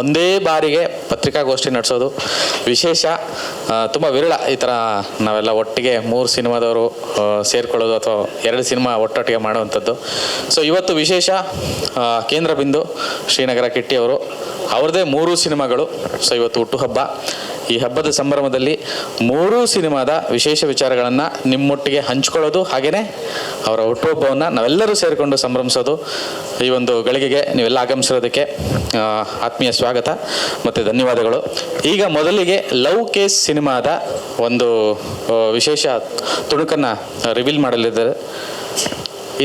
ಒಂದೇ ಬಾರಿಗೆ ಪತ್ರಿಕಾಗೋಷ್ಠಿ ನಡೆಸೋದು ವಿಶೇಷ. ತುಂಬ ವಿರಳ ಈ ಥರ ನಾವೆಲ್ಲ ಒಟ್ಟಿಗೆ 3 ಸಿನಿಮಾದವರು ಸೇರಿಕೊಳ್ಳೋದು ಅಥವಾ 2 ಸಿನಿಮಾ ಒಟ್ಟೊಟ್ಟಿಗೆ ಮಾಡುವಂಥದ್ದು. ಸೊ ಇವತ್ತು ವಿಶೇಷ. ಕೇಂದ್ರ ಬಿಂದು ಶ್ರೀನಗರ ಕಿಟ್ಟಿ ಅವರು ಅವ್ರದ್ದೇ 3 ಸಿನಿಮಾಗಳು. ಸೊ ಇವತ್ತು ಹುಟ್ಟುಹಬ್ಬ. ಈ ಹಬ್ಬದ ಸಂಭ್ರಮದಲ್ಲಿ 3 ಸಿನಿಮಾದ ವಿಶೇಷ ವಿಚಾರಗಳನ್ನು ನಿಮ್ಮೊಟ್ಟಿಗೆ ಹಂಚ್ಕೊಳ್ಳೋದು, ಹಾಗೆಯೇ ಅವರ ಹುಟ್ಟುಹಬ್ಬವನ್ನು ನಾವೆಲ್ಲರೂ ಸೇರಿಕೊಂಡು ಸಂಭ್ರಮಿಸೋದು. ಈ ಒಂದು ಗಳಿಗೆಗೆ ನೀವೆಲ್ಲ ಆಗಮಿಸಿರೋದಕ್ಕೆ ಆತ್ಮೀಯ ಸ್ವಾಗತ ಮತ್ತು ಧನ್ಯವಾದಗಳು. ಈಗ ಮೊದಲಿಗೆ ಲವ್ ಕೇಸ್ ಸಿನಿಮಾದ ಒಂದು ವಿಶೇಷ ತುಣುಕನ್ನು ರಿವೀಲ್ ಮಾಡಲಿದ್ದಾರೆ.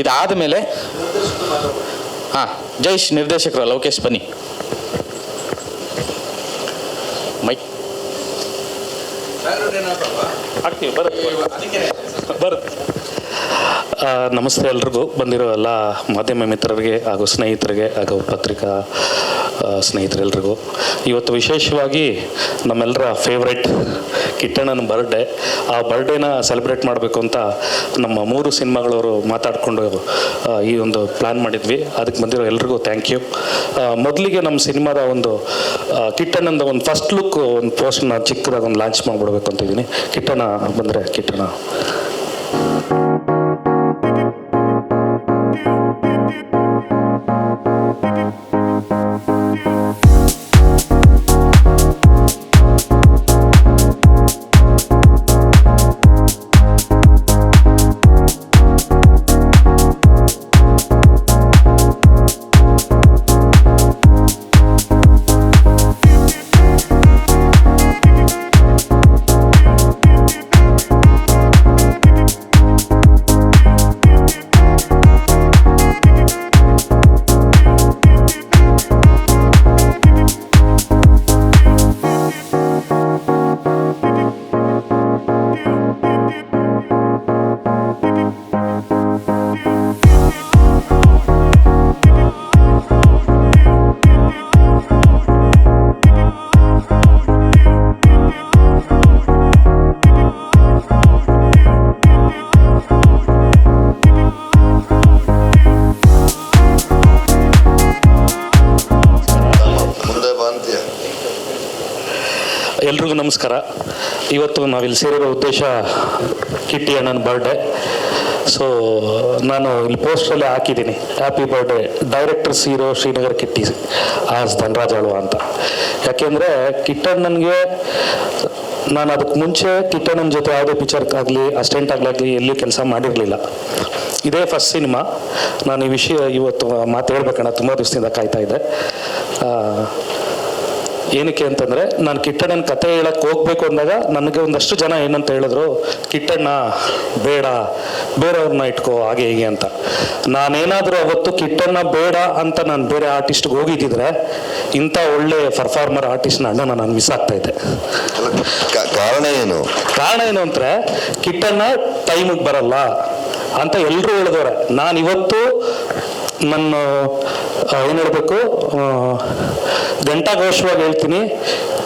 ಇದಾದ ಮೇಲೆ ಜೈಶ್ ನಿರ್ದೇಶಕರು ಲವ್ ಕೇಸ್ ಬನ್ನಿ. ಮೈಕ್ ಹಾಕ್ತೀವಿ, ಬರುತ್ತೆ. ನಮಸ್ತೆ ಎಲ್ರಿಗೂ, ಬಂದಿರೋ ಎಲ್ಲ ಮಾಧ್ಯಮ ಮಿತ್ರರಿಗೆ ಹಾಗೂ ಸ್ನೇಹಿತರಿಗೆ ಹಾಗೂ ಪತ್ರಿಕಾ ಸ್ನೇಹಿತರೆಲ್ರಿಗೂ. ಇವತ್ತು ವಿಶೇಷವಾಗಿ ನಮ್ಮೆಲ್ಲರ ಫೇವ್ರೆಟ್ ಕಿಟ್ಟಣ್ಣನ ಬರ್ಡೇ. ಆ ಬರ್ಡೇನ ಸೆಲೆಬ್ರೇಟ್ ಮಾಡಬೇಕು ಅಂತ ನಮ್ಮ 3 ಸಿನಿಮಾಗಳವರು ಮಾತಾಡಿಕೊಂಡು ಈ ಒಂದು ಪ್ಲ್ಯಾನ್ ಮಾಡಿದ್ವಿ. ಅದಕ್ಕೆ ಬಂದಿರೋ ಎಲ್ರಿಗೂ ಥ್ಯಾಂಕ್ ಯು. ಮೊದಲಿಗೆ ನಮ್ಮ ಸಿನಿಮಾದ ಒಂದು ಕಿಟ್ಟಣ್ಣಂದ ಒಂದು ಫಸ್ಟ್ ಲುಕ್ ಒಂದು ಪೋಸ್ಟ್ನ ಚಿಕ್ಕದಾಗಿ ಒಂದು ಲಾಂಚ್ ಮಾಡಿಬಿಡ್ಬೇಕು ಅಂತ ಇದ್ದೀನಿ. ಕಿಟ್ಟಣ್ಣ ಬಂದರೆ ಕಿಟ್ಟಣ್ಣ. ಎಲ್ರಿಗೂ ನಮಸ್ಕಾರ. ಇವತ್ತು ನಾವಿಲ್ಲಿ ಸೇರಿರೋ ಉದ್ದೇಶ ಕಿಟ್ಟಿ ಅಣ್ಣನ ಬರ್ಡೇ. ಸೊ ನಾನು ಇಲ್ಲಿ ಪೋಸ್ಟರಲ್ಲೇ ಹಾಕಿದ್ದೀನಿ, happy birthday directors hero Srinagar Kitty as Dhanraj Alva ಅಂತ. ಯಾಕೆಂದರೆ ಕಿಟ್ಟಣ್ಣನಿಗೆ ನಾನು ಅದಕ್ಕೆ ಮುಂಚೆ ಕಿಟ್ಟಣ್ಣನ ಜೊತೆ ಯಾವುದೇ ಪಿಕ್ಚರ್ಗಾಗಲಿ ಅಸಿಸ್ಟೆಂಟ್ ಆಗಲಿ ಎಲ್ಲಿ ಕೆಲಸ ಮಾಡಿರಲಿಲ್ಲ. ಇದೇ ಫಸ್ಟ್ ಸಿನಿಮಾ. ನಾನು ಈ ವಿಷಯ ಇವತ್ತು ಮಾತು ಹೇಳ್ಬೇಕಣ್ಣ, ತುಂಬ ದಿವಸದಿಂದ ಕಾಯ್ತಾ ಇದ್ದೆ. ಏನಕ್ಕೆ ಅಂತಂದರೆ, ನಾನು ಕಿಟ್ಟಣ್ಣನ ಕತೆ ಹೇಳಕ್ಕೆ ಹೋಗ್ಬೇಕು ಅಂದಾಗ ನನಗೆ ಒಂದಷ್ಟು ಜನ ಏನಂತ ಹೇಳಿದ್ರು, ಕಿಟ್ಟಣ್ಣ ಬೇಡ, ಬೇರೆಯವ್ರನ್ನ ಇಟ್ಕೋ ಹಾಗೆ ಹೀಗೆ ಅಂತ. ನಾನೇನಾದರೂ ಅವತ್ತು ಕಿಟ್ಟಣ್ಣ ಬೇಡ ಅಂತ ನಾನು ಬೇರೆ ಆರ್ಟಿಸ್ಟ್ಗೆ ಹೋಗಿದ್ದಿದ್ರೆ ಇಂಥ ಒಳ್ಳೆ ಪರ್ಫಾರ್ಮರ್ ಆರ್ಟಿಸ್ಟ್ನ ಅಣ್ಣನ ನಾನು ಮಿಸ್ ಆಗ್ತಾ ಇದ್ದೆ. ಕಾರಣ ಏನು ಅಂದರೆ, ಕಿಟ್ಟಣ್ಣ ಟೈಮಿಗೆ ಬರಲ್ಲ ಅಂತ ಎಲ್ಲರೂ ಹೇಳಿದವ್ರೆ. ನಾನಿವತ್ತು ನನ್ನ ಏನು ಹೇಳಬೇಕು, ಗಂಟಾಘೋಷವಾಗಿ ಹೇಳ್ತೀನಿ,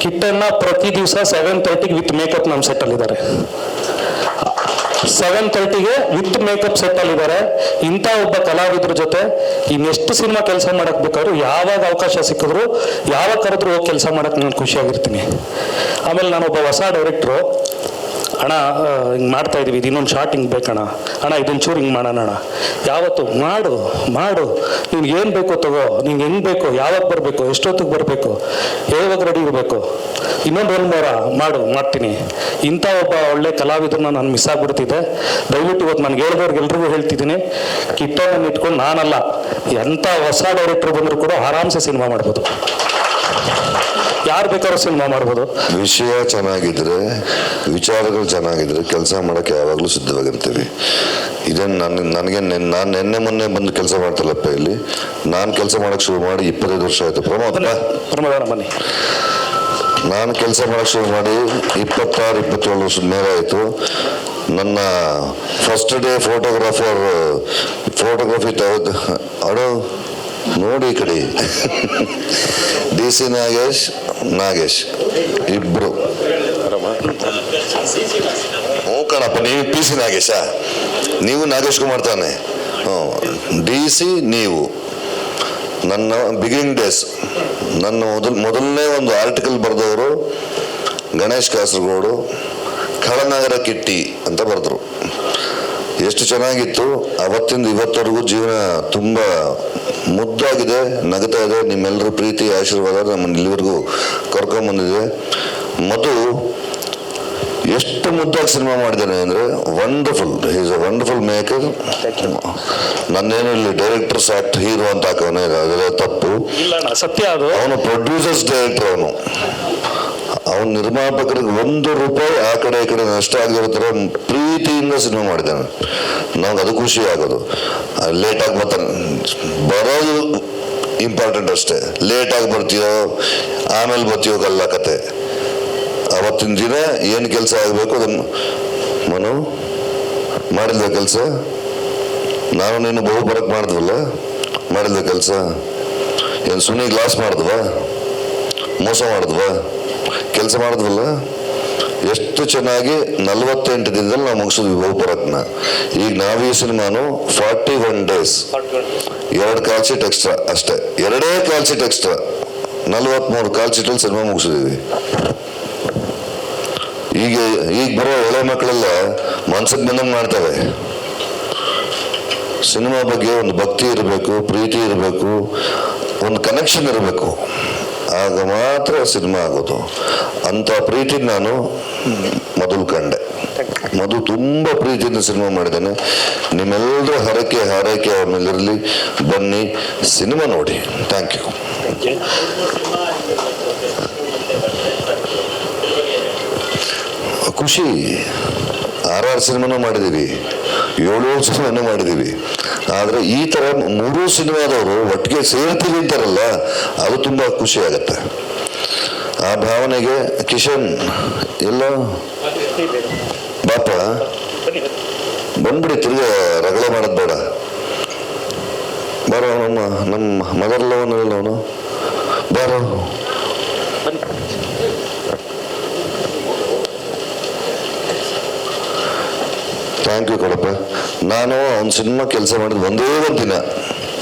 ಕಿಟ್ಟಣ್ಣ ಪ್ರತಿ ದಿವಸ 7:30 ವಿತ್ ಮೇಕಪ್ ನಮ್ಮ ಸೆಟ್ಟಲ್ಲಿದ್ದಾರೆ. 7:30 ವಿತ್ ಮೇಕಪ್ ಸೆಟ್ಟಲ್ಲಿದ್ದಾರೆ. ಇಂಥ ಒಬ್ಬ ಕಲಾವಿದ್ರ ಜೊತೆ ಇನ್ನೆಷ್ಟು ಸಿನಿಮಾ ಕೆಲಸ ಮಾಡಕ್ಕೆ ಬೇಕಾದ್ರು, ಯಾವಾಗ ಅವಕಾಶ ಸಿಕ್ಕಿದ್ರು, ಯಾವಾಗ ಕರೆದ್ರು ಹೋಗಿ ಕೆಲಸ ಮಾಡಕ್ಕೆ ನಾನು ಖುಷಿಯಾಗಿರ್ತೀನಿ. ಆಮೇಲೆ ನಾನೊಬ್ಬ ಹೊಸ ಡೈರೆಕ್ಟ್ರು. ಅಣ್ಣ ಹಿಂಗೆ ಮಾಡ್ತಾ ಇದೀವಿ, ಇದು ಇನ್ನೊಂದು ಶಾರ್ಟ್ ಹಿಂಗೆ ಬೇಕಣ್ಣ, ಅಣ್ಣ ಇದೊಂದು ಚೂರು ಹಿಂಗೆ ಮಾಡೋಣ ಅಣ್ಣ. ಯಾವತ್ತು ಮಾಡು ನಿನ್ಗೆ ಏನು ಬೇಕೋ ತಗೋ, ನಿಂಗೆ ಹೆಂಗೆ ಬೇಕು, ಯಾವಾಗ ಬರಬೇಕು, ಎಷ್ಟೊತ್ತಿಗೆ ಬರಬೇಕು, ಯಾವಾಗ ರೆಡಿ ಇರಬೇಕು, ಇನ್ನೊಂದು 1 ಮಾಡ್ತೀನಿ. ಇಂಥ ಒಬ್ಬ ಒಳ್ಳೆ ಕಲಾವಿದರನ್ನ ನಾನು ಮಿಸ್ ಆಗ್ಬಿಡ್ತಿದ್ದೆ. ದಯವಿಟ್ಟು ಇವತ್ತು ನಾನು ಹೇಳ್ದವ್ರಿಗೆಲ್ರಿಗೂ ಹೇಳ್ತಿದ್ದೀನಿ, ಕಿಟ್ಟಣ್ಣನ ಇಟ್ಕೊಂಡು ನಾನಲ್ಲ, ಎಂಥ ಹೊಸ ಡೈರೆಕ್ಟರ್ ಬಂದರೂ ಕೂಡ ಆರಾಮ್ಸೆ ಸಿನಿಮಾ ಮಾಡ್ಬೋದು, ಯಾರು ಬೇಕಾದ್ರೂ ಸಿನಿಮಾ ಮಾಡ್ಬೋದು. ವಿಷಯ ಚೆನ್ನಾಗಿದ್ರೆ, ವಿಚಾರಗಳು ಚೆನ್ನಾಗಿದ್ರೆ ಕೆಲಸ ಮಾಡೋಕ್ಕೆ ಯಾವಾಗಲೂ ಸಿದ್ಧವಾಗಿರ್ತೀವಿ. ಇದನ್ನು ನನಗೆ ನಾನು ನಿನ್ನೆ ಮೊನ್ನೆ ಬಂದು ಕೆಲಸ ಮಾಡ್ತಲ್ಲಪ್ಪ ಇಲ್ಲಿ. ನಾನು ಕೆಲಸ ಮಾಡೋಕ್ಕೆ ಶುರು ಮಾಡಿ 25 ವರ್ಷ ಆಯಿತು. ಪ್ರಮೋದ ಬನ್ನಿ. ನಾನು ಕೆಲಸ ಮಾಡೋಕ್ಕೆ ಶುರು ಮಾಡಿ 26-27 ವರ್ಷದ ಮೇಲೆ ಆಯಿತು. ನನ್ನ ಫಸ್ಟ್ ಡೇ ಫೋಟೋಗ್ರಫಿ ಅಡೋ ನೋಡಿ ಈ ಕಡೆ DC ನಾಗೇಶ್ ಇಬ್ರು. ಹ್ಞೂ ಕಣಪ್ಪ, ನೀವು PC ನಾಗೇಶ, ನೀವು ನಾಗೇಶ್ ಕುಮಾರ್ ತಾನೆ? DC ನೀವು ನನ್ನ ಬಿಗಿನಿಂಗ್ ಡೇಸ್ ನನ್ನ ಮೊದಲನೇ ಒಂದು ಆರ್ಟಿಕಲ್ ಬರೆದವರು ಗಣೇಶ್ ಕಾಸರಗೋಡು, ಖಳನಗರ ಕಿಟ್ಟಿ ಅಂತ ಬರೆದ್ರು. ಎಷ್ಟು ಚೆನ್ನಾಗಿತ್ತು. ಅವತ್ತಿಂದ ಇವತ್ತವರೆಗೂ ಜೀವನ ತುಂಬ ಮುದ್ದಾಗಿದೆ, ನಗ್ತಾ ಇದೆ. ನಿಮ್ಮೆಲ್ಲರ ಪ್ರೀತಿ ಆಶೀರ್ವಾದ ನಮ್ಮನ್ನು ಇಲ್ಲಿವರೆಗೂ ಕರ್ಕೊಂಬಂದಿದೆ. ಮಧು ಎಷ್ಟು ಮುದ್ದಾಗಿ ಸಿನಿಮಾ ಮಾಡಿದ್ದಾನೆ ಅಂದರೆ wonderful. Is a wonderful maker. ನನ್ನೇನು ಇಲ್ಲಿ ಡೈರೆಕ್ಟರ್ಸ್ ಆಕ್ಟ್ ಹೀರೋ ಅಂತ ಹಾಕೋನೆ, ಅದೆಲ್ಲ ತಪ್ಪು. ಸತ್ಯ ಅದು. ಅವನು ಪ್ರೊಡ್ಯೂಸರ್ಸ್ ಡೈರೆಕ್ಟರ್. ಅವನು ನಿರ್ಮಾಪಕರಿಗೆ ₹1 ಆ ಕಡೆ ಈ ಕಡೆ ನಷ್ಟ ಆಗಿರೋ ಥರ ಪ್ರೀತಿಯಿಂದ ಸಿನಿಮಾ ಮಾಡಿದ್ದಾನೆ. ನಮ್ಗೆ ಅದು ಖುಷಿ ಆಗೋದು. ಲೇಟಾಗಿ ಬರ್ತಾನೆ, ಬರೋದು ಇಂಪಾರ್ಟೆಂಟ್ ಅಷ್ಟೇ. ಲೇಟಾಗಿ ಬರ್ತೀಯೋ ಆಮೇಲೆ ಬರ್ತೀಯೋ ಗಲ್ಲ ಕತೆ. ಅವತ್ತಿನ ದಿನ ಏನು ಕೆಲಸ ಆಗಬೇಕು ಅದನ್ನು ಮನು ಮಾಡಿಲ್ವ ಕೆಲಸ. ನಾನು ನೀನು ಬಹು ಬರಕ್ ಮಾಡಿದ್ವಲ್ಲ, ಮಾಡಿಲ್ವ ಕೆಲಸ. ಏನು ಸುನಿ ಗ್ಲಾಸ್ ಮಾಡಿದ್ವಾ, ಮೋಸ ಮಾಡಿದ್ವಾ, ಕೆಲಸ ಮಾಡಿದ್ವಲ್ಲ. ಎಷ್ಟು ಚೆನ್ನಾಗಿ 48 ದಿನದಲ್ಲಿ ನಾವು ಮುಗಿಸಿದ್ವಿ ಬಹು ಬರಕ್ನ. ಈಗ ನಾವು ಈ ಸಿನಿಮಾನು 41 ಡೇಸ್, 2 ಕಾಲ್ ಶೀಟ್ ಎಕ್ಸ್ಟ್ರಾ ಅಷ್ಟೇ, 2 ಕಾಲ್ ಶೀಟ್ ಎಕ್ಸ್ಟ್ರಾ, 43 ಕಾಲ್ ಶೀಟಲ್ಲಿ ಸಿನಿಮಾ ಮುಗಿಸಿದೀವಿ. ಈಗ ಬರೋ ಎಳೆ ಮಕ್ಕಳೆಲ್ಲ ಮನ್ಸಿಗೆ ಬಂದಂಗೆ ಮಾಡ್ತವೆ. ಸಿನಿಮಾ ಬಗ್ಗೆ ಒಂದು ಭಕ್ತಿ ಇರಬೇಕು, ಪ್ರೀತಿ ಇರಬೇಕು, ಒಂದು ಕನೆಕ್ಷನ್ ಇರಬೇಕು, ಆಗ ಮಾತ್ರ ಸಿನಿಮಾ ಆಗೋದು. ಅಂಥ ಪ್ರೀತಿ ನಾನು ಮೊದಲು ಕಂಡೆ. ಮಧು ತುಂಬ ಪ್ರೀತಿಯಿಂದ ಸಿನಿಮಾ ಮಾಡಿದ್ದಾನೆ. ನಿಮ್ಮೆಲ್ಲರ ಹರಕೆ ಅವ್ರ ಮೇಲಿರಲಿ. ಬನ್ನಿ ಸಿನಿಮಾ ನೋಡಿ. Thank you. ಖುಷಿ. 6 ಸಿನಿಮಾನೂ ಮಾಡಿದ್ದೀವಿ, 7 ಸಿನಿಮಾನೂ ಮಾಡಿದ್ದೀವಿ. ಆದರೆ ಈ ಥರ 3 ಸಿನಿಮಾದವರು ಒಟ್ಟಿಗೆ ಸೇರ್ತೀವಿ ಅಂತಾರಲ್ಲ, ಅದು ತುಂಬ ಖುಷಿ ಆಗತ್ತೆ. ಆ ಭಾವನೆಗೆ ಕಿಶನ್ ಎಲ್ಲ ಬಾಪ ಬಂದ್ಬಿಡಿ, ತಿರ್ಗಿ ರಗಳೆ ಮಾಡೋದು ಬೇಡ. ಬಾರೋ ನಮ್ಮ ಮದರ್ ಲವನಲ್ಲ ಅವನು, ಬಾರೋ. ಥ್ಯಾಂಕ್ ಯು ಕೊಡಪ್ಪ. ನಾನು ಅವ್ನ ಸಿನಿಮಾ ಕೆಲಸ ಮಾಡಿದ ಒಂದೇ ಒಂದು ದಿನ,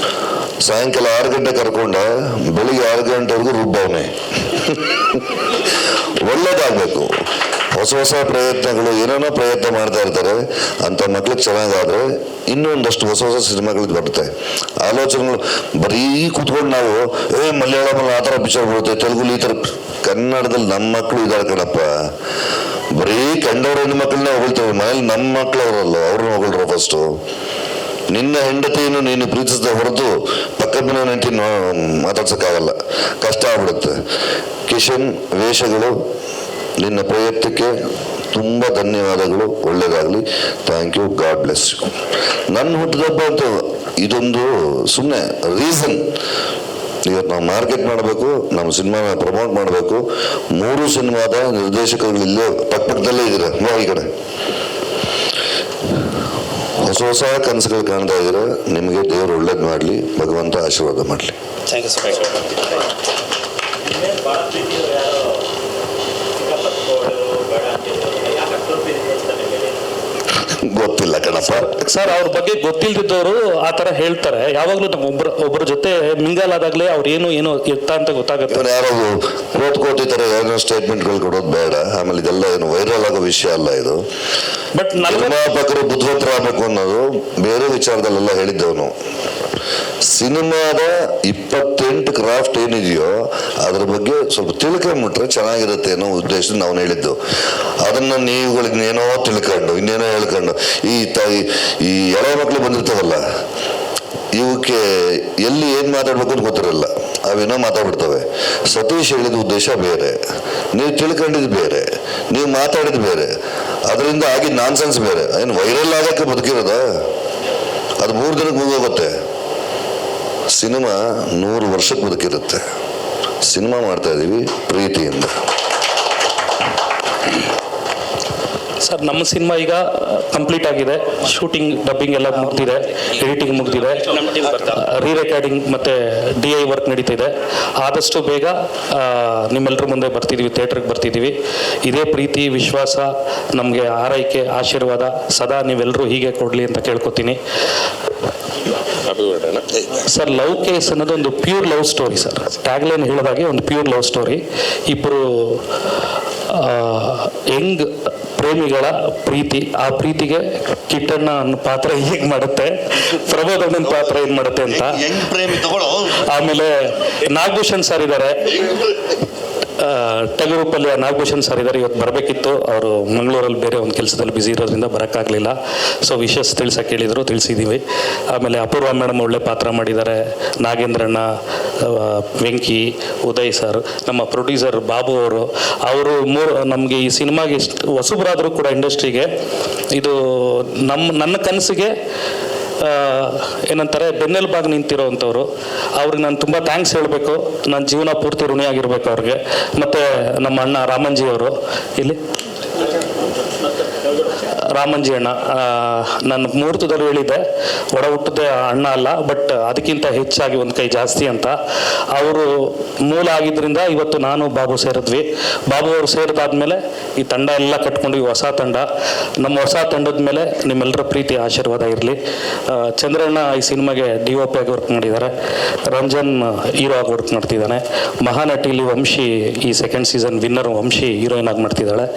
ಸಾಯಂಕಾಲ 6 ಗಂಟೆ ಕರ್ಕೊಂಡ, ಬೆಳಿಗ್ಗೆ 6 ಗಂಟೆವರೆಗೂ ರುಬ್ಬವನೆ. ಒಳ್ಳೇದಾಗಬೇಕು. ಹೊಸ ಪ್ರಯತ್ನಗಳು, ಏನೇನೋ ಪ್ರಯತ್ನ ಮಾಡ್ತಾ ಇರ್ತಾರೆ. ಅಂಥ ಮಕ್ಳಿಗೆ ಚೆನ್ನಾಗಾದ್ರೆ ಇನ್ನೊಂದಷ್ಟು ಹೊಸ ಸಿನಿಮಾಗಳು ಬರುತ್ತೆ. ಆಲೋಚನೆಗಳು ಬರೀ ಕೂತ್ಕೊಂಡು ನಾವು ಮಲಯಾಳಮಲ್ಲಿ ಆ ಥರ ಪಿಕ್ಚರ್ ಬರುತ್ತೆ, ತೆಲುಗುಲಿ ಈ ಥರ. ಕನ್ನಡದಲ್ಲಿ ನಮ್ಮ ಮಕ್ಕಳು ಇದ್ದಾರೆ ಕಣಪ್ಪ. ಬರೀ ಕಂಡವ್ರ ಹೆಣ್ಣು ಮಕ್ಕಳನ್ನ ಹೊಗಳ್ತೇವೆ, ಮನೇಲಿ ನಮ್ಮ ಮಕ್ಳು ಅವರಲ್ಲ, ಅವ್ರನ್ನ ಹೊಗಳ್ರ ಫಸ್ಟು. ನಿನ್ನ ಹೆಂಡತಿಯನ್ನು ನೀನು ಪ್ರೀತಿಸಿದ ಹೊರತು ಪಕ್ಕದ ಮನೆ ಹೆಂಡತಿ ಮಾತಾಡ್ಸೋಕ್ಕಾಗಲ್ಲ, ಕಷ್ಟ ಆಗ್ಬಿಡುತ್ತೆ. ಕಿಶನ್ ವೇಷಗಳು, ನಿನ್ನ ಪ್ರಯತ್ನಕ್ಕೆ ತುಂಬ ಧನ್ಯವಾದಗಳು. ಒಳ್ಳೇದಾಗಲಿ. Thank you. God bless you. ನನ್ನ ಹುಟ್ಟಿದಬ್ಬ ಅಂತೂ ಇದೊಂದು ಸುಮ್ಮನೆ ರೀಸನ್. ಇವತ್ತು ನಾವು ಮಾರ್ಕೆಟ್ ಮಾಡಬೇಕು, ನಮ್ಮ ಸಿನಿಮಾನ ಪ್ರಮೋಟ್ ಮಾಡಬೇಕು. 3 ಸಿನಿಮಾದ ನಿರ್ದೇಶಕರು ಇಲ್ಲೇ ಪಕ್ಕದಲ್ಲೇ ಇದ್ದೀರ. ಈ ಕಡೆ ಹೊಸ ಕನಸುಗಳು ಕಾಣ್ತಾ ಇದ್ದೀರ. ನಿಮಗೆ ದೇವರು ಒಳ್ಳೇದು ಮಾಡಲಿ, ಭಗವಂತ ಆಶೀರ್ವಾದ ಮಾಡಲಿ. ಗೊತ್ತಿಲ್ಲ ಕಣಪ್ಪ ಸರ್. ಅವ್ರ ಬಗ್ಗೆ ಗೊತ್ತಿಲ್ದಿದ್ದವರು ಆ ತರ ಹೇಳ್ತಾರೆ. ಯಾವಾಗ್ಲೂ ನಮ್ಮ ಒಬ್ಬರ ಜೊತೆ ಮಿಂಗಲ್ ಆದಾಗ್ಲೇ ಅವ್ರು ಏನು ಎತ್ತ ಅಂತ ಗೊತ್ತಾಗುತ್ತೆ. ಇವನು ಯಾರೋ ಕೋಟಿ ತರ ಏನೋ ಸ್ಟೇಟ್ಮೆಂಟ್ಗಳು ಕೊಡೋದು ಬೇಡ. ಆಮೇಲೆ ಇದೆಲ್ಲ ಏನು ವೈರಲ್ ಆಗೋ ವಿಷಯ ಅಲ್ಲ ಇದು. ಬಟ್ ನಿರ್ಮಾಪಕರು ಬುದ್ಧಿವಂತರಾಗಬೇಕು ಅನ್ನೋದು ಬೇರೆ ವಿಚಾರದಲ್ಲೆಲ್ಲ ಹೇಳಿದ್ದವನು. ಸಿನಿಮಾದ 28 ಕ್ರಾಫ್ಟ್ ಏನಿದೆಯೋ ಅದ್ರ ಬಗ್ಗೆ ಸ್ವಲ್ಪ ತಿಳ್ಕೊಂಬಿಟ್ರೆ ಚೆನ್ನಾಗಿರುತ್ತೆ ಅನ್ನೋ ಉದ್ದೇಶದಿಂದ ನಾವು ಹೇಳಿದ್ದು. ಅದನ್ನ ನೀವುಗಳಿಗೆ ಏನೋ ತಿಳ್ಕೊಂಡು ಇನ್ನೇನೋ ಹೇಳ್ಕೊಂಡು ಈ ಎಳೆ ಮಕ್ಳು ಬಂದಿರ್ತಾವಲ್ಲ, ಇವಕ್ಕೆ ಎಲ್ಲಿ ಏನ್ ಮಾತಾಡ್ಬೇಕು ಅಂತ ಗೊತ್ತಿರಲ್ಲ, ಅವೇನೋ ಮಾತಾಡ್ಬಿಡ್ತವೆ. ಸತೀಶ್ ಹೇಳಿದ ಉದ್ದೇಶ ಬೇರೆ, ನೀವು ತಿಳ್ಕೊಂಡಿದ್ ಬೇರೆ, ನೀವು ಮಾತಾಡಿದ್ ಬೇರೆ, ಅದರಿಂದ ಆಗಿದ್ ನಾನ್ಸೆನ್ಸ್ ಬೇರೆ. ಏನು ವೈರಲ್ ಆಗಕ್ಕೆ ಬದುಕಿರೋದ? ಅದು 3 ದಿನಕ್ಕೆ ಮುಗೋಗುತ್ತೆ. ಸಿನಿಮಾ 100 ವರ್ಷಕ್ಕೆ ಬದುಕಿರುತ್ತೆ. ಸಿನಿಮಾ ಮಾಡ್ತಾ ಇದೀವಿ ಪ್ರೀತಿಯಿಂದ. ಸರ್, ನಮ್ಮ ಸಿನಿಮಾ ಈಗ ಕಂಪ್ಲೀಟ್ ಆಗಿದೆ. ಶೂಟಿಂಗ್, ಡಬ್ಬಿಂಗ್ ಎಲ್ಲ ಮುಗ್ದಿದೆ, ಎಡಿಟಿಂಗ್ ಮುಗ್ದಿದೆ, ರೀ ರೆಕಾರ್ಡಿಂಗ್ ಮತ್ತೆ DI ವರ್ಕ್ ನಡೀತಿದೆ. ಆದಷ್ಟು ಬೇಗ ನಿಮ್ಮೆಲ್ಲರ ಮುಂದೆ ಬರ್ತಿದ್ದೀವಿ, ಥಿಯೇಟ್ರಿಗೆ ಬರ್ತಿದ್ದೀವಿ. ಇದೇ ಪ್ರೀತಿ, ವಿಶ್ವಾಸ, ನಮಗೆ ಆರೈಕೆ, ಆಶೀರ್ವಾದ ಸದಾ ನೀವೆಲ್ಲರೂ ಹೀಗೆ ಕೊಡಲಿ ಅಂತ ಕೇಳ್ಕೊತೀನಿ. ಸರ್, ಲವ್ ಕೇಸ್ ಅನ್ನೋದು ಒಂದು pure love story sir. Tagline ಹೇಳಿದಾಗೆ ಒಂದು ಪ್ಯೂರ್ ಲವ್ ಸ್ಟೋರಿ. ಇಬ್ಬರು ಯಂಗ್ ಪ್ರೇಮಿಗಳ ಪ್ರೀತಿ, ಆ ಪ್ರೀತಿಗೆ ಕಿಟ್ಟಣ್ಣ ಅನ್ನೋ ಪಾತ್ರ ಹೇಗೆ ಮಾಡುತ್ತೆ, ಪ್ರಬೋಧಣ್ಣನ ಪಾತ್ರ ಏನ್ ಮಾಡುತ್ತೆ ಅಂತ. ಆಮೇಲೆ ನಾಗಭೂಷಣ್ ಸರ್ ಇದ್ದಾರೆ, ಟಗರು ಪಲ್ಯ ನಾಗಭೂಷಣ್ ಸರ್ ಇದ್ದಾರೆ. ಇವತ್ತು ಬರಬೇಕಿತ್ತು, ಅವರು ಮಂಗಳೂರಲ್ಲಿ ಬೇರೆ ಒಂದು ಕೆಲಸದಲ್ಲಿ ಬ್ಯುಸಿ ಇರೋದ್ರಿಂದ ಬರೋಕ್ಕಾಗಲಿಲ್ಲ. ಸೊ ವಿಶಸ್ ತಿಳ್ಸಕ್ಕೆ ಹೇಳಿದರು, ತಿಳಿಸಿದ್ದೀವಿ. ಆಮೇಲೆ ಅಪೂರ್ವ ಮೇಡಮ್ ಒಳ್ಳೆ ಪಾತ್ರ ಮಾಡಿದ್ದಾರೆ. ನಾಗೇಂದ್ರಣ್ಣ, ವೆಂಕಿ, ಉದಯ್ ಸರ್, ನಮ್ಮ ಪ್ರೊಡ್ಯೂಸರ್ ಬಾಬು ಅವರು ನಮಗೆ ಈ ಸಿನಿಮಾಗೆ ಇಷ್ಟು ಹೊಸಬರಾದರೂ ಕೂಡ ಇಂಡಸ್ಟ್ರಿಗೆ ಇದು ನನ್ನ ಕನಸಿಗೆ ಏನಂತಾರೆ ಬೆನ್ನೆಲುಬಾಗಿ ನಿಂತಿರೋವಂಥವ್ರು. ಅವ್ರಿಗೆ ನಾನು ತುಂಬ ಥ್ಯಾಂಕ್ಸ್ ಹೇಳಬೇಕು. ನನ್ನ ಜೀವನ ಪೂರ್ತಿ ಋಣಿಯಾಗಿರ್ಬೇಕು ಅವ್ರಿಗೆ. ಮತ್ತು ನಮ್ಮ ಅಣ್ಣ ರಾಮಂಜಿ ಅವರು, ಇಲ್ಲಿ ರಾಮಂಜಿ ಅಣ್ಣ, ನನ್ನ ಮುಹೂರ್ತದಲ್ಲಿ ಹೇಳಿದ್ದೆ ಒಡ ಹುಟ್ಟದ ಅಣ್ಣ ಅಲ್ಲ, ಬಟ್ ಅದಕ್ಕಿಂತ ಹೆಚ್ಚಾಗಿ ಒಂದು ಕೈ ಜಾಸ್ತಿ ಅಂತ. ಅವರು ಮೂಲ ಆಗಿದ್ದರಿಂದ ಇವತ್ತು ನಾನು ಬಾಬು ಸೇರಿದ್ವಿ. ಬಾಬು ಅವರು ಸೇರಿದಾದ್ಮೇಲೆ ಈ ತಂಡ ಎಲ್ಲ ಕಟ್ಕೊಂಡ್ವಿ, ಹೊಸ ತಂಡ. ನಮ್ಮ ಹೊಸ ತಂಡದ ಮೇಲೆ ನಿಮ್ಮೆಲ್ಲರ ಪ್ರೀತಿ ಆಶೀರ್ವಾದ ಇರಲಿ. ಚಂದ್ರಣ್ಣ ಈ ಸಿನಿಮಾಗೆ DOP ಆಗಿ ವರ್ಕ್ ಮಾಡಿದ್ದಾರೆ. ರಂಜನ್ ಹೀರೋ ಆಗಿ ವರ್ಕ್ ಮಾಡ್ತಿದ್ದಾನೆ. ಮಹಾನಟಿಲಿ ವಂಶಿ ಈ second season winner Vamshi heroine ಆಗಿ ಮಾಡ್ತಿದ್ದಾಳೆ.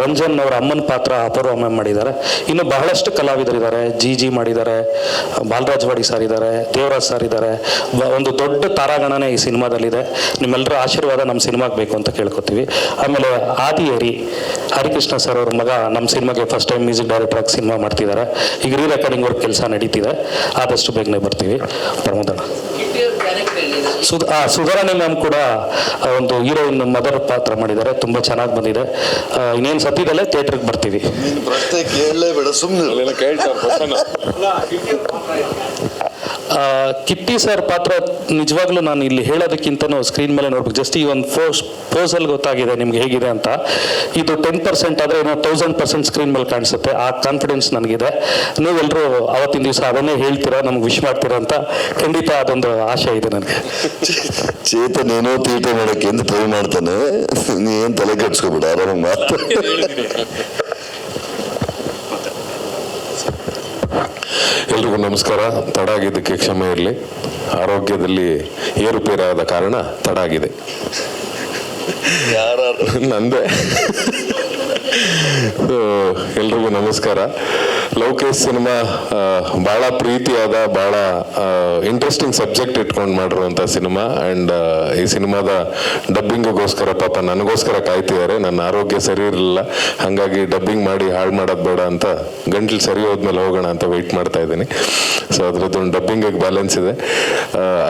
ರಂಜನ್ ಅವರ ಅಮ್ಮನ ಪಾತ್ರ ಅಪೂರ್ವ ಮ್ಯಾಮ್ ಮಾಡಿದ್ದಾರೆ. ಇನ್ನು ಬಹಳಷ್ಟು ಕಲಾವಿದರಿದ್ದಾರೆ. ಜಿ ಮಾಡಿದ್ದಾರೆ, ಬಾಲರಾಜ್ ವಾಡಿ ಸರ್ ಇದ್ದಾರೆ, ದೇವರಾಜ್ ಸರ್ ಇದ್ದಾರೆ. ಒಂದು ದೊಡ್ಡ ತಾರಾಗಣನೆ ಈ ಸಿನಿಮಾದಲ್ಲಿದೆ. ನಿಮ್ಮೆಲ್ಲರ ಆಶೀರ್ವಾದ ನಮ್ಮ ಸಿನಿಮಾಗೆ ಬೇಕು ಅಂತ ಕೇಳ್ಕೊತೀವಿ. ಆಮೇಲೆ ಆದಿಯರಿ ಹರಿಕೃಷ್ಣ ಸರ್ ಅವ್ರ ಮಗ ನಮ್ಮ ಸಿನಿಮಾಗೆ ಫಸ್ಟ್ ಟೈಮ್ ಮ್ಯೂಸಿಕ್ ಡೈರೆಕ್ಟರ್ ಆಗಿ ಸಿನಿಮಾ ಮಾಡ್ತಿದ್ದಾರೆ. ಈಗ ರೆಕಾರ್ಡಿಂಗ್ ವರ್ಕ್ ಕೆಲಸ ನಡೀತಿದೆ, ಆದಷ್ಟು ಬೇಗನೆ ಬರ್ತೀವಿ. ಪ್ರಮೋದಣ್ಣ, ಸುಧಾರಾಣಿ ಮ್ಯಾಮ್ ಕೂಡ ಒಂದು ಹೀರೋಯಿನ್ ಮದರ್ ಪಾತ್ರ ಮಾಡಿದ್ದಾರೆ, ತುಂಬ ಚೆನ್ನಾಗಿ ಬಂದಿದೆ. ಇನ್ನೇನು ಸದ್ಯದಲ್ಲೇ ಥಿಯೇಟ್ರಿಗೆ ಬರ್ತೀವಿ. ಪ್ರಶ್ನೆ ಕೇಳಲೇಬೇಡ, ಸುಮ್ಮನೆ ಕಿಟ್ಟಿ ಸರ್ ಪಾತ್ರ ನಿಜವಾಗ್ಲೂ ನಾನು ಇಲ್ಲಿ ಹೇಳೋದಕ್ಕಿಂತನೂ ಸ್ಕ್ರೀನ್ ಮೇಲೆ ನೋಡ್ಬೇಕು. ಜಸ್ಟ್ ಈ ಒಂದು ಪೋಸಲ್ಲಿ ಗೊತ್ತಾಗಿದೆ ನಿಮ್ಗೆ ಹೇಗಿದೆ ಅಂತ. ಇದು 10% ಆದರೆ ಏನೋ 1000% ಸ್ಕ್ರೀನ್ ಮೇಲೆ ಕಾಣಿಸುತ್ತೆ. ಆ ಕಾನ್ಫಿಡೆನ್ಸ್ ನನಗಿದೆ. ನೀವೆಲ್ಲರೂ ಅವತ್ತಿನ ದಿವಸ ಅದನ್ನೇ ಹೇಳ್ತೀರಾ, ನಮ್ಗೆ ವಿಶ್ ಮಾಡ್ತೀರಾ ಅಂತ ಖಂಡಿತ ಅದೊಂದು ಆಶೆ ಇದೆ ನನಗೆ. ಚೇತನ್ ಏನೋ ತೀಟ ಮಾಡೋಕ್ಕೆ ಅಂತ ಟ್ರೈ ಮಾಡ್ತಾನೆ, ನೀ ಏನು ತಲೆ ಕೆಡ್ಸ್ಕೊಬೇಡ, ಆರಾಮಾಗಿ ಮಾತು. ಎಲ್ರಿಗೂ ನಮಸ್ಕಾರ. ತಡ ಆಗಿದ್ದಕ್ಕೆ ಕ್ಷಮೆ ಇರಲಿ. ಆರೋಗ್ಯದಲ್ಲಿ ಏರುಪೇರಾದ ಕಾರಣ ತಡ ಆಗಿದೆ. ನಂದೇ. ಎಲ್ರಿಗೂ ನಮಸ್ಕಾರ. ಲವ್ ಕೇಸ್ ಸಿನಿಮಾ ಭಾಳ ಪ್ರೀತಿಯಾದ, ಭಾಳ ಇಂಟ್ರೆಸ್ಟಿಂಗ್ ಸಬ್ಜೆಕ್ಟ್ ಇಟ್ಕೊಂಡು ಮಾಡಿರುವಂಥ ಸಿನಿಮಾ. ಆ್ಯಂಡ್ ಈ ಸಿನಿಮಾದ ಡಬ್ಬಿಂಗಿಗೋಸ್ಕರ ಪಾಪ ನನಗೋಸ್ಕರ ಕಾಯ್ತಿದ್ದಾರೆ. ನನ್ನ ಆರೋಗ್ಯ ಸರಿ ಇರಲಿಲ್ಲ, ಹಾಗಾಗಿ ಡಬ್ಬಿಂಗ್ ಮಾಡಿ ಹಾಳು ಮಾಡೋದು ಬೇಡ ಅಂತ ಗಂಟ್ಲು ಸರಿ ಹೋದ್ಮೇಲೆ ಹೋಗೋಣ ಅಂತ ವೆಯ್ಟ್ ಮಾಡ್ತಾ ಇದ್ದೀನಿ. ಸೊ ಅದರದ್ದೊಂದು ಡಬ್ಬಿಂಗಿಗೆ ಬ್ಯಾಲೆನ್ಸ್ ಇದೆ.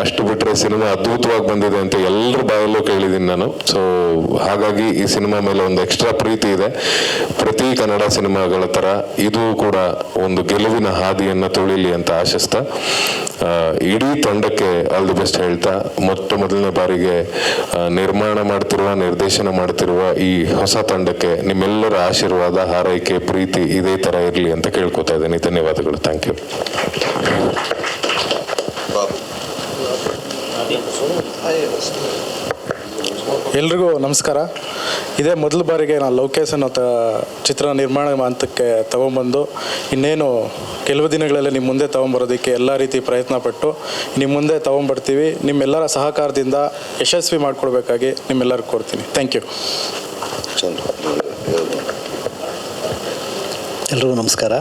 ಅಷ್ಟು ಬಿಟ್ಟರೆ ಸಿನಿಮಾ ಅದ್ಭುತವಾಗಿ ಬಂದಿದೆ ಅಂತ ಎಲ್ಲರ ಬಾಯಲ್ಲೂ ಕೇಳಿದ್ದೀನಿ ನಾನು. ಸೊ ಹಾಗಾಗಿ ಈ ಸಿನಿಮಾ ಮೇಲೆ ಒಂದು ಎಕ್ಸ್ಟ್ರಾ ಪ್ರೀತಿ ಇದೆ. ಪ್ರತಿ ಕನ್ನಡ ಸಿನಿಮಾಗಳ ಥರ ಇದು ಕೂಡ ಒಂದು ಗೆಲುವಿನ ಹಾದಿಯನ್ನು ತುಳಿಲಿ ಅಂತ ಆಶಿಸ್ತಾ ಇಡೀ ತಂಡಕ್ಕೆ ಆಲ್ ದಿ ಬೆಸ್ಟ್ ಹೇಳ್ತಾ, ಮೊದಲನೇ ಬಾರಿಗೆ ನಿರ್ಮಾಣ ಮಾಡ್ತಿರುವ, ನಿರ್ದೇಶನ ಮಾಡ್ತಿರುವ ಈ ಹೊಸ ತಂಡಕ್ಕೆ ನಿಮ್ಮೆಲ್ಲರ ಆಶೀರ್ವಾದ, ಹಾರೈಕೆ, ಪ್ರೀತಿ ಇದೇ ಥರ ಇರಲಿ ಅಂತ ಕೇಳ್ಕೊತಾ ಇದ್ದೀನಿ. ಧನ್ಯವಾದಗಳು. Thank you. ಎಲ್ರಿಗೂ ನಮಸ್ಕಾರ. ಇದೇ ಮೊದಲ ಬಾರಿಗೆ ನಾನು ಲವ್ ಕೇಸ್ ಅನ್ನೋ ಚಿತ್ರ ನಿರ್ಮಾಣ ಹಂತಕ್ಕೆ ತೊಗೊಂಬಂದು ಇನ್ನೇನು ಕೆಲವು ದಿನಗಳಲ್ಲಿ ನಿಮ್ಮ ಮುಂದೆ ತೊಗೊಂಬರೋದಕ್ಕೆ ಎಲ್ಲ ರೀತಿ ಪ್ರಯತ್ನ ಪಟ್ಟು ನಿಮ್ಮ ಮುಂದೆ ತೊಗೊಂಬರ್ತೀವಿ. ನಿಮ್ಮೆಲ್ಲರ ಸಹಕಾರದಿಂದ ಯಶಸ್ವಿ ಮಾಡಿಕೊಡ್ಬೇಕಾಗಿ ನಿಮ್ಮೆಲ್ಲರಿಗೂ ಕೊಡ್ತೀನಿ. Thank you. ಎಲ್ರಿಗೂ ನಮಸ್ಕಾರ.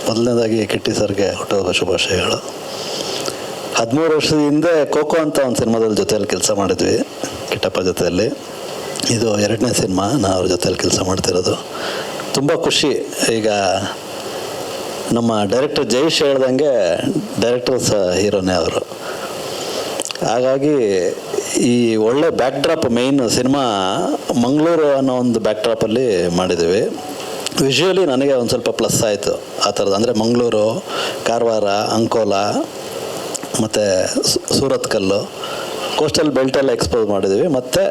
ಮೊದಲನೇದಾಗಿ ಕಿಟ್ಟಿ ಸರ್ಗೆ ಹುಟ್ಟುಹಬ್ಬ ಶುಭಾಶಯಗಳು. 13 ವರ್ಷದ ಹಿಂದೆ ಖೋಖೋ ಅಂತ ಒಂದು ಸಿನಿಮಾದಲ್ಲಿ ಜೊತೆಯಲ್ಲಿ ಕೆಲಸ ಮಾಡಿದ್ವಿ ಕಿಟ್ಟಪ್ಪ ಜೊತೆಯಲ್ಲಿ. ಇದು 2ನೇ ಸಿನಿಮಾ ನಾನು ಅವ್ರ ಜೊತೆಯಲ್ಲಿ ಕೆಲಸ ಮಾಡ್ತಿರೋದು. ತುಂಬ ಖುಷಿ. ಈಗ ನಮ್ಮ ಡೈರೆಕ್ಟರ್ ಜಯೇಶ್ ಹೇಳ್ದಂಗೆ ಡೈರೆಕ್ಟರ್ ಸಹ ಹೀರೋನೇ ಅವರು. ಹಾಗಾಗಿ ಈ ಒಳ್ಳೆ ಬ್ಯಾಕ್ಡ್ರಾಪ್, ಮೇಯ್ನ್ ಸಿನಿಮಾ ಮಂಗಳೂರು ಅನ್ನೋ ಒಂದು ಬ್ಯಾಕ್ಡ್ರಾಪಲ್ಲಿ ಮಾಡಿದ್ದೀವಿ. ವಿಷುವಲಿ ನನಗೆ ಒಂದು ಸ್ವಲ್ಪ ಪ್ಲಸ್ ಆಯಿತು ಆ ಥರದ್ದು. ಅಂದರೆ ಮಂಗಳೂರು, ಕಾರವಾರ, ಅಂಕೋಲಾ ಮತ್ತು ಸೂರತ್ಕಲ್ಲು, ಕೋಸ್ಟಲ್ ಬೆಲ್ಟೆಲ್ಲ ಎಕ್ಸ್ಪೋಸ್ ಮಾಡಿದ್ದೀವಿ. ಮತ್ತು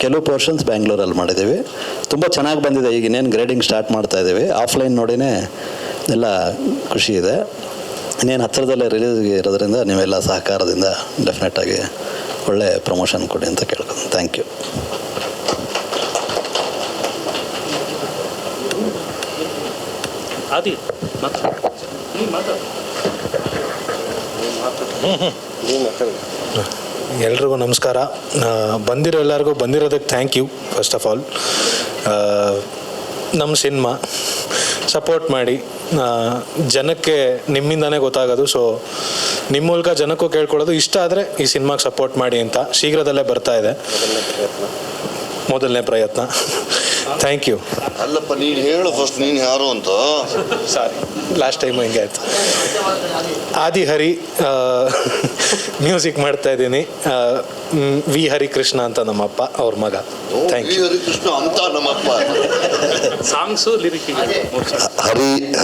ಕೆಲವು ಪೋರ್ಷನ್ಸ್ ಬ್ಯಾಂಗ್ಳೂರಲ್ಲಿ ಮಾಡಿದ್ದೀವಿ. ತುಂಬ ಚೆನ್ನಾಗಿ ಬಂದಿದೆ. ಈಗ ಇನ್ನೇನು ಗ್ರೇಡಿಂಗ್ ಸ್ಟಾರ್ಟ್ ಮಾಡ್ತಾಯಿದ್ದೀವಿ. ಆಫ್ಲೈನ್ ನೋಡಿನೇ ಎಲ್ಲ ಖುಷಿ ಇದೆ. ಇನ್ನೇನು ಹತ್ತಿರದಲ್ಲೇ ರಿಲೀಸ್ ಇರೋದ್ರಿಂದ ನೀವೆಲ್ಲ ಸಹಕಾರದಿಂದ ಡೆಫಿನೆಟಾಗಿ ಒಳ್ಳೆ ಪ್ರಮೋಷನ್ ಕೊಡಿ ಅಂತ ಕೇಳ್ಕೊಂಡು. Thank you. ಆದಿ ಮಾತಾಡ. ಎಲ್ರಿಗೂ ನಮಸ್ಕಾರ. ಬಂದಿರೋ ಎಲ್ಲರಿಗೂ ಬಂದಿರೋದಕ್ಕೆ thank you first of all. ನಮ್ಮ ಸಿನಿಮಾ ಸಪೋರ್ಟ್ ಮಾಡಿ, ಜನಕ್ಕೆ ನಿಮ್ಮಿಂದನೇ ಗೊತ್ತಾಗೋದು. ಸೊ ನಿಮ್ಮ ಮೂಲಕ ಜನಕ್ಕೂ ಕೇಳ್ಕೊಳ್ಳೋದು, ಇಷ್ಟ ಆದರೆ ಈ ಸಿನಿಮಾಗೆ ಸಪೋರ್ಟ್ ಮಾಡಿ ಅಂತ. ಶೀಘ್ರದಲ್ಲೇ ಬರ್ತಾ ಇದೆ ಮೊದಲನೇ ಪ್ರಯತ್ನ. Thank you. ಅಲ್ಲಪ್ಪ, ನೀನು ಹೇಳು ಫಸ್ಟ್, ನೀನು ಯಾರು ಅಂತ. ಸಾರಿ, ಲಾಸ್ಟ್ ಟೈಮ್ ಹಿಂಗೆ ಆಯ್ತು. ಆದಿಹರಿ ಮ್ಯೂಸಿಕ್ ಮಾಡ್ತಾ ಇದ್ದೀನಿ. ವಿ ಹರಿಕೃಷ್ಣ ಅಂತ ನಮ್ಮಪ್ಪ, ಅವ್ರ ಮಗ. Thank you. ಹರಿಕೃಷ್ಣ ಅಂತ ನಮ್ಮಪ್ಪ. ಸಾಂಗ್ಸು ಲಿರಿಕ್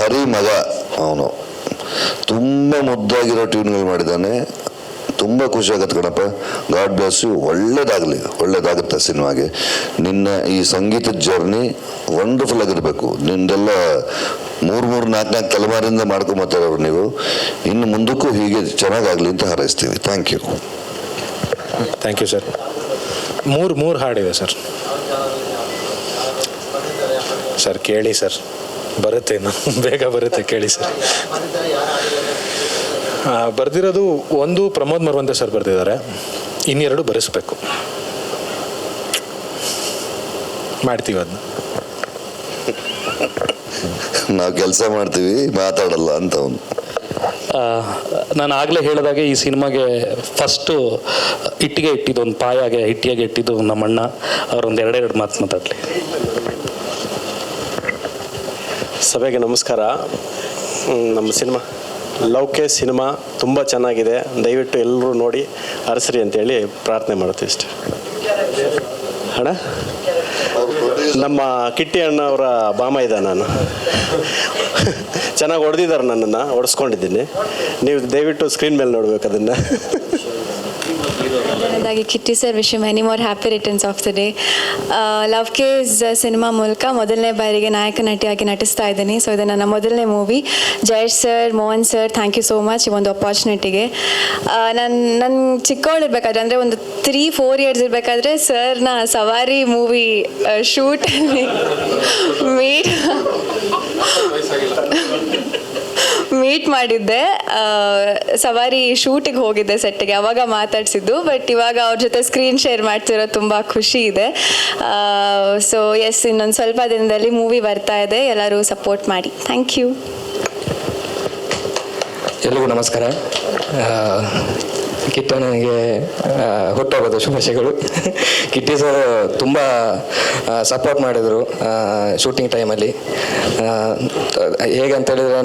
ಹರಿ ಮಗ ಅವನು. ತುಂಬ ಮುದ್ದಾಗಿರೋ ಟ್ಯೂನ್ಗಳು ಮಾಡಿದ್ದಾನೆ. ತುಂಬ ಖುಷಿ ಆಗುತ್ತೆ ಕಣಪ್ಪ. God bless you. ಒಳ್ಳೇದಾಗುತ್ತೆ ಸಿನಿಮಾಗೆ. ನಿನ್ನ ಈ ಸಂಗೀತದ ಜರ್ನಿ ವಂಡರ್ಫುಲ್ ಆಗಿರಬೇಕು. ನಿಂದೆಲ್ಲ 3-4 ತಲೆಮಾರಿಂದ ಮಾಡ್ಕೊಂಬತ್ತಾರವ್ರು ನೀವು. ಇನ್ನು ಮುಂದಕ್ಕೂ ಹೀಗೆ ಚೆನ್ನಾಗಾಗಲಿ ಅಂತ ಹಾರೈಸ್ತೀವಿ. Thank you. Thank you sir. ಮೂರು ಹಾಡಿದೆ ಸರ್. ಸರ್ ಕೇಳಿ ಸರ್, ಬರುತ್ತೆ, ಬೇಗ ಬರುತ್ತೆ, ಕೇಳಿ ಸರ್. ಬರ್ದಿರೋದು ಒಂದು ಪ್ರಮೋದ್ ಮರವಂತೆ ಸರ್ ಬರ್ದಿದ್ದಾರೆ, ಇನ್ನೆರಡು ಬರೆಸ್ಬೇಕು. ಮಾಡ್ತೀವಿ ಅದನ್ನ. ನಾವು ಕೆಲಸ ಮಾಡ್ತೀವಿ, ಮಾತಾಡಲ್ಲ ಅಂತ ಅವನು. ನಾನು ಆಗಲೇ ಹೇಳಿದಾಗೆ ಈ ಸಿನಿಮಾಗೆ ಫಸ್ಟು ಇಟ್ಟಿಗೆ ಇಟ್ಟಿದ್ದು, ಒಂದು ಪಾಯಾಗೆ ಹಿಟ್ಟಿಯಾಗೆ ಇಟ್ಟಿದ್ದು ನಮ್ಮಣ್ಣ. ಅವರೊಂದು ಎರಡೆರಡು ಮಾತು ಮಾತಾಡಲಿ. ಸಭೆಗೆ ನಮಸ್ಕಾರ. ನಮ್ಮ ಸಿನಿಮಾ ಲೌಕೇಶ್ ಸಿನಿಮಾ ತುಂಬ ಚೆನ್ನಾಗಿದೆ. ದಯವಿಟ್ಟು ಎಲ್ಲರೂ ನೋಡಿ ಹರಸ್ರಿ ಅಂತೇಳಿ ಪ್ರಾರ್ಥನೆ ಮಾಡ್ತೀವಿ ಅಷ್ಟೇ. ಅಣ್ಣ, ನಮ್ಮ ಕಿಟ್ಟಿ ಅಣ್ಣ ಅವರ ಬಾಮ ಇದ್ದ. ನಾನು ಚೆನ್ನಾಗಿ ಹೊಡೆದಿದ್ದಾರೆ, ನನ್ನನ್ನು ಹೊಡೆಸ್ಕೊಂಡಿದ್ದೀನಿ. ನೀವು ದಯವಿಟ್ಟು ಸ್ಕ್ರೀನ್ ಮೇಲೆ ನೋಡ್ಬೇಕು ಅದನ್ನು. ಮೊದಲನೇದಾಗಿ Kitty sir wish you many more happy returns of the day. Love case cinema ಮೂಲಕ ಮೊದಲನೇ ಬಾರಿಗೆ ನಾಯಕ ನಟಿಯಾಗಿ ನಟಿಸ್ತಾ ಇದ್ದೀನಿ. ಸೊ ಇದು ನನ್ನ ಮೊದಲನೇ movie. Jayesh sir, Mohan sir, thank you so much ಈ ಒಂದು ಅಪಾರ್ಚುನಿಟಿಗೆ. ನನ್ನ ಚಿಕ್ಕವಳಿರ್ಬೇಕಾದ್ರೆ, ಅಂದರೆ ಒಂದು 3-4 ಇಯರ್ಸ್ ಇರಬೇಕಾದ್ರೆ ಸರ್ನ ಸವಾರಿ ಮೂವಿ ಶೂಟಲ್ಲಿ ಮೀಟ್ ಮಾಡಿದ್ದೆ. ಸವಾರಿ ಶೂಟಿಗೆ ಹೋಗಿದ್ದೆ ಸೆಟ್ಟಿಗೆ, ಅವಾಗ ಮಾತಾಡ್ಸಿದ್ದು. ಬಟ್ ಇವಾಗ ಅವ್ರ ಜೊತೆ ಸ್ಕ್ರೀನ್ ಶೇರ್ ಮಾಡ್ತಿರೋದು ತುಂಬ ಖುಷಿ ಇದೆ. ಸೊ ಎಸ್, ಇನ್ನೊಂದು ಸ್ವಲ್ಪ ದಿನದಲ್ಲಿ ಮೂವಿ ಬರ್ತಾ ಇದೆ, ಎಲ್ಲರೂ ಸಪೋರ್ಟ್ ಮಾಡಿ. Thank you. ಎಲ್ರಿಗೂ ನಮಸ್ಕಾರ. ಕಿಟ್ಟನಿಗೆ ಹುಟ್ಟುಹಬ್ಬದ ಶುಭಾಶಯಗಳು. ಕಿಟ್ಟಿ ಸರ್ ತುಂಬ ಸಪೋರ್ಟ್ ಮಾಡಿದರು ಶೂಟಿಂಗ್ ಟೈಮಲ್ಲಿ. ಹೇಗಂತೇಳಿದರೆ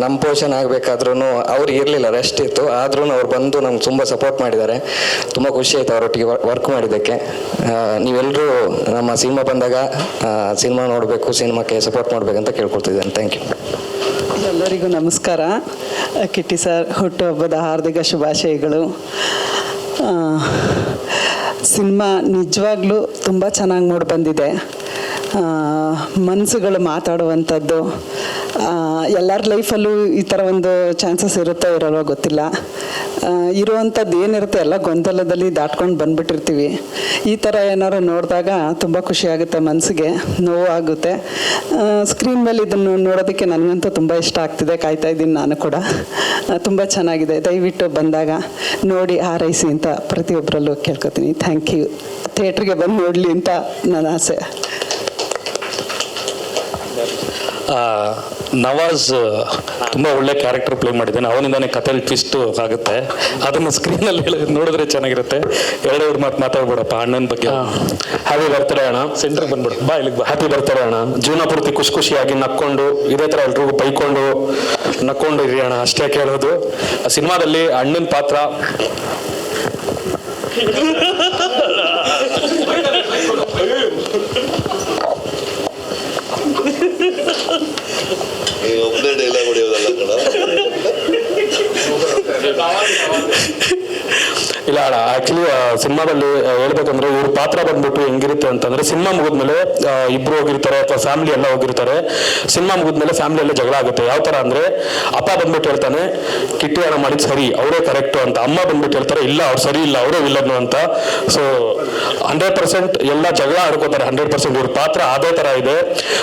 ನಮ್ಮ ಪೋರ್ಷನ್ ಆಗಬೇಕಾದ್ರೂ ಅವ್ರು ಇರಲಿಲ್ಲ, ರೆಸ್ಟ್ ಇತ್ತು. ಆದ್ರೂ ಅವ್ರು ಬಂದು ನಮ್ಗೆ ತುಂಬ ಸಪೋರ್ಟ್ ಮಾಡಿದ್ದಾರೆ. ತುಂಬ ಖುಷಿ ಆಯಿತು ಅವರೊಟ್ಟಿಗೆ ವರ್ಕ್ ಮಾಡಿದ್ದಕ್ಕೆ. ನೀವೆಲ್ಲರೂ ನಮ್ಮ ಸಿನಿಮಾ ಬಂದಾಗ ಸಿನಿಮಾ ನೋಡಬೇಕು, ಸಿನಿಮಾಕ್ಕೆ ಸಪೋರ್ಟ್ ಮಾಡಬೇಕಂತ ಕೇಳ್ಕೊಳ್ತಿದ್ದೇನೆ. Thank you. ಎಲ್ಲರಿಗೂ ನಮಸ್ಕಾರ. ಕಿಟ್ಟಿ ಸರ್ ಹುಟ್ಟುಹಬ್ಬದ ಹಾರ್ದಿಕ ಶುಭಾಶಯಗಳು. ಸಿನಿಮಾ ನಿಜವಾಗ್ಲೂ ತುಂಬ ಚೆನ್ನಾಗಿ ಮೂಡಿ ಬಂದಿದೆ. ಮನಸ್ಸುಗಳು ಮಾತಾಡುವಂಥದ್ದು. ಎಲ್ಲರ ಲೈಫಲ್ಲೂ ಈ ಥರ ಒಂದು ಚಾನ್ಸಸ್ ಇರುತ್ತೋ ಇರೋಲ್ವೋ ಗೊತ್ತಿಲ್ಲ. ಇರುವಂಥದ್ದು ಏನಿರುತ್ತೆ ಎಲ್ಲ ಗೊಂದಲದಲ್ಲಿ ದಾಟ್ಕೊಂಡು ಬಂದ್ಬಿಟ್ಟಿರ್ತೀವಿ. ಈ ಥರ ಏನಾದ್ರು ನೋಡಿದಾಗ ತುಂಬ ಖುಷಿ ಆಗುತ್ತೆ, ಮನಸ್ಸಿಗೆ ನೋವು ಆಗುತ್ತೆ. ಸ್ಕ್ರೀನ್ ಮೇಲೆ ಇದನ್ನು ನೋಡೋದಕ್ಕೆ ನನಗಂತೂ ತುಂಬ ಇಷ್ಟ ಆಗ್ತಿದೆ. ಕಾಯ್ತಾ ಇದ್ದೀನಿ ನಾನು ಕೂಡ. ತುಂಬ ಚೆನ್ನಾಗಿದೆ. ದಯವಿಟ್ಟು ಬಂದಾಗ ನೋಡಿ ಹಾರೈಸಿ ಅಂತ ಪ್ರತಿಯೊಬ್ಬರಲ್ಲೂ ಕೇಳ್ಕೊತೀನಿ. Thank you. ಥಿಯೇಟ್ರಿಗೆ ಬಂದು ನೋಡಲಿ ಅಂತ ನನ್ನ ಆಸೆ. ನವಾಜ್ ತುಂಬ ಒಳ್ಳೆ ಕ್ಯಾರೆಕ್ಟರ್ ಪ್ಲೇ ಮಾಡಿದ್ದಾನೆ. ಅವನಿಂದಾನೆ ಕಥೆಲಿ ಟ್ವಿಸ್ಟ್ ಆಗುತ್ತೆ. ಅದನ್ನು ಸ್ಕ್ರೀನಲ್ಲಿ ನೋಡಿದ್ರೆ ಚೆನ್ನಾಗಿರುತ್ತೆ. ಎರಡೆರಡು ಮಾತಾಡ್ಬೇಡಪ್ಪ ಅಣ್ಣನ ಬಗ್ಗೆ. ಹ್ಯಾಪಿ ಬರ್ತಡೇ ಅಣ್ಣ. ಸೆಂಟ್ರಿಗೆ ಬಂದ್ಬಿಡು, ಬಾ ಇಲ್ಲಿಗೆ ಬಾ. ಹ್ಯಾಪಿ ಬರ್ತಡೇ ಅಣ್ಣ. ಜೀವನ ಪೂರ್ತಿ ಖುಷಿಯಾಗಿ ನಕ್ಕೊಂಡು ಇದೇ ಥರ ಎಲ್ರಿಗೂ ಬೈಕೊಂಡು ನಕ್ಕೊಂಡು ಇರಿ ಅಣ್ಣ, ಅಷ್ಟೇ ಕೇಳೋದು. ಸಿನಿಮಾದಲ್ಲಿ ಅಣ್ಣನ ಪಾತ್ರ ಒಬ್ಬನೇ ಡೈಲಾಗ್ ಹೊಡೆಯೋದಲ್ಲ ಕಣ. ಇಲ್ಲ ಅಣ್ಣ, ಆಕ್ಚುಲಿ ಸಿನಿಮಾದಲ್ಲಿ ಹೇಳ್ಬೇಕಂದ್ರೆ ಇವ್ರ ಪಾತ್ರ ಬಂದ್ಬಿಟ್ಟು ಹೆಂಗಿರುತ್ತೆ ಅಂತಂದ್ರೆ, ಸಿನಿಮಾ ಮುಗಿದ್ಮೇಲೆ ಇಬ್ರು ಹೋಗಿರ್ತಾರೆ ಅಥವಾ ಫ್ಯಾಮಿಲಿ ಎಲ್ಲ ಹೋಗಿರ್ತಾರೆ. ಸಿನಿಮಾ ಮುಗಿದ್ಮೇಲೆ ಫ್ಯಾಮಿಲಿ ಎಲ್ಲ ಜಗಳ ಆಗುತ್ತೆ. ಯಾವ ತರ ಅಂದ್ರೆ, ಅಪ್ಪ ಬಂದ್ಬಿಟ್ಟು ಹೇಳ್ತಾನೆ ಕಿಟ್ಟಿ ಅಣ್ಣ ಮಾಡಿದ್ ಸರಿ, ಅವರೇ ಕರೆಕ್ಟ್ ಅಂತ. ಅಮ್ಮ ಬಂದ್ಬಿಟ್ಟು ಹೇಳ್ತಾರೆ ಇಲ್ಲ ಅವ್ರು ಸರಿ ಇಲ್ಲ, ಅವರೇ ವಿಲ್ಲನ್ನು ಅಂತ. ಸೊ 100% ಎಲ್ಲ ಜಗಳ ಆಡ್ಕೋತಾರೆ 100%. ಇವ್ರ ಪಾತ್ರ ಅದೇ ತರ ಇದೆ.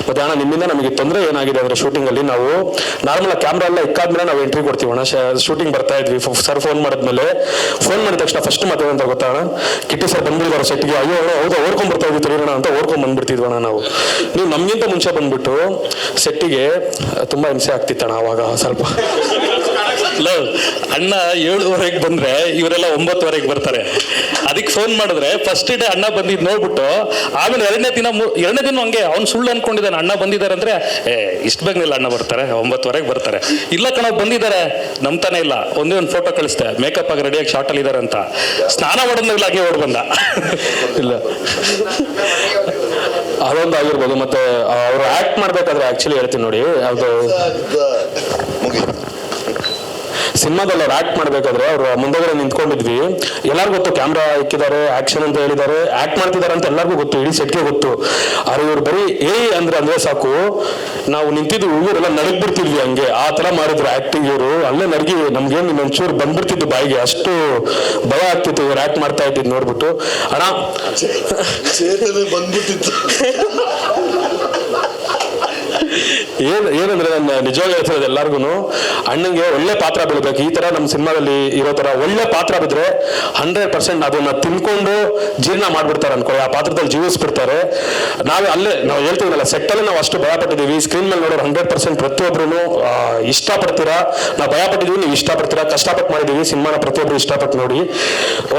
ಮತ್ತೆ ಅಣ್ಣ ನಿಮ್ಮಿಂದ ನಮಗೆ ತೊಂದರೆ ಏನಾಗಿದೆ ಅಂದ್ರೆ, ಶೂಟಿಂಗ್ ಅಲ್ಲಿ ನಾವು ನಾರ್ಮಲ್ ಕ್ಯಾಮ್ರಾ ಎಲ್ಲ ಇಕ್ಕಾದ್ಮೇಲೆ ನಾವು ಎಂಟ್ರಿ ಕೊಡ್ತೀವಿ ಅಣ್ಣ. ಶೂಟಿಂಗ್ ಬರ್ತಾ ಇದ್ವಿ, ಸರ್ ಫೋನ್ ಮಾಡಿದ್ಮೇಲೆ, ಫೋನ್ ಮಾಡಿದ ತಕ್ಷಣ ಫಸ್ಟ್ ಮಾತಾಡೋಂತ ಗೊತ್ತಾ ಅಣ್ಣ, ಕಿಟ್ಟಿ ಸರ್ ಬಂದ್ಬಿಡ್ತಾರೆ ಸೆಟ್ಗೆ. ಅಯ್ಯೋ ಹೌದಾ ಓಡ್ಕೊಂಡ್ ಬರ್ತಾ ಇದ್ವಿ ತಿಳಿಯೋಣ ಅಂತ ಓಡ್ಕೊಂಡ್ ಬಂದ್ಬಿಡ್ತಿದ್ವಣ್ಣ ನಾವು. ನೀವು ನಮ್ಗಿಂತ ಮುಂಚೆ ಬಂದ್ಬಿಟ್ಟು ಸೆಟ್ಟಿಗೆ ತುಂಬಾ ಹಿಂಸೆ ಆಗ್ತಿತ್ತಣ್ಣ ಅವಾಗ ಸ್ವಲ್ಪ. ಅಣ್ಣ 7:30 ಬಂದ್ರೆ ಇವರೆಲ್ಲ 9:00 ಬರ್ತಾರೆ. ಅದಕ್ಕೆ ಫೋನ್ ಮಾಡಿದ್ರೆ ಫಸ್ಟ್ ಡೇ ಅಣ್ಣ ಬಂದಿದ್ದು ನೋಡ್ಬಿಟ್ಟು, ಆಮೇಲೆ ಎರಡನೇ ದಿನ ಹಂಗೆ ಅವ್ನು ಸುಳ್ಳು ಅನ್ಕೊಂಡಿದ್ದಾನೆ ಅಣ್ಣ ಬಂದಿದ್ದಾರೆ ಅಂದ್ರೆ, ಇಷ್ಟು ಬೇಗನಿಲ್ಲ ಅಣ್ಣ ಬರ್ತಾರೆ 9:00 ಬರ್ತಾರೆ. ಇಲ್ಲ ಕಣ ಬಂದಿದ್ದಾರೆ ನಂಬ್ತಾನೆ ಇಲ್ಲ. ಒಂದೇ ಒಂದು ಫೋಟೋ ಕಳಿಸ್ತೆ, ಮೇಕಪ್ ಆಗಿ ರೆಡಿಯಾಗಿ ಶಾರ್ಟ್ ಅಲ್ಲಿ ಇದಾರೆ ಅಂತ. ಸ್ನಾನ ಮಾಡೋದ್ನಾಗ್ಲ ಹಾಗೆ ಓಡ್ ಬಂದ. ಇಲ್ಲ ಅದೊಂದು ಆಗಿರ್ಬೋದು. ಮತ್ತೆ ಅವ್ರು ಆಕ್ಟ್ ಮಾಡ್ಬೇಕಾದ್ರೆ ಆಕ್ಚುಲಿ ಹೇಳ್ತೀನಿ ನೋಡಿ, ಅದು ಸಿನಿಮಾದಲ್ಲಿ ಅವ್ರು ಆಕ್ಟ್ ಮಾಡ್ಬೇಕಾದ್ರೆ ಅವ್ರು ಮುಂದಗಡೆ ನಿಂತ್ಕೊಂಡಿದ್ವಿ. ಎಲ್ಲರಿಗೂ ಗೊತ್ತು ಕ್ಯಾಮ್ರಾ ಇಕ್ಕಿದ್ದಾರೆ, ಆಕ್ಷನ್ ಅಂತ ಹೇಳಿದ್ದಾರೆ, ಆಕ್ಟ್ ಮಾಡ್ತಿದ್ದಾರೆ ಅಂತ ಎಲ್ಲರಿಗೂ ಗೊತ್ತು, ಇಡೀ ಸೆಟ್ಗೆ ಗೊತ್ತು. ಆದ್ರೆ ಇವ್ರು ಬರೀ ಅಂದ್ರೆ ಸಾಕು, ನಾವು ನಿಂತಿದ್ದು ಊರೆಲ್ಲ ನಡಗ್ ಬಿಡ್ತಿದ್ವಿ ಹಂಗೆ. ಆ ತರ ಮಾಡಿದ್ರು ಆಕ್ಟಿಂಗ್ ಇವರು. ಅಲ್ಲೇ ನಡಗಿ ನಮ್ಗೇನು ಒಂಚೂರು ಬಂದ್ಬಿಡ್ತಿದ್ದು ಬಾಯಿಗೆ, ಅಷ್ಟು ಭಯ ಆಗ್ತಿತ್ತು ಇವ್ರು ಆಕ್ಟ್ ಮಾಡ್ತಾ ಇದ್ದಿದ್ದು ನೋಡ್ಬಿಟ್ಟು. ಅಣ್ಣ ಬಂದ್ಬಿಟ್ಟಿತ್ತು. ಏನಂದ್ರೆ ನಾನು ನಿಜವಾಗಿ ಹೇಳ್ತಿರೋದು ಎಲ್ಲರಿಗೂ, ಅಣ್ಣಂಗೆ ಒಳ್ಳೆ ಪಾತ್ರ ಬೀಳ್ಬೇಕು. ಈ ತರ ನಮ್ಮ ಸಿನಿಮಾದಲ್ಲಿ ಇರೋ ತರ ಒಳ್ಳೆ ಪಾತ್ರ ಬಿದ್ರೆ 100% ಅದನ್ನ ತಿನ್ಕೊಂಡು ಜೀರ್ಣ ಮಾಡ್ಬಿಡ್ತಾರೆ ಅನ್ಕೊಳ್ಳಿ, ಆ ಪಾತ್ರದಲ್ಲಿ ಜೀವಿಸ್ಬಿಡ್ತಾರೆ. ನಾವು ಹೇಳ್ತೀವಲ್ಲ, ಸೆಟ್ಟಲ್ಲಿ ನಾವು ಅಷ್ಟು ಭಯ ಪಟ್ಟಿದ್ದೀವಿ. ಸ್ಕ್ರೀನ್ ಮೇಲೆ ನೋಡೋರು 100% ಪ್ರತಿಯೊಬ್ಬರು ಇಷ್ಟಪಡ್ತೀರಾ. ನಾವು ಭಯ ಪಟ್ಟಿದ್ದೀವಿ, ನೀವು ಇಷ್ಟಪಡ್ತೀರಾ, ಕಷ್ಟಪಟ್ಟು ಮಾಡಿದೀವಿ ಸಿನಿಮಾನ. ಪ್ರತಿಯೊಬ್ಬರು ಇಷ್ಟಪಟ್ಟು ನೋಡಿ.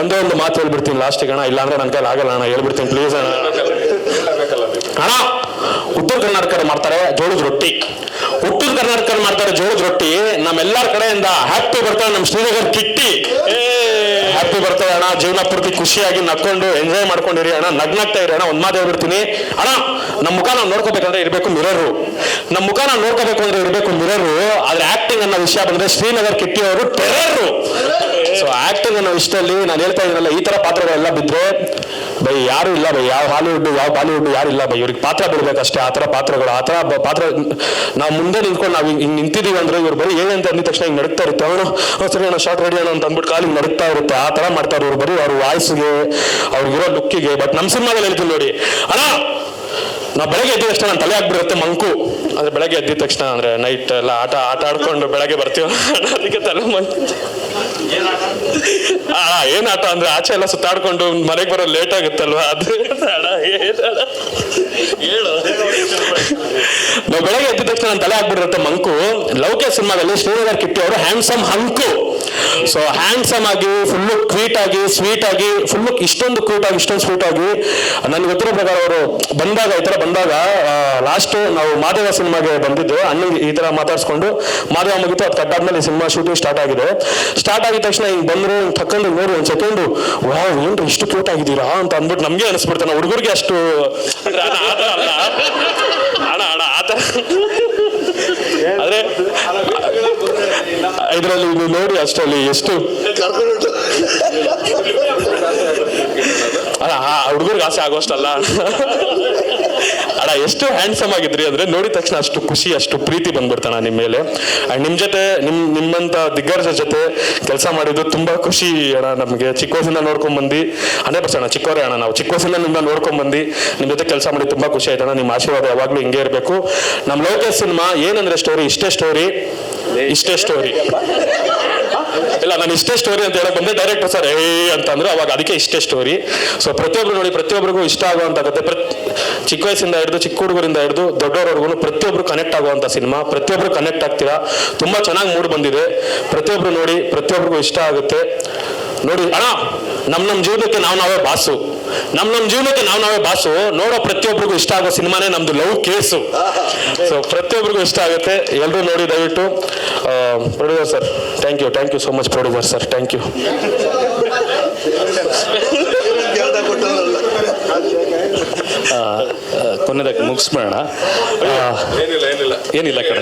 ಒಂದೇ ಒಂದು ಮಾತು ಹೇಳ್ಬಿಡ್ತೀನಿ ಲಾಸ್ಟಿಗೆ ಅಣ್ಣ, ಇಲ್ಲಾಂದ್ರೆ ನನ್ನ ಕೈಲಿ ಆಗಲ್ಲ ಅಣ್ಣ, ಹೇಳ್ಬಿಡ್ತೀನಿ ಪ್ಲೀಸ್ ಅಣ್ಣ. ಉತ್ತರ ಕರ್ನಾಟಕ ಮಾಡ್ತಾರೆ ಜೋಳದ ರೊಟ್ಟಿ, ಉತ್ತರ ಕರ್ನಾಟಕ ಮಾಡ್ತಾರೆ ಜೋಳದ ರೊಟ್ಟಿ. ನಮ್ಮೆಲ್ಲರ ಕಡೆಯಿಂದ ಹ್ಯಾಪಿ ಬರ್ತಾರೆ ನಮ್ಮ ಶ್ರೀನಗರ್ ಕಿಟ್ಟಿ. ಹ್ಯಾಪಿ ಬರ್ತದೆ ಅಣ್ಣ, ಜೀವನ ಪೂರ್ತಿ ಖುಷಿಯಾಗಿ ನಕ್ಕೊಂಡು ಎಂಜಾಯ್ ಮಾಡ್ಕೊಂಡಿರಿ ಅಣ್ಣ, ನಗ್ನಾಗ್ತಾ ಇರಿ ಅಣ್ಣ. ಒಂದ್ ಮಾತು ಹೇಳ್ಬಿಡ್ತೀನಿ ಅಣ್ಣ, ನಮ್ಮ ಮುಖ ನಾವು ನೋಡ್ಕೋಬೇಕಂದ್ರೆ ಇರಬೇಕು ಮಿರರು. ನಮ್ಮ ಮುಖ ನಾವು ನೋಡ್ಕೋಬೇಕು ಅಂದ್ರೆ ಇರಬೇಕು ಮಿರರು. ಆದ್ರೆ ಆಕ್ಟಿಂಗ್ ಅನ್ನೋ ವಿಷಯ ಬಂದ್ರೆ ಶ್ರೀನಗರ್ ಕಿಟ್ಟಿ ಅವರು ಟೆರರು. ಸೊ ಆಕ್ಟಿಂಗ್ ಅನ್ನೋ ವಿಷಯದಲ್ಲಿ ನಾನು ಹೇಳ್ತಾ ಇದ್ದೀನಲ್ಲ, ಈ ತರ ಪಾತ್ರಗಳೆಲ್ಲ ಬಿದ್ರೆ ಬೈ ಯಾರು ಇಲ್ಲ ಬೈ, ಯಾವ ಹಾಲಿವುಡ್ ಯಾವ ಬಾಲಿವುಡ್ ಯಾರು ಇಲ್ಲ ಬೈ. ಇವ್ರಿಗೆ ಪಾತ್ರ ಬಿಡ್ಬೇಕಷ್ಟೇ, ಆ ತರ ಪಾತ್ರಗಳು. ಆ ತರ ಪಾತ್ರ ನಾವು ಮುಂದೆ ನಿಂತ್ಕೊಂಡು ನಾವು ಹಿಂಗ್ ನಿಂತಿದೀವಿ ಅಂದ್ರೆ ಇವ್ರು ಬರೀ ಏನಂತ ಅಂದಿದ ತಕ್ಷಣ ಹಿಂಗ್ ನಡುತ್ತಾ ಇರುತ್ತೆ. ಅವನು ಸರಿ ಅಣ್ಣ ಶಾರ್ಟ್ ರೆಡಿ ಅಣ್ಣ ಅಂತ ಅಂದ್ಬಿಟ್ಟು ಕಾಲಿಗೆ ನಡುತ್ತಾ ಇರುತ್ತೆ. ಆ ತರ ಮಾಡ್ತಾರೆ ಇವ್ರು, ಬರೀ ಅವ್ರ ವಾಯ್ಸ್ಗೆ ಅವ್ರಿಗಿರೋ ಲುಕ್ಕಿಗೆ. ಬಟ್ ನಮ್ಮ ಸಿನಿಮಾದಲ್ಲಿ ಹೇಳ್ತೀನಿ ನೋಡಿ ಅಣ್ಣ, ನಾವು ಬೆಳಗ್ಗೆ ಎದ್ದಿದ ತಕ್ಷಣ ನನ್ನ ತಲೆ ಆಗ್ಬಿಡುತ್ತೆ ಮಂಕು. ಅಂದ್ರೆ ಬೆಳಗ್ಗೆ ಎದ್ದಿದ ತಕ್ಷಣ ಅಂದ್ರೆ ನೈಟ್ ಎಲ್ಲ ಆಟ ಆಡ್ಕೊಂಡು ಬೆಳಗ್ಗೆ ಬರ್ತೀವಿ, ಅದಕ್ಕೆ ತಲೆ ಏನ್ ಆಟ ಅಂದ್ರೆ ಆಚೆ ಎಲ್ಲ ಸುತ್ತಾಡ್ಕೊಂಡು ಮನೆಗೆ ಬರೋ ಲೇಟ್ ಆಗುತ್ತಲ್ವಾ, ಅದು ಹೇಳು. ನಾವು ಬೆಳಗ್ಗೆ ಎದ್ದಿದ ತಕ್ಷಣ ನನ್ನ ತಲೆ ಆಗ್ಬಿಡಿರುತ್ತೆ ಮಂಕು. ಲೌಕ್ಯ ಸಿನಿಮಾದಲ್ಲಿ ಶ್ರೀನಗರ್ ಕಿಟ್ಟಿ ಅವರು ಹ್ಯಾಂಡ್ಸಮ್ ಹಂಕು. ಸೊ ಹ್ಯಾಂಡ್ಸಮ್ ಆಗಿ, ಫುಲ್ಲು ಕ್ವೀಟ್ ಆಗಿ, ಸ್ವೀಟ್ ಆಗಿ, ಫುಲ್ಲು ಇಷ್ಟೊಂದು ಕ್ವೀಟ್ ಆಗಿ, ಇಷ್ಟೊಂದು ಸ್ವೀಟ್ ಆಗಿ. ನನ್ಗೆ ಗೊತ್ತಿರೋ ಪ್ರಕಾರ ಅವರು ಬಂದಾಗ ಈ ತರ ಬಂದಾಗ ಲಾಸ್ಟ್ ನಾವು ಮಾದೇವ ಸಿನಿಮಾಗೆ ಬಂದಿದ್ದು, ಅಣ್ಣಂಗೆ ಈ ತರ ಮಾತಾಡ್ಸ್ಕೊಂಡು ಮಾದೇವ ಮುಗಿತು. ಅದು ಕಟ್ಟಾದ್ಮೇಲೆ ಸಿನಿಮಾ ಶೂಟಿಂಗ್ ಸ್ಟಾರ್ಟ್ ಆಗಿದೆ. ಸ್ಟಾರ್ಟ್ ಆಗಿದ ತಕ್ಷಣ ಹಿಂಗ್ ಬಂದ್ರು, ಹಿಂಗ್ ತಕೊಂಡು ನೋಡಿ ಒಂದ್ ಸೆಕೆಂಡು, ವಾವ್ ಏನ್ರಿ ಇಷ್ಟು ಕ್ಯೂಟ್ ಆಗಿದ್ದೀರಾ ಅಂತ ಅಂದ್ಬಿಟ್ಟು ನಮ್ಗೆ ಅನಿಸ್ಬಿಡ್ತಾನೆ. ಹುಡುಗರಿಗೆ ಅಷ್ಟು ಅಣ್ಣ ಆತರ. ಆದ್ರೆ ಇದರಲ್ಲಿ ನೋಡಿ ಅಷ್ಟರಲ್ಲಿ ಎಷ್ಟು ಅಲ್ಲ, ಹುಡುಗರಿಗೆ ಆಸೆ ಆಗೋಷ್ಟಲ್ಲ ಅಣ್ಣ. ಎಷ್ಟು ಹ್ಯಾಂಡ್ಸಮ್ ಆಗಿದ್ರಿ ಅಂದ್ರೆ ನೋಡಿದ ತಕ್ಷಣ ಅಷ್ಟು ಖುಷಿ, ಅಷ್ಟು ಪ್ರೀತಿ ಬಂದ್ಬಿಡ್ತಾನ ನಿಮ್ಮ ಮೇಲೆ. ಅಂಡ್ ನಿಮ್ ಜೊತೆ ನಿಮ್ಮಂತ ದಿಗ್ಗಜರ ಜೊತೆ ಕೆಲಸ ಮಾಡಿದ್ದು ತುಂಬಾ ಖುಷಿ ಅಣ್ಣ ನಮ್ಗೆ. ಚಿಕ್ಕ ವಯಸ್ಸಿಂದ ನೋಡ್ಕೊಂಡ್ ಬಂದು 100% ಚಿಕ್ಕವರೇ ಅಣ್ಣ, ನಾವು ಚಿಕ್ಕ ವಯಸ್ಸಿಂದ ನಿಮ್ನ ನೋಡ್ಕೊಂಡ್ ಬಂದು ನಿಮ್ ಜೊತೆ ಕೆಲಸ ಮಾಡಿ ತುಂಬಾ ಖುಷಿ ಆಯ್ತಣ್ಣ. ನಿಮ್ಮ ಆಶೀರ್ವಾದ ಯಾವಾಗ್ಲೂ ಹಿಂಗೆ ಇರಬೇಕು. ನಮ್ಮ ಲೋಕ ಸಿನಿಮಾ ಏನಂದ್ರೆ ಸ್ಟೋರಿ ಇಷ್ಟೇ ಸ್ಟೋರಿ. ಇಲ್ಲ, ನಾನು ಇಷ್ಟೇ ಸ್ಟೋರಿ ಅಂತ ಹೇಳಕ್ ಬಂದೆ, ಡೈರೆಕ್ಟರ್ ಸರ್ ಅಂತಂದ್ರೆ ಅವಾಗ ಅದಕ್ಕೆ ಇಷ್ಟೇ ಸ್ಟೋರಿ. ಸೊ ಪ್ರತಿಯೊಬ್ರು ನೋಡಿ, ಪ್ರತಿಯೊಬ್ಬರಿಗೂ ಇಷ್ಟ ಆಗುವಂತಾಗುತ್ತೆ. ಚಿಕ್ಕ ವಯಸ್ಸಿಂದ ಹಿಡಿದು, ಚಿಕ್ಕ ಹುಡುಗರಿಂದ ಹಿಡಿದು ದೊಡ್ಡವರವರೆಗೂ ಪ್ರತಿಯೊಬ್ರು ಕನೆಕ್ಟ್ ಆಗುವಂತ ಸಿನಿಮಾ. ಪ್ರತಿಯೊಬ್ರು ಕನೆಕ್ಟ್ ಆಗ್ತೀರಾ, ತುಂಬಾ ಚೆನ್ನಾಗಿ ಮೂಡ್ ಬಂದಿದೆ. ಪ್ರತಿಯೊಬ್ರು ನೋಡಿ, ಪ್ರತಿಯೊಬ್ಬರಿಗೂ ಇಷ್ಟ ಆಗುತ್ತೆ ನೋಡಿ ಅಣ್ಣ. ನಮ್ಮ ಜೀವನಕ್ಕೆ ನಾವೇ ಬಾಸು, ನಮ್ಮ ಜೀವನಕ್ಕೆ ನಾವೇ ಬಾಸು. ನೋಡೋ ಪ್ರತಿಯೊಬ್ಬರಿಗೂ ಇಷ್ಟ ಆಗೋ ಸಿನಿಮಾನೇ ನಮ್ದು ಲವ್ ಕೇಸು. ಸೊ ಪ್ರತಿಯೊಬ್ಬರಿಗೂ ಇಷ್ಟ ಆಗುತ್ತೆ, ಎಲ್ಲರೂ ನೋಡಿ ದಯವಿಟ್ಟು. Producer sir thank you so much. Producer sir thank you. ಕೊನೆದಾಗಿ ಮುಗಿಸ್ಬೇಡ. ಏನಿಲ್ಲ ಕಡೆ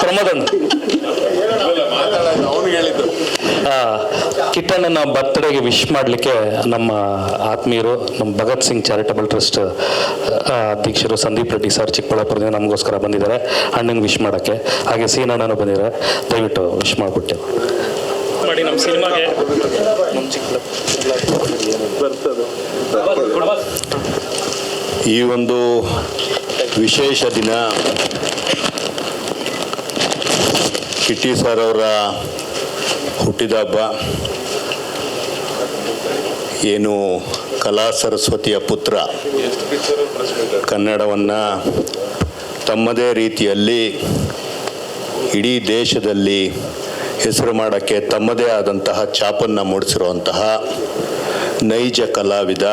ಪ್ರಮೋದನ್ ಅವನಿಗೆ ಹೇಳಿದ್ದು ಕಿಟ್ಟಣ್ಣನ ಬರ್ತ್ಡೇಗೆ ವಿಶ್ ಮಾಡಲಿಕ್ಕೆ ನಮ್ಮ ಆತ್ಮೀಯರು, ನಮ್ಮ ಭಗತ್ ಸಿಂಗ್ ಚಾರಿಟಬಲ್ ಟ್ರಸ್ಟ್ ಅಧ್ಯಕ್ಷರು ಸಂದೀಪ್ ರೆಡ್ಡಿ ಸರ್ ಚಿಕ್ಕಬಳ್ಳಾಪುರದಿಂದ ನಮಗೋಸ್ಕರ ಬಂದಿದ್ದಾರೆ ಅಣ್ಣಂಗೆ ವಿಶ್ ಮಾಡೋಕ್ಕೆ. ಹಾಗೆ ಸೀನಣ್ಣನೂ ಬಂದಿದ್ದಾರೆ, ದಯವಿಟ್ಟು ವಿಶ್ ಮಾಡಿಬಿಟ್ಟು ಮಾಡಿ ನಮ್ಮ ಸಿನಿಮಾಗೆ. ಈ ಒಂದು ವಿಶೇಷ ದಿನ ಕಿಟ್ಟಿ ಸರ್ ಅವರ ಹುಟ್ಟಿದ ಹಬ್ಬ. ಏನು ಕಲಾ ಸರಸ್ವತಿಯ ಪುತ್ರ ಕನ್ನಡವನ್ನು ತಮ್ಮದೇ ರೀತಿಯಲ್ಲಿ ಇಡೀ ದೇಶದಲ್ಲಿ ಹೆಸರು ಮಾಡೋಕ್ಕೆ ತಮ್ಮದೇ ಆದಂತಹ ಛಾಪನ್ನು ಮೂಡಿಸಿರುವಂತಹ ನೈಜ ಕಲಾವಿದ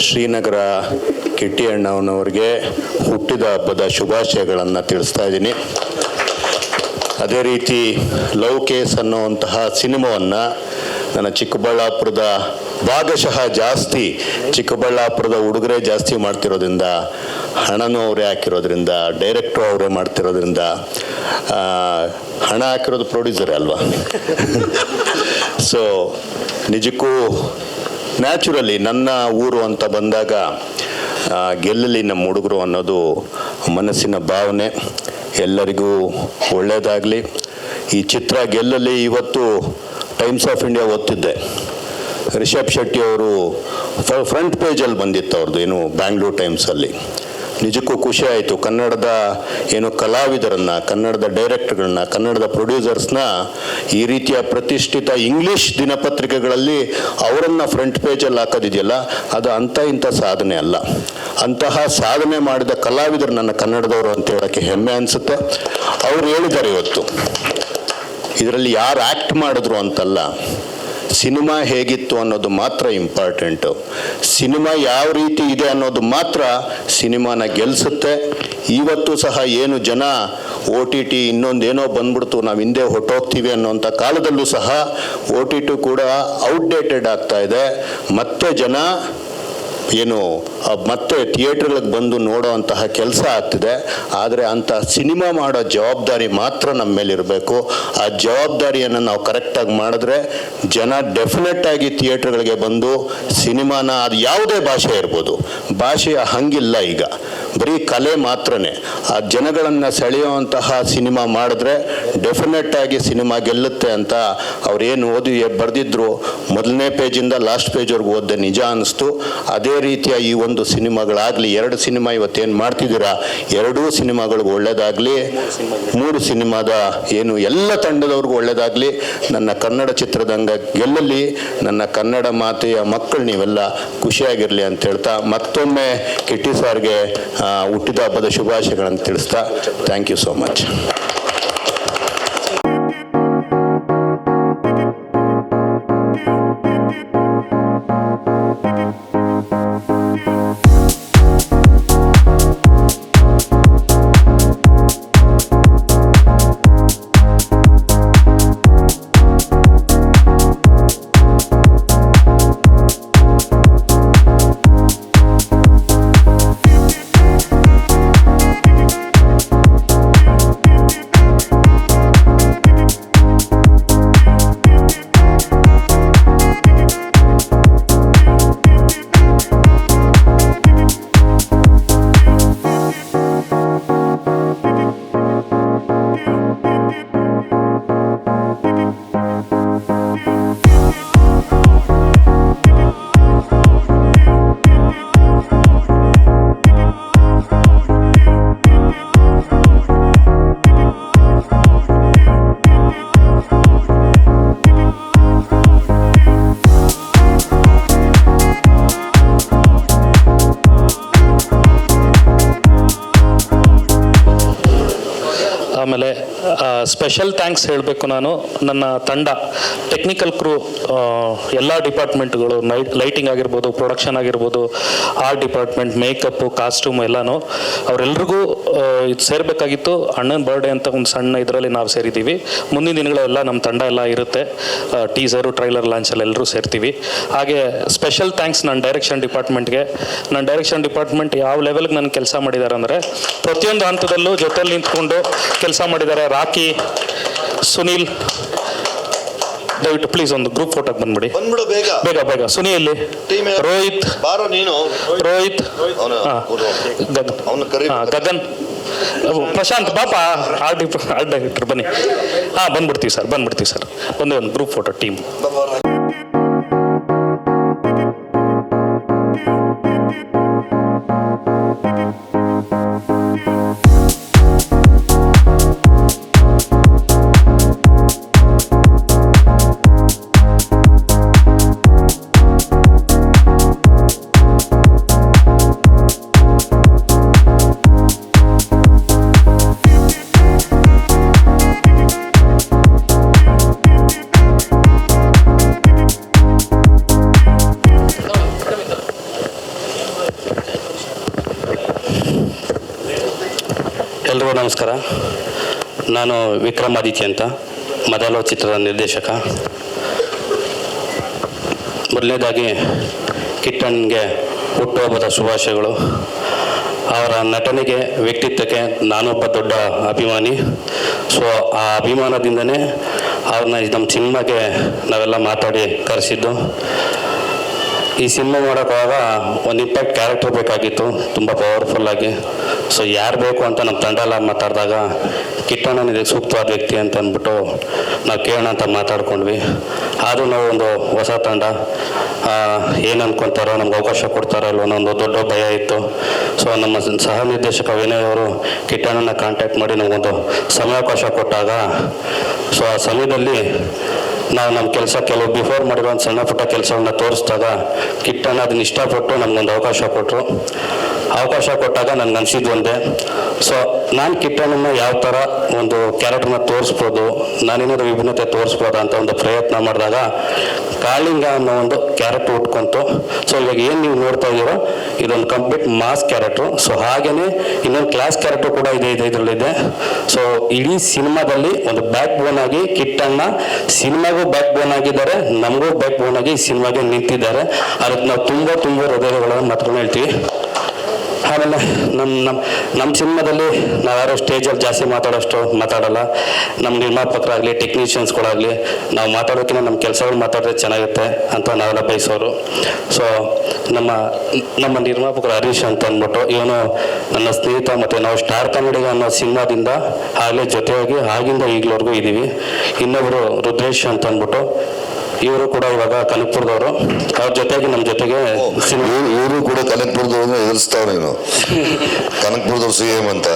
ಶ್ರೀನಗರ ಕಿಟ್ಟಿ ಅಣ್ಣನವರಿಗೆ ಹುಟ್ಟಿದ ಹಬ್ಬದ ಶುಭಾಶಯಗಳನ್ನು ತಿಳಿಸ್ತಾ ಇದ್ದೀನಿ. ಅದೇ ರೀತಿ ಲವ್ ಕೇಸ್ ಅನ್ನುವಂತಹ ಸಿನಿಮಾವನ್ನು ನನ್ನ ಚಿಕ್ಕಬಳ್ಳಾಪುರದ ಭಾಗಶಃ ಜಾಸ್ತಿ ಚಿಕ್ಕಬಳ್ಳಾಪುರದ ಹುಡುಗರೇ ಜಾಸ್ತಿ ಮಾಡ್ತಿರೋದ್ರಿಂದ, ಹಣನೂ ಅವರೇ ಹಾಕಿರೋದ್ರಿಂದ, ಡೈರೆಕ್ಟ್ರು ಅವರೇ ಮಾಡ್ತಿರೋದ್ರಿಂದ, ಹಣ ಹಾಕಿರೋದು ಪ್ರೊಡ್ಯೂಸರೇ ಅಲ್ವಾ. ಸೊ ನಿಜಕ್ಕೂ ನ್ಯಾಚುರಲಿ ನನ್ನ ಊರು ಅಂತ ಬಂದಾಗ ಗೆಲ್ಲಲಿ ನಮ್ಮ ಹುಡುಗರು ಅನ್ನೋದು ಮನಸ್ಸಿನ ಭಾವನೆ. ಎಲ್ಲರಿಗೂ ಒಳ್ಳೆಯದಾಗಲಿ. ಈ ಚಿತ್ರ ಗೆಲ್ಲಲಿ. ಇವತ್ತು ಟೈಮ್ಸ್ ಆಫ್ ಇಂಡಿಯಾ ಓದ್ತಿದ್ದೆ, ರಿಷಬ್ ಶೆಟ್ಟಿ ಅವರು ಫ್ರಂಟ್ ಪೇಜಲ್ಲಿ ಬಂದಿತ್ತು ಅವ್ರದ್ದು, ಏನು ಬ್ಯಾಂಗ್ಳೂರ್ ಟೈಮ್ಸಲ್ಲಿ. ನಿಜಕ್ಕೂ ಖುಷಿ ಆಯಿತು. ಕನ್ನಡದ ಏನು ಕಲಾವಿದರನ್ನು, ಕನ್ನಡದ ಡೈರೆಕ್ಟರ್ಗಳನ್ನ, ಕನ್ನಡದ ಪ್ರೊಡ್ಯೂಸರ್ಸ್ನ ಈ ರೀತಿಯ ಪ್ರತಿಷ್ಠಿತ ಇಂಗ್ಲೀಷ್ ದಿನಪತ್ರಿಕೆಗಳಲ್ಲಿ ಅವರನ್ನು ಫ್ರಂಟ್ ಪೇಜಲ್ಲಿ ಹಾಕೋದಿದೆಯಲ್ಲ, ಅದು ಅಂಥ ಇಂಥ ಸಾಧನೆ ಅಲ್ಲ. ಅಂತಹ ಸಾಧನೆ ಮಾಡಿದ ಕಲಾವಿದರು ನನ್ನ ಕನ್ನಡದವರು ಅಂತ ಹೇಳೋಕ್ಕೆ ಹೆಮ್ಮೆ ಅನಿಸುತ್ತೆ. ಅವ್ರು ಹೇಳಿದ್ದಾರೆ ಇವತ್ತು, ಇದರಲ್ಲಿ ಯಾರು ಆ್ಯಕ್ಟ್ ಮಾಡಿದ್ರು ಅಂತಲ್ಲ, ಸಿನಿಮಾ ಹೇಗಿತ್ತು ಅನ್ನೋದು ಮಾತ್ರ ಇಂಪಾರ್ಟೆಂಟು. ಸಿನಿಮಾ ಯಾವ ರೀತಿ ಇದೆ ಅನ್ನೋದು ಮಾತ್ರ ಸಿನಿಮಾನ ಗೆಲ್ಲಿಸುತ್ತೆ. ಇವತ್ತು ಸಹ ಏನು ಜನ OTT ಇನ್ನೊಂದೇನೋ ಬಂದ್ಬಿಡ್ತು, ನಾವು ಹಿಂದೆ ಹೊಟ್ಟೋಗ್ತೀವಿ ಅನ್ನೋಂಥ ಕಾಲದಲ್ಲೂ ಸಹ OTT ಕೂಡ ಔಟ್ಡೇಟೆಡ್ ಆಗ್ತಾ ಇದೆ. ಮತ್ತೆ ಜನ ಏನು ಮತ್ತೆ ಥಿಯೇಟ್ರ್ಗಳಿಗೆ ಬಂದು ನೋಡೋ ಅಂತಹ ಕೆಲಸ ಆಗ್ತಿದೆ. ಆದರೆ ಅಂಥ ಸಿನಿಮಾ ಮಾಡೋ ಜವಾಬ್ದಾರಿ ಮಾತ್ರ ನಮ್ಮ ಮೇಲಿರಬೇಕು. ಆ ಜವಾಬ್ದಾರಿಯನ್ನು ನಾವು ಕರೆಕ್ಟಾಗಿ ಮಾಡಿದ್ರೆ ಜನ ಡೆಫಿನೆಟ್ಟಾಗಿ ಥಿಯೇಟ್ರ್ಗಳಿಗೆ ಬಂದು ಸಿನಿಮಾನ, ಅದು ಯಾವುದೇ ಭಾಷೆ ಇರ್ಬೋದು, ಭಾಷೆಯ ಹಂಗಿಲ್ಲ ಈಗ, ಬರೀ ಕಲೆ ಮಾತ್ರನೇ. ಆ ಜನಗಳನ್ನು ಸೆಳೆಯುವಂತಹ ಸಿನಿಮಾ ಮಾಡಿದ್ರೆ ಡೆಫಿನೆಟ್ಟಾಗಿ ಸಿನಿಮಾ ಗೆಲ್ಲುತ್ತೆ ಅಂತ ಅವ್ರೇನು ಓದಿ ಬರೆದಿದ್ರು, ಮೊದಲನೇ ಪೇಜಿಂದ ಲಾಸ್ಟ್ ಪೇಜ್ವರೆಗೂ ಓದ್ದೆ, ನಿಜ ಅನ್ನಿಸ್ತು. ಅದೇ ರೀತಿಯ ಈ ಒಂದು ಸಿನಿಮಾಗಳಾಗಲಿ, 2 ಸಿನಿಮಾ ಇವತ್ತೇನು ಮಾಡ್ತಿದ್ದೀರಾ, 2 ಸಿನಿಮಾಗಳಿಗೂ ಒಳ್ಳೆಯದಾಗಲಿ. 3 ಸಿನಿಮಾದ ಏನು ಎಲ್ಲ ತಂಡದವ್ರಿಗೂ ಒಳ್ಳೆಯದಾಗಲಿ. ನನ್ನ ಕನ್ನಡ ಚಿತ್ರರಂಗ ಗೆಲ್ಲಲಿ. ನನ್ನ ಕನ್ನಡ ಮಾತೆಯ ಮಕ್ಕಳು ನೀವೆಲ್ಲ ಖುಷಿಯಾಗಿರಲಿ ಅಂತ ಹೇಳ್ತಾ, ಮತ್ತೊಮ್ಮೆ ಕಿಟ್ಟಿ ಸಾರ್ಗೆ ಹುಟ್ಟಿದ ಹಬ್ಬದ ಶುಭಾಶಯಗಳನ್ನು ತಿಳಿಸ್ತಾ, ಥ್ಯಾಂಕ್ ಯು ಸೋ ಮಚ್. ಆಮೇಲೆ ಸ್ಪೆಷಲ್ ಥ್ಯಾಂಕ್ಸ್ ಹೇಳಬೇಕು ನಾನು. ನನ್ನ ತಂಡ, ಟೆಕ್ನಿಕಲ್ ಕ್ರೂ, ಎಲ್ಲ ಡಿಪಾರ್ಟ್ಮೆಂಟ್ಗಳು, ಲೈಟಿಂಗ್ ಆಗಿರ್ಬೋದು, ಪ್ರೊಡಕ್ಷನ್ ಆಗಿರ್ಬೋದು, ಆರ್ಟ್ ಡಿಪಾರ್ಟ್ಮೆಂಟ್, ಮೇಕಪ್ಪು, ಕಾಸ್ಟ್ಯೂಮ್ ಎಲ್ಲನೂ, ಅವರೆಲ್ರಿಗೂ ಇದು ಸೇರಬೇಕಾಗಿತ್ತು. ಅಣ್ಣನ ಬರ್ಡೇ ಅಂತ ಒಂದು ಸಣ್ಣ ಇದರಲ್ಲಿ ನಾವು ಸೇರಿದ್ದೀವಿ. ಮುಂದಿನ ದಿನಗಳೆಲ್ಲ ನಮ್ಮ ತಂಡ ಎಲ್ಲ ಇರುತ್ತೆ. ಟೀಸರು, ಟ್ರೈಲರ್ ಲಾಂಚಲ್ಲಿ ಎಲ್ಲರೂ ಸೇರ್ತೀವಿ. ಹಾಗೆ ಸ್ಪೆಷಲ್ ಥ್ಯಾಂಕ್ಸ್ ನನ್ನ ಡೈರೆಕ್ಷನ್ ಡಿಪಾರ್ಟ್ಮೆಂಟ್ಗೆ. ನನ್ನ ಡೈರೆಕ್ಷನ್ ಡಿಪಾರ್ಟ್ಮೆಂಟ್ ಯಾವ ಲೆವೆಲ್ಗೆ ನನ್ನ ಕೆಲಸ ಮಾಡಿದ್ದಾರೆ ಅಂದರೆ, ಪ್ರತಿಯೊಂದು ಹಂತದಲ್ಲೂ ಜೊತೆಲಿ ನಿಂತ್ಕೊಂಡು ಕೆಲಸ ಮಾಡಿದ್ದಾರೆ. ರಾಕಿ, ಸುನೀಲ್, ದಯವಿಟ್ಟು ಪ್ಲೀಸ್ ಒಂದು ಗ್ರೂಪ್ ಫೋಟೋಗೆ ಬಂದ್ಬಿಡಿ. ಬಂದ್ಬಿಡು ಬೇಗ ಬೇಗ ಬೇಗ. ಸುನಿಯಲ್ಲಿ ರೋಹಿತ್, ಬಾರೋ ನೀನು. ರೋಹಿತ್, ಗಗನ್, ಪ್ರಶಾಂತ್, ಪಾಪ ಆರ್ಟ್ ಡೈರೆಕ್ಟರ್ ಬನ್ನಿ. ಬಂದ್ಬಿಡ್ತೀವಿ ಸರ್, ಬಂದು ಒಂದು ಗ್ರೂಪ್ ಫೋಟೋ ಟೀಮ್. ಎಲ್ರಿಗೂ ನಮಸ್ಕಾರ. ನಾನು ವಿಕ್ರಮಾದಿತ್ಯ ಅಂತ, ಮೊದಲ ಚಿತ್ರದ ನಿರ್ದೇಶಕ. ಮೊದಲನೇದಾಗಿ ಕಿಟ್ಟನ್ಗೆ ಹುಟ್ಟುಹಬ್ಬದ ಶುಭಾಶಯಗಳು. ಅವರ ನಟನೆಗೆ, ವ್ಯಕ್ತಿತ್ವಕ್ಕೆ ನಾನೊಬ್ಬ ದೊಡ್ಡ ಅಭಿಮಾನಿ. ಸೊ ಆ ಅಭಿಮಾನದಿಂದನೇ ಅವ್ರನ್ನ ನಮ್ಮ ಸಿನಿಮಾಗೆ ನಾವೆಲ್ಲ ಮಾತಾಡಿ ಕರೆಸಿದ್ದು. ಈ ಸಿನಿಮಾ ಮಾಡೋಕ್ಕಾಗ ಒಂದು ಇಂಪ್ಯಾಕ್ಟ್ ಕ್ಯಾರೆಕ್ಟರ್ ಬೇಕಾಗಿತ್ತು, ತುಂಬ ಪವರ್ಫುಲ್ಲಾಗಿ. ಸೊ ಯಾರು ಬೇಕು ಅಂತ ನಮ್ಮ ತಂಡ ಎಲ್ಲ ಮಾತಾಡಿದಾಗ ಕಿಟ್ಟಣ್ಣನ ಇದಕ್ಕೆ ಸೂಕ್ತವಾದ ವ್ಯಕ್ತಿ ಅಂತ ಅಂದ್ಬಿಟ್ಟು ನಾವು ಕೇಳೋಣ ಅಂತ ಮಾತಾಡ್ಕೊಂಡ್ವಿ. ಆದರೂ ನಾವು ಒಂದು ಹೊಸ ತಂಡ, ಏನು ಅಂದ್ಕೊತಾರೋ, ನಮ್ಗೆ ಅವಕಾಶ ಕೊಡ್ತಾರೋ ಅಲ್ವೋ ಅನ್ನೋ ಒಂದು ದೊಡ್ಡ ಭಯ ಇತ್ತು. ಸೊ ನಮ್ಮ ಸಹ ನಿರ್ದೇಶಕ ವಿನಯ್ ಅವರು ಕಿಟ್ಟಣ್ಣನ ಕಾಂಟ್ಯಾಕ್ಟ್ ಮಾಡಿ ನಮಗೊಂದು ಸಮಯಾವಕಾಶ ಕೊಟ್ಟಾಗ, ಸೊ ಆ ಸಮಯದಲ್ಲಿ ನಾವು ನಮ್ಮ ಕೆಲಸ ಕೆಲವು ಬಿಫೋರ್ ಮಾಡಿರೋ ಒಂದು ಸಣ್ಣ ಪುಟ್ಟ ಕೆಲಸಗಳನ್ನ ತೋರಿಸಿದಾಗ ಕಿಟ್ಟಣ್ಣ ಅದನ್ನ ಇಷ್ಟಪಟ್ಟು ನಮಗೊಂದು ಅವಕಾಶ ಕೊಟ್ಟರು. ಅವಕಾಶ ಕೊಟ್ಟಾಗ ನನಗೆ ಅನಿಸಿದ್ದು ಒಂದೇ, ಸೊ ನಾನು ಕಿಟ್ಟಣ್ಣನ ಯಾವ ಥರ ಒಂದು ಕ್ಯಾರೆಕ್ಟರ್ನ ತೋರಿಸ್ಬೋದು, ನಾನೇನಾದ್ರು ವಿಭಿನ್ನತೆ ತೋರಿಸ್ಬೋದಾ ಅಂತ ಒಂದು ಪ್ರಯತ್ನ ಮಾಡಿದಾಗ ಕಾಳಿಂಗ ಅನ್ನೋ ಒಂದು ಕ್ಯಾರೆಕ್ಟರ್ ಉಟ್ಕೊಂತು. ಸೊ ಇವಾಗ ಏನು ನೀವು ನೋಡ್ತಾ ಇದ್ದೀರೋ ಇದೊಂದು ಕಂಪ್ಲೀಟ್ ಮಾಸ್ ಕ್ಯಾರೆಕ್ಟ್ರು. ಸೊ ಹಾಗೆಯೇ ಇನ್ನೊಂದು ಕ್ಲಾಸ್ ಕ್ಯಾರೆಕ್ಟರ್ ಕೂಡ ಇದರಲ್ಲಿದೆ. ಸೊ ಇಡೀ ಸಿನಿಮಾದಲ್ಲಿ ಒಂದು ಬ್ಯಾಕ್ ಬೋನ್ ಆಗಿ ಕಿಟ್ಟಣ್ಣ ಸಿನಿಮಾಗೂ ಬ್ಯಾಕ್ ಬೋನ್ ಆಗಿದ್ದಾರೆ, ನಮಗೂ ಬ್ಯಾಕ್ ಬೋನ್ ಆಗಿ ಈ ಸಿನಿಮಾಗೆ ನಿಂತಿದ್ದಾರೆ. ಅದಕ್ಕೆ ನಾವು ತುಂಬ ಹೃದಯಗಳನ್ನು ಮಾತ್ರ ಹೇಳ್ತೀವಿ. ಆಮೇಲೆ ನಮ್ಮ ಸಿನಿಮಾದಲ್ಲಿ ನಾವು ಯಾರೋ ಸ್ಟೇಜಲ್ಲಿ ಜಾಸ್ತಿ ಮಾತಾಡಲ್ಲ. ನಮ್ಮ ನಿರ್ಮಾಪಕರಾಗಲಿ, ಟೆಕ್ನಿಷಿಯನ್ಸ್ಗಳಾಗಲಿ, ನಾವು ಮಾತಾಡೋಕ್ಕಿಂತ ನಮ್ಮ ಕೆಲಸಗಳು ಮಾತಾಡಿದ್ರೆ ಚೆನ್ನಾಗುತ್ತೆ ಅಂತ ನಾವೆಲ್ಲ ಬಯಸೋರು. ಸೊ ನಮ್ಮ ನಿರ್ಮಾಪಕರು ಹರೀಶ್ ಅಂತ ಅಂದ್ಬಿಟ್ಟು, ಇವನು ನನ್ನ ಸ್ನೇಹಿತ. ಮತ್ತು ನಾವು ಸ್ಟಾರ್ ಕನ್ನಡಿಗ ಅನ್ನೋ ಸಿನಿಮಾದಿಂದ ಆಗಲೇ ಜೊತೆಯಾಗಿ ಆಗಿಂದ ಈಗಲವರೆಗೂ ಇದ್ದೀವಿ. ಇನ್ನೊಬ್ಬರು ರುದ್ರೇಶ್ ಅಂತ ಅಂದ್ಬಿಟ್ಟು, ಇವರು ಕೂಡ ಇವಾಗ ಕನಕಪುರದವರು. ಅವ್ರ ಜೊತೆಗೆ ನಮ್ಮ ಜೊತೆಗೆ ಇವರು ಕೂಡ ಕನಕಪುರದವ್ರನ್ನ ಎದುರಿಸ್ತಾವ ನೀನು. ಕನಕಪುರದವ್ರು CM ಅಂತ.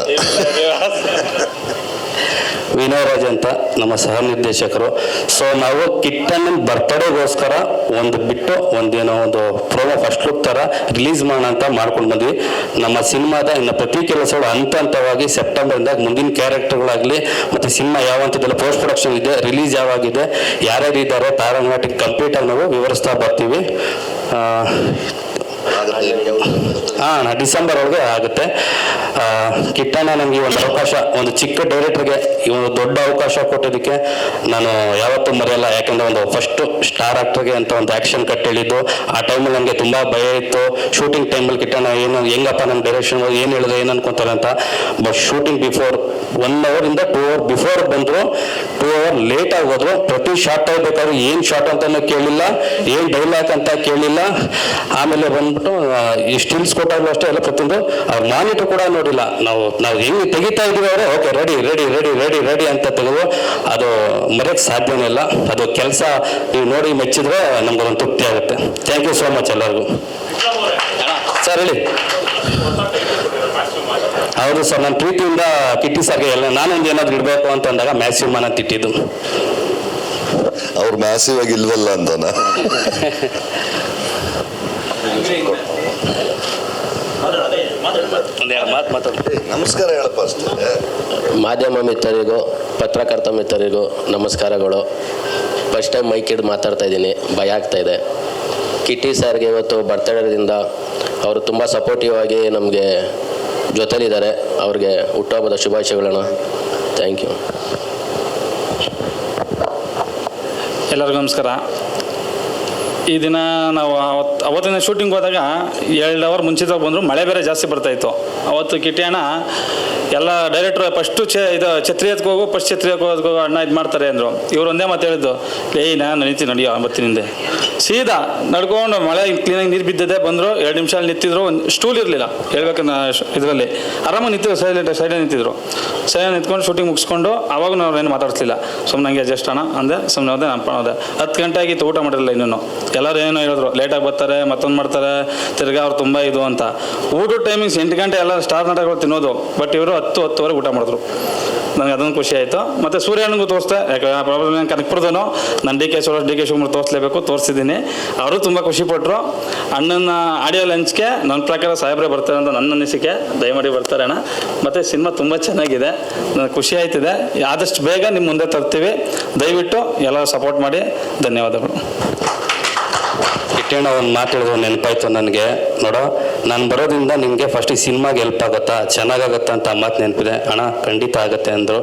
ವಿನಯ್ ರಾಜ್ ಅಂತ ನಮ್ಮ ಸಹ ನಿರ್ದೇಶಕರು. ಸೊ ನಾವು ಕಿಟ್ಟಣ್ಣನ ಬರ್ತಡೇಗೋಸ್ಕರ ಒಂದು ಪ್ರೋಮೋ ಫಸ್ಟ್ ಲುಕ್ ಥರ ರಿಲೀಸ್ ಮಾಡೋಣ ಅಂತ ಮಾಡ್ಕೊಂಡು ಬಂದ್ವಿ. ನಮ್ಮ ಸಿನಿಮಾದ ಇನ್ನು ಪ್ರತಿ ಕೆಲಸಗಳು ಹಂತವಾಗಿ ಸೆಪ್ಟೆಂಬರಿಂದ ಮುಂದಿನ ಕ್ಯಾರೆಕ್ಟರ್ಗಳಾಗಲಿ ಮತ್ತು ಸಿನಿಮಾ ಯಾವ ಹಂತದಲ್ಲ ಪೋಸ್ಟ್ ಪ್ರೊಡಕ್ಷನ್ ಇದೆ, ರಿಲೀಸ್ ಯಾವಾಗಿದೆ, ಯಾರ್ಯಾರು ಇದ್ದಾರೆ, ತಾರಂಗಾಟಿಗೆ ಕಂಪ್ಲೀಟಾಗಿ ನಾವು ವಿವರಿಸ್ತಾ ಬರ್ತೀವಿ. ಡಿಸೆಂಬರ್ ಒಳಗೆ ಆಗುತ್ತೆ. ಕಿಟ್ಟಣ್ಣ ನನಗೆ ಒಂದು ಅವಕಾಶ, ಒಂದು ಚಿಕ್ಕ ಡೈರೆಕ್ಟರ್ಗೆ ಒಂದು ದೊಡ್ಡ ಅವಕಾಶ ಕೊಟ್ಟಿದ್ದಕ್ಕೆ ನಾನು ಯಾವತ್ತೂ ಮರೆಯಲ್ಲ. ಯಾಕಂದರೆ ಒಂದು ಫಸ್ಟ್ ಸ್ಟಾರ್ ಆಕ್ಟರ್ಗೆ ಅಂತ ಒಂದು ಆ್ಯಕ್ಷನ್ ಕಟ್ ಹೇಳಿದ್ದು. ಆ ಟೈಮಲ್ಲಿ ನನಗೆ ತುಂಬ ಭಯ ಇತ್ತು. ಶೂಟಿಂಗ್ ಟೈಮಲ್ಲಿ ಕಿಟ್ಟಣ್ಣ ಹೆಂಗಪ್ಪ ನನ್ನ ಡೈರೆಕ್ಷನ್ ಏನು ಹೇಳಿದ್ರೆ ಏನು ಅನ್ಕೊತಾರೆ ಅಂತ. ಬಟ್ ಶೂಟಿಂಗ್ ಬಿಫೋರ್ 1 ಅವರಿಂದ 2 ಅವರ್ ಬಿಫೋರ್ ಬಂದರು, 2 ಅವರ್ ಲೇಟ್ ಆಗೋದ್ರು. ಪ್ರತಿ ಶಾರ್ಟ್ ಆಗಬೇಕಾದ್ರೆ ಏನು ಶಾರ್ಟ್ ಅಂತಲೂ ಕೇಳಿಲ್ಲ, ಏನು ಡೈಲಾಗ್ ಅಂತ ಕೇಳಿಲ್ಲ. ಆಮೇಲೆ ಬಂದ್ಬಿಟ್ಟು ಸ್ಟಿಲ್ಸ್ ಕೊಟ್ಟಾಗಲೂ ಅಷ್ಟೇ ಎಲ್ಲ ಪ್ರತಿಯೊಂದು ಮಾನಿಟರ್ ಕೂಡ ನೋಡಿಲ್ಲ. ನಾವು ಹೆಂಗೆ ತೆಗಿತಾ ಇದೀವಿ ಅವರೇ ಓಕೆ ರೆಡಿ ಅಂತ ತೆಗೆದು ಅದು ಮರೆಯಕ್ಕೆ ಸಾಧ್ಯನೇ ಇಲ್ಲ. ಅದು ಕೆಲಸ ನೀವು ನೋಡಿ ಮೆಚ್ಚಿದ್ರೆ ನಮ್ಗೊಂದು ತೃಪ್ತಿ ಆಗುತ್ತೆ. ಥ್ಯಾಂಕ್ ಯು ಸೋ ಮಚ್ ಎಲ್ಲರಿಗೂ. ಸರ್ ಹೇಳಿ. ಹೌದು ಸರ್, ನನ್ನ ಪ್ರೀತಿಯಿಂದ ಕಿಟ್ಟಿ ಸರ್ಗೆ ಎಲ್ಲ ನಾನೊಂದು ಏನಾದ್ರು ಇಡಬೇಕು ಅಂತ ಅಂದಾಗ ಮ್ಯಾಸಿವ್ ಮನ ತಿಟ್ಟಿದ್ದು. ಅವ್ರು ಮ್ಯಾಸಿವ್ ಆಗಿ ಇಲ್ವಲ್ಲ ಅಂತನಾ? ನಮಸ್ಕಾರ ಹೇಳಪ್ಪ. ಮಾಧ್ಯಮ ಮಿತ್ರರಿಗೂ ಪತ್ರಕರ್ತ ಮಿತ್ರರಿಗೂ ನಮಸ್ಕಾರಗಳು. ಫಸ್ಟ್ ಟೈಮ್ ಮೈಕ್ ಹಿಡಿದು ಮಾತಾಡ್ತಾ ಇದ್ದೀನಿ, ಭಯ ಆಗ್ತಾ ಇದೆ. ಕಿಟ್ಟಿ ಸರ್ಗೆ ಇವತ್ತು ಬರ್ತಡೇದಿಂದ ಅವರು ತುಂಬ ಸಪೋರ್ಟಿವ್ ಆಗಿ ನಮಗೆ ಜೊತೆಲಿದ್ದಾರೆ. ಅವ್ರಿಗೆ ಹುಟ್ಟುಹಬ್ಬದ ಶುಭಾಶಯಗಳನ್ನ. Thank you. ಎಲ್ಲರಿಗೂ ನಮಸ್ಕಾರ. ಈ ದಿನ ನಾವು ಅವತ್ತಿನ ಶೂಟಿಂಗ್ ಹೋದಾಗ 2 ಅವರ್ ಮುಂಚಿತವಾಗಿ ಬಂದರು. ಮಳೆ ಬೇರೆ ಜಾಸ್ತಿ ಬರ್ತಾಯಿತ್ತು. ಅವತ್ತು ಕಿಟ್ಟಿ ಅಣ್ಣ ಎಲ್ಲ ಡೈರೆಕ್ಟ್ರು ಫಸ್ಟು ಇದು ಛತ್ರಿ ಎತ್ಕೊ ಹೋಗು, ಫಸ್ಟ್ ಛತ್ರಿ ಹೋಗೋದು ಅಣ್ಣ ಇದು ಮಾಡ್ತಾರೆ ಅಂದರು. ಇವ್ರು ಒಂದೇ ಮಾತು ಹೇಳಿದ್ದು, ನಾನು ನಡೀತೀನಿ ನಡಿಯೋ ಬತ್ತಿನಿಂದೆ ಸೀದಾ ನಡ್ಕೊಂಡು ಮಳೆ ಕ್ಲೀನಾಗಿ ನೀರು ಬಿದ್ದಿದೆ. ಬಂದರು 2 ನಿಮಿಷ ನಿಂತಿದ್ರು. ಒಂದು ಸ್ಟೂಲ್ ಇರಲಿಲ್ಲ ಹೇಳ್ಬೇಕನ್ನ ಇದರಲ್ಲಿ ಆರಾಮಾಗಿ ನಿಂತಿದ್ರು. ಸೈಡಲ್ಲಿ ನಿಂತಿದ್ರು. ಸೈಡಲ್ಲಿ ನಿಂತ್ಕೊಂಡು ಶೂಟಿಂಗ್ ಮುಗಿಸ್ಕೊಂಡು ಅವಾಗ ನಾವು ಏನು ಮಾತಾಡ್ತಿಲ್ಲ. ಸುಮ್ಮನೆ ಹಂಗೆ ಅಡ್ಜಸ್ಟ್ ಅಣ್ಣ ಅಂದೆ. ಸುಮ್ಮನೆ ಹೋದೆ. ನಮ್ಮ ಹೋದೆ. 10 ಗಂಟೆ ಆಗಿತ್ತು, ಊಟ ಮಾಡಿರಲಿಲ್ಲ ಇನ್ನೂ. ಎಲ್ಲರೂ ಏನೋ ಹೇಳಿದ್ರು, ಲೇಟಾಗಿ ಬರ್ತಾರೆ, ಮತ್ತೊಂದು ಮಾಡ್ತಾರೆ, ತಿರ್ಗಾ ಅವ್ರು ತುಂಬ ಇದು ಅಂತ. ಊಟದ ಟೈಮಿಂಗ್ಸ್ 8 ಗಂಟೆ ಎಲ್ಲ ಸ್ಟಾರ್ ನಾಟಕಗಳು ತಿನ್ನೋದು. ಬಟ್ ಇವರು 10-10ವರೆಗೆ ಊಟ ಮಾಡಿದ್ರು. ನನಗೆ ಅದೊಂದು ಖುಷಿ ಆಯಿತು. ಮತ್ತು ಸೂರ್ಯನಿಗೂ ತೋರಿಸ್ದೆ. ಯಾಕೆ ಪ್ರಾಬ್ಲಮ್ ಕನಕಪುರದನು ನಾನು ಡಿ ಕೆ ಶಿವಕುಮಾರ್ ತೋರಿಸ್ಲೇಬೇಕು, ತೋರಿಸಿದ್ದೀನಿ. ಅವರು ತುಂಬ ಖುಷಿಪಟ್ಟರು. ಅಣ್ಣನ ಆಡಿಯೋ ಲಂಚ್ಗೆ ನನ್ನ ಪ್ರಕಾರ ಸಾಹೇಬ್ರೆ ಬರ್ತಾರೆ ಅಂತ ನನ್ನ ಅನಿಸಿಕೆ. ದಯಮಾಡಿ ಬರ್ತಾರೆ ಅಣ್ಣ. ಮತ್ತು ಸಿನಿಮಾ ತುಂಬ ಚೆನ್ನಾಗಿದೆ, ನನಗೆ ಖುಷಿ ಆಯ್ತಿದೆ. ಆದಷ್ಟು ಬೇಗ ನಿಮ್ಮ ಮುಂದೆ ತರ್ತೀವಿ. ದಯವಿಟ್ಟು ಎಲ್ಲರೂ ಸಪೋರ್ಟ್ ಮಾಡಿ. ಧನ್ಯವಾದಗಳು. ಕಿಟ್ಟಣ್ಣ ಒಂದು ಮಾತಾಡಿದ್ರು ನೆನಪಾಯ್ತು ನನಗೆ. ನೋಡೋ, ನಾನು ಬರೋದ್ರಿಂದ ನಿಮಗೆ ಫಸ್ಟ್ ಈ ಸಿನಿಮಾಗೆ ಹೆಲ್ಪ್ ಆಗುತ್ತಾ, ಚೆನ್ನಾಗಾಗತ್ತಾ ಅಂತ ಮಾತು ನೆನಪಿದೆ. ಅಣ್ಣ ಖಂಡಿತ ಆಗುತ್ತೆ ಅಂದರು.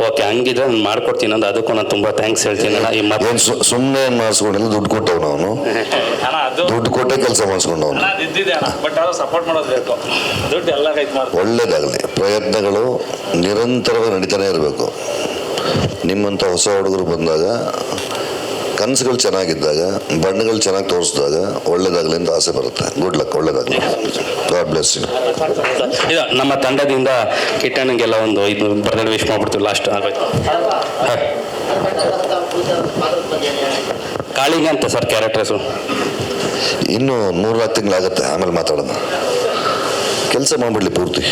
ಓಕೆ, ಹಂಗಿದ್ರೆ ನಾನು ಮಾಡ್ಕೊಡ್ತೀನಿ ಅಂದು. ಅದಕ್ಕೂ ನಾನು ತುಂಬ ಥ್ಯಾಂಕ್ಸ್ ಹೇಳ್ತೀನಿ ಅಣ್ಣ. ಈ ಮಾತು ಸುಮ್ಮನೆ ಮಾಡಿಸ್ಕೊಂಡಿಲ್ಲ, ದುಡ್ಡು ಕೊಟ್ಟವ್ ಅವನು. ದುಡ್ಡು ಕೊಟ್ಟೆ ಕೆಲಸ ಮಾಡಿಸ್ಕೊಂಡವನು. ಬಟ್ ಅವರು ಸಪೋರ್ಟ್ ಮಾಡೋದು ಬೇಕು. ದುಡ್ಡು ಎಲ್ಲ ಕೈತ್ ಮಾಡ್ತಾರೆ. ಒಳ್ಳೇದಾಗಲಿ. ಪ್ರಯತ್ನಗಳು ನಿರಂತರವಾಗಿ ನಡೀತಾನೆ ಇರಬೇಕು. ನಿಮ್ಮಂಥ ಹೊಸ ಹುಡುಗರು ಬಂದಾಗ, ಕನಸುಗಳು ಚೆನ್ನಾಗಿದ್ದಾಗ, ಬಣ್ಣಗಳು ಚೆನ್ನಾಗಿ ತೋರಿಸಿದಾಗ ಒಳ್ಳೇದಾಗಲಿ ಅಂತ ಆಸೆ ಬರುತ್ತೆ. ಗುಡ್ ಲಕ್, ಒಳ್ಳೇದಾಗಲಿ. God bless you. ಇದು ನಮ್ಮ ತಂಡದಿಂದ ಕಿಟ್ಟಣ್ಣಗೆಲ್ಲ ಒಂದು ಇದು ಬರ್ತ್ಡೇ ವಿಶ್ ಮಾಡ್ಬಿಡ್ತೀವಿ. ಲಾಸ್ಟ್ ಆಗೋಯ್ತು. ಕಾಳಿಗೆ ಅಂತ ಸರ್ ಕ್ಯಾರೆಕ್ಟರ್ಸು. ಇನ್ನೂ 3-4 ತಿಂಗಳಾಗತ್ತೆ, ಆಮೇಲೆ ಮಾತಾಡೋಣ. ಕೆಲಸ ಮಾಡಿಬಿಡ್ಲಿ ಪೂರ್ತಿ.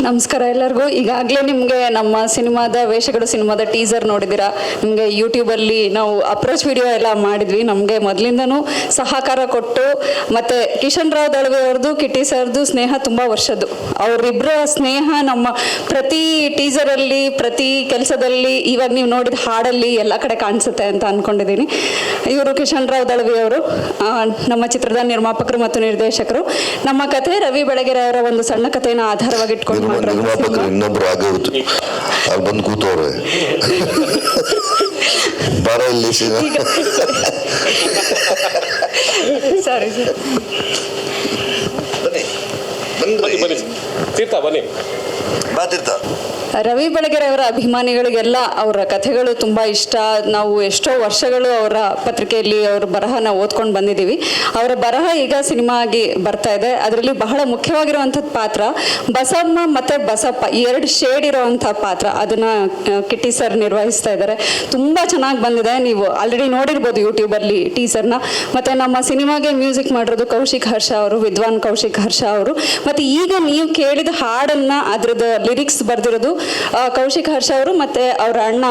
ನಮಸ್ಕಾರ ಎಲ್ಲರಿಗೂ. ಈಗಾಗಲೇ ನಿಮಗೆ ನಮ್ಮ ಸಿನಿಮಾದ ವೇಷಗಳು ಸಿನಿಮಾದ ಟೀಸರ್ ನೋಡಿದ್ದೀರಾ. ನಿಮಗೆ ಯೂಟ್ಯೂಬಲ್ಲಿ ನಾವು ಅಪ್ರೋಚ್ ವಿಡಿಯೋ ಎಲ್ಲ ಮಾಡಿದ್ವಿ. ನಮಗೆ ಮೊದಲಿಂದನೂ ಸಹಕಾರ ಕೊಟ್ಟು, ಮತ್ತು ಕಿಶನ್ ರಾವ್ ದಳವಿ ಅವ್ರದ್ದು, ಕಿಟ್ಟಿ ಸರ್ದು ಸ್ನೇಹ ತುಂಬ ವರ್ಷದ್ದು. ಅವರಿಬ್ಬರ ಸ್ನೇಹ ನಮ್ಮ ಪ್ರತಿ ಟೀಸರಲ್ಲಿ, ಪ್ರತಿ ಕೆಲಸದಲ್ಲಿ, ಇವಾಗ ನೀವು ನೋಡಿದ ಹಾಡಲ್ಲಿ ಎಲ್ಲ ಕಡೆ ಕಾಣಿಸುತ್ತೆ ಅಂತ ಅಂದ್ಕೊಂಡಿದ್ದೀನಿ. ಇವರು ಕಿಶನ್ ರಾವ್ ದಳವಿ ಅವರು ನಮ್ಮ ಚಿತ್ರದ ನಿರ್ಮಾಪಕರು ಮತ್ತು ನಿರ್ದೇಶಕರು. ನಮ್ಮ ಕಥೆ ರವಿ ಬೆಳಗೆರೆ ಅವರ ಒಂದು ಸಣ್ಣ ಕಥೆಯನ್ನು ಆಧಾರವಾಗಿಟ್ಕೊಂಡು ನಿರ್ಮಾಪಕರು ಇನ್ನೊಬ್ರು ಆಗೋದು ಅಲ್ಲಿ ಬಂದು ಕೂತವ್ರೆ. ಬಾರ ಇಲ್ಲಿ ಸರಿ ಸರ್. ತೀರ್ಥ ಬನ್ನಿ. ಬಾ ತೀರ್ಥ. ರವಿ ಬೆಳಗೆರೆ ಅವರ ಅಭಿಮಾನಿಗಳಿಗೆಲ್ಲ ಅವರ ಕಥೆಗಳು ತುಂಬ ಇಷ್ಟ. ನಾವು ಎಷ್ಟೋ ವರ್ಷಗಳು ಅವರ ಪತ್ರಿಕೆಯಲ್ಲಿ ಅವರ ಬರಹನ ಓದ್ಕೊಂಡು ಬಂದಿದ್ದೀವಿ. ಅವರ ಬರಹ ಈಗ ಸಿನಿಮಾ ಆಗಿ ಬರ್ತಾ ಇದೆ. ಅದರಲ್ಲಿ ಬಹಳ ಮುಖ್ಯವಾಗಿರುವಂಥದ್ದು ಪಾತ್ರ ಬಸಮ್ಮ ಮತ್ತು ಬಸಪ್ಪ, 2 ಶೇಡ್ ಇರೋವಂಥ ಪಾತ್ರ. ಅದನ್ನು ಕಿಟ್ಟಿ ಸರ್ ನಿರ್ವಹಿಸ್ತಾ ಇದ್ದಾರೆ. ತುಂಬ ಚೆನ್ನಾಗಿ ಬಂದಿದೆ. ನೀವು ಆಲ್ರೆಡಿ ನೋಡಿರ್ಬೋದು ಯೂಟ್ಯೂಬಲ್ಲಿ ಟೀಸರ್ನ. ಮತ್ತು ನಮ್ಮ ಸಿನಿಮಾಗೆ ಮ್ಯೂಸಿಕ್ ಮಾಡಿರೋದು ಕೌಶಿಕ್ ಹರ್ಷ ಅವರು, ವಿದ್ವಾನ್ ಕೌಶಿಕ್ ಹರ್ಷ ಅವರು. ಮತ್ತು ಈಗ ನೀವು ಕೇಳಿದ ಹಾಡನ್ನು ಅದರದ್ದು ಲಿರಿಕ್ಸ್ ಬರೆದಿರೋದು ಕೌಶಿಕ್ ಹರ್ಷ ಅವರು ಮತ್ತು ಅವರ ಅಣ್ಣ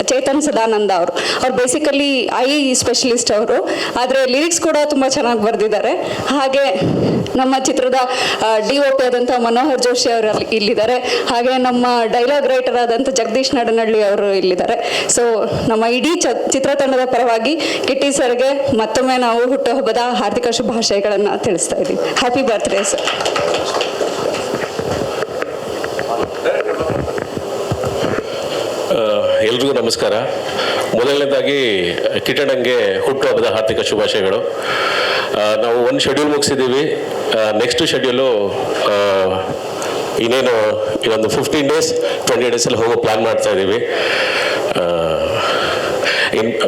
ಚೇತನ್ ಸದಾನಂದ ಅವರು. ಅವ್ರು ಬೇಸಿಕಲಿ ಸ್ಪೆಷಲಿಸ್ಟ್ ಅವರು, ಆದರೆ ಲಿರಿಕ್ಸ್ ಕೂಡ ತುಂಬ ಚೆನ್ನಾಗಿ ಬರೆದಿದ್ದಾರೆ. ಹಾಗೆ ನಮ್ಮ ಚಿತ್ರದ DOP ಆದಂಥ ಮನೋಹರ್ ಜೋಶಿ ಅವರು ಇಲ್ಲಿದ್ದಾರೆ. ಹಾಗೆ ನಮ್ಮ ಡೈಲಾಗ್ ರೈಟರ್ ಆದಂಥ ಜಗದೀಶ್ ನಡನಹಳ್ಳಿ ಅವರು ಇಲ್ಲಿದ್ದಾರೆ. ಸೊ ನಮ್ಮ ಇಡೀ ಚಿತ್ರತಂಡದ ಪರವಾಗಿ ಕಿಟ್ಟಿ ಸರ್ಗೆ ಮತ್ತೊಮ್ಮೆ ನಾವು ಹುಟ್ಟುಹಬ್ಬದ ಹಾರ್ದಿಕ ಶುಭಾಶಯಗಳನ್ನು ತಿಳಿಸ್ತಾ ಇದ್ದೀವಿ. Happy birthday sir. ಎಲ್ರಿಗೂ ನಮಸ್ಕಾರ. ಮೊದಲನೇದಾಗಿ ಕಿಟ್ಟಣ್ಣಂಗೆ ಹುಟ್ಟುಹಬ್ಬದ ಹಾರ್ದಿಕ ಶುಭಾಶಯಗಳು. ನಾವು ಒಂದು ಶೆಡ್ಯೂಲ್ ಮುಗಿಸಿದ್ದೀವಿ. ನೆಕ್ಸ್ಟ್ ಶೆಡ್ಯೂಲು ಇನ್ನೇನು ಇನ್ನೊಂದು 15 ಡೇಸ್ 20 ಡೇಸಲ್ಲಿ ಹೋಗೋ ಪ್ಲ್ಯಾನ್ ಮಾಡ್ತಾ ಇದ್ದೀವಿ.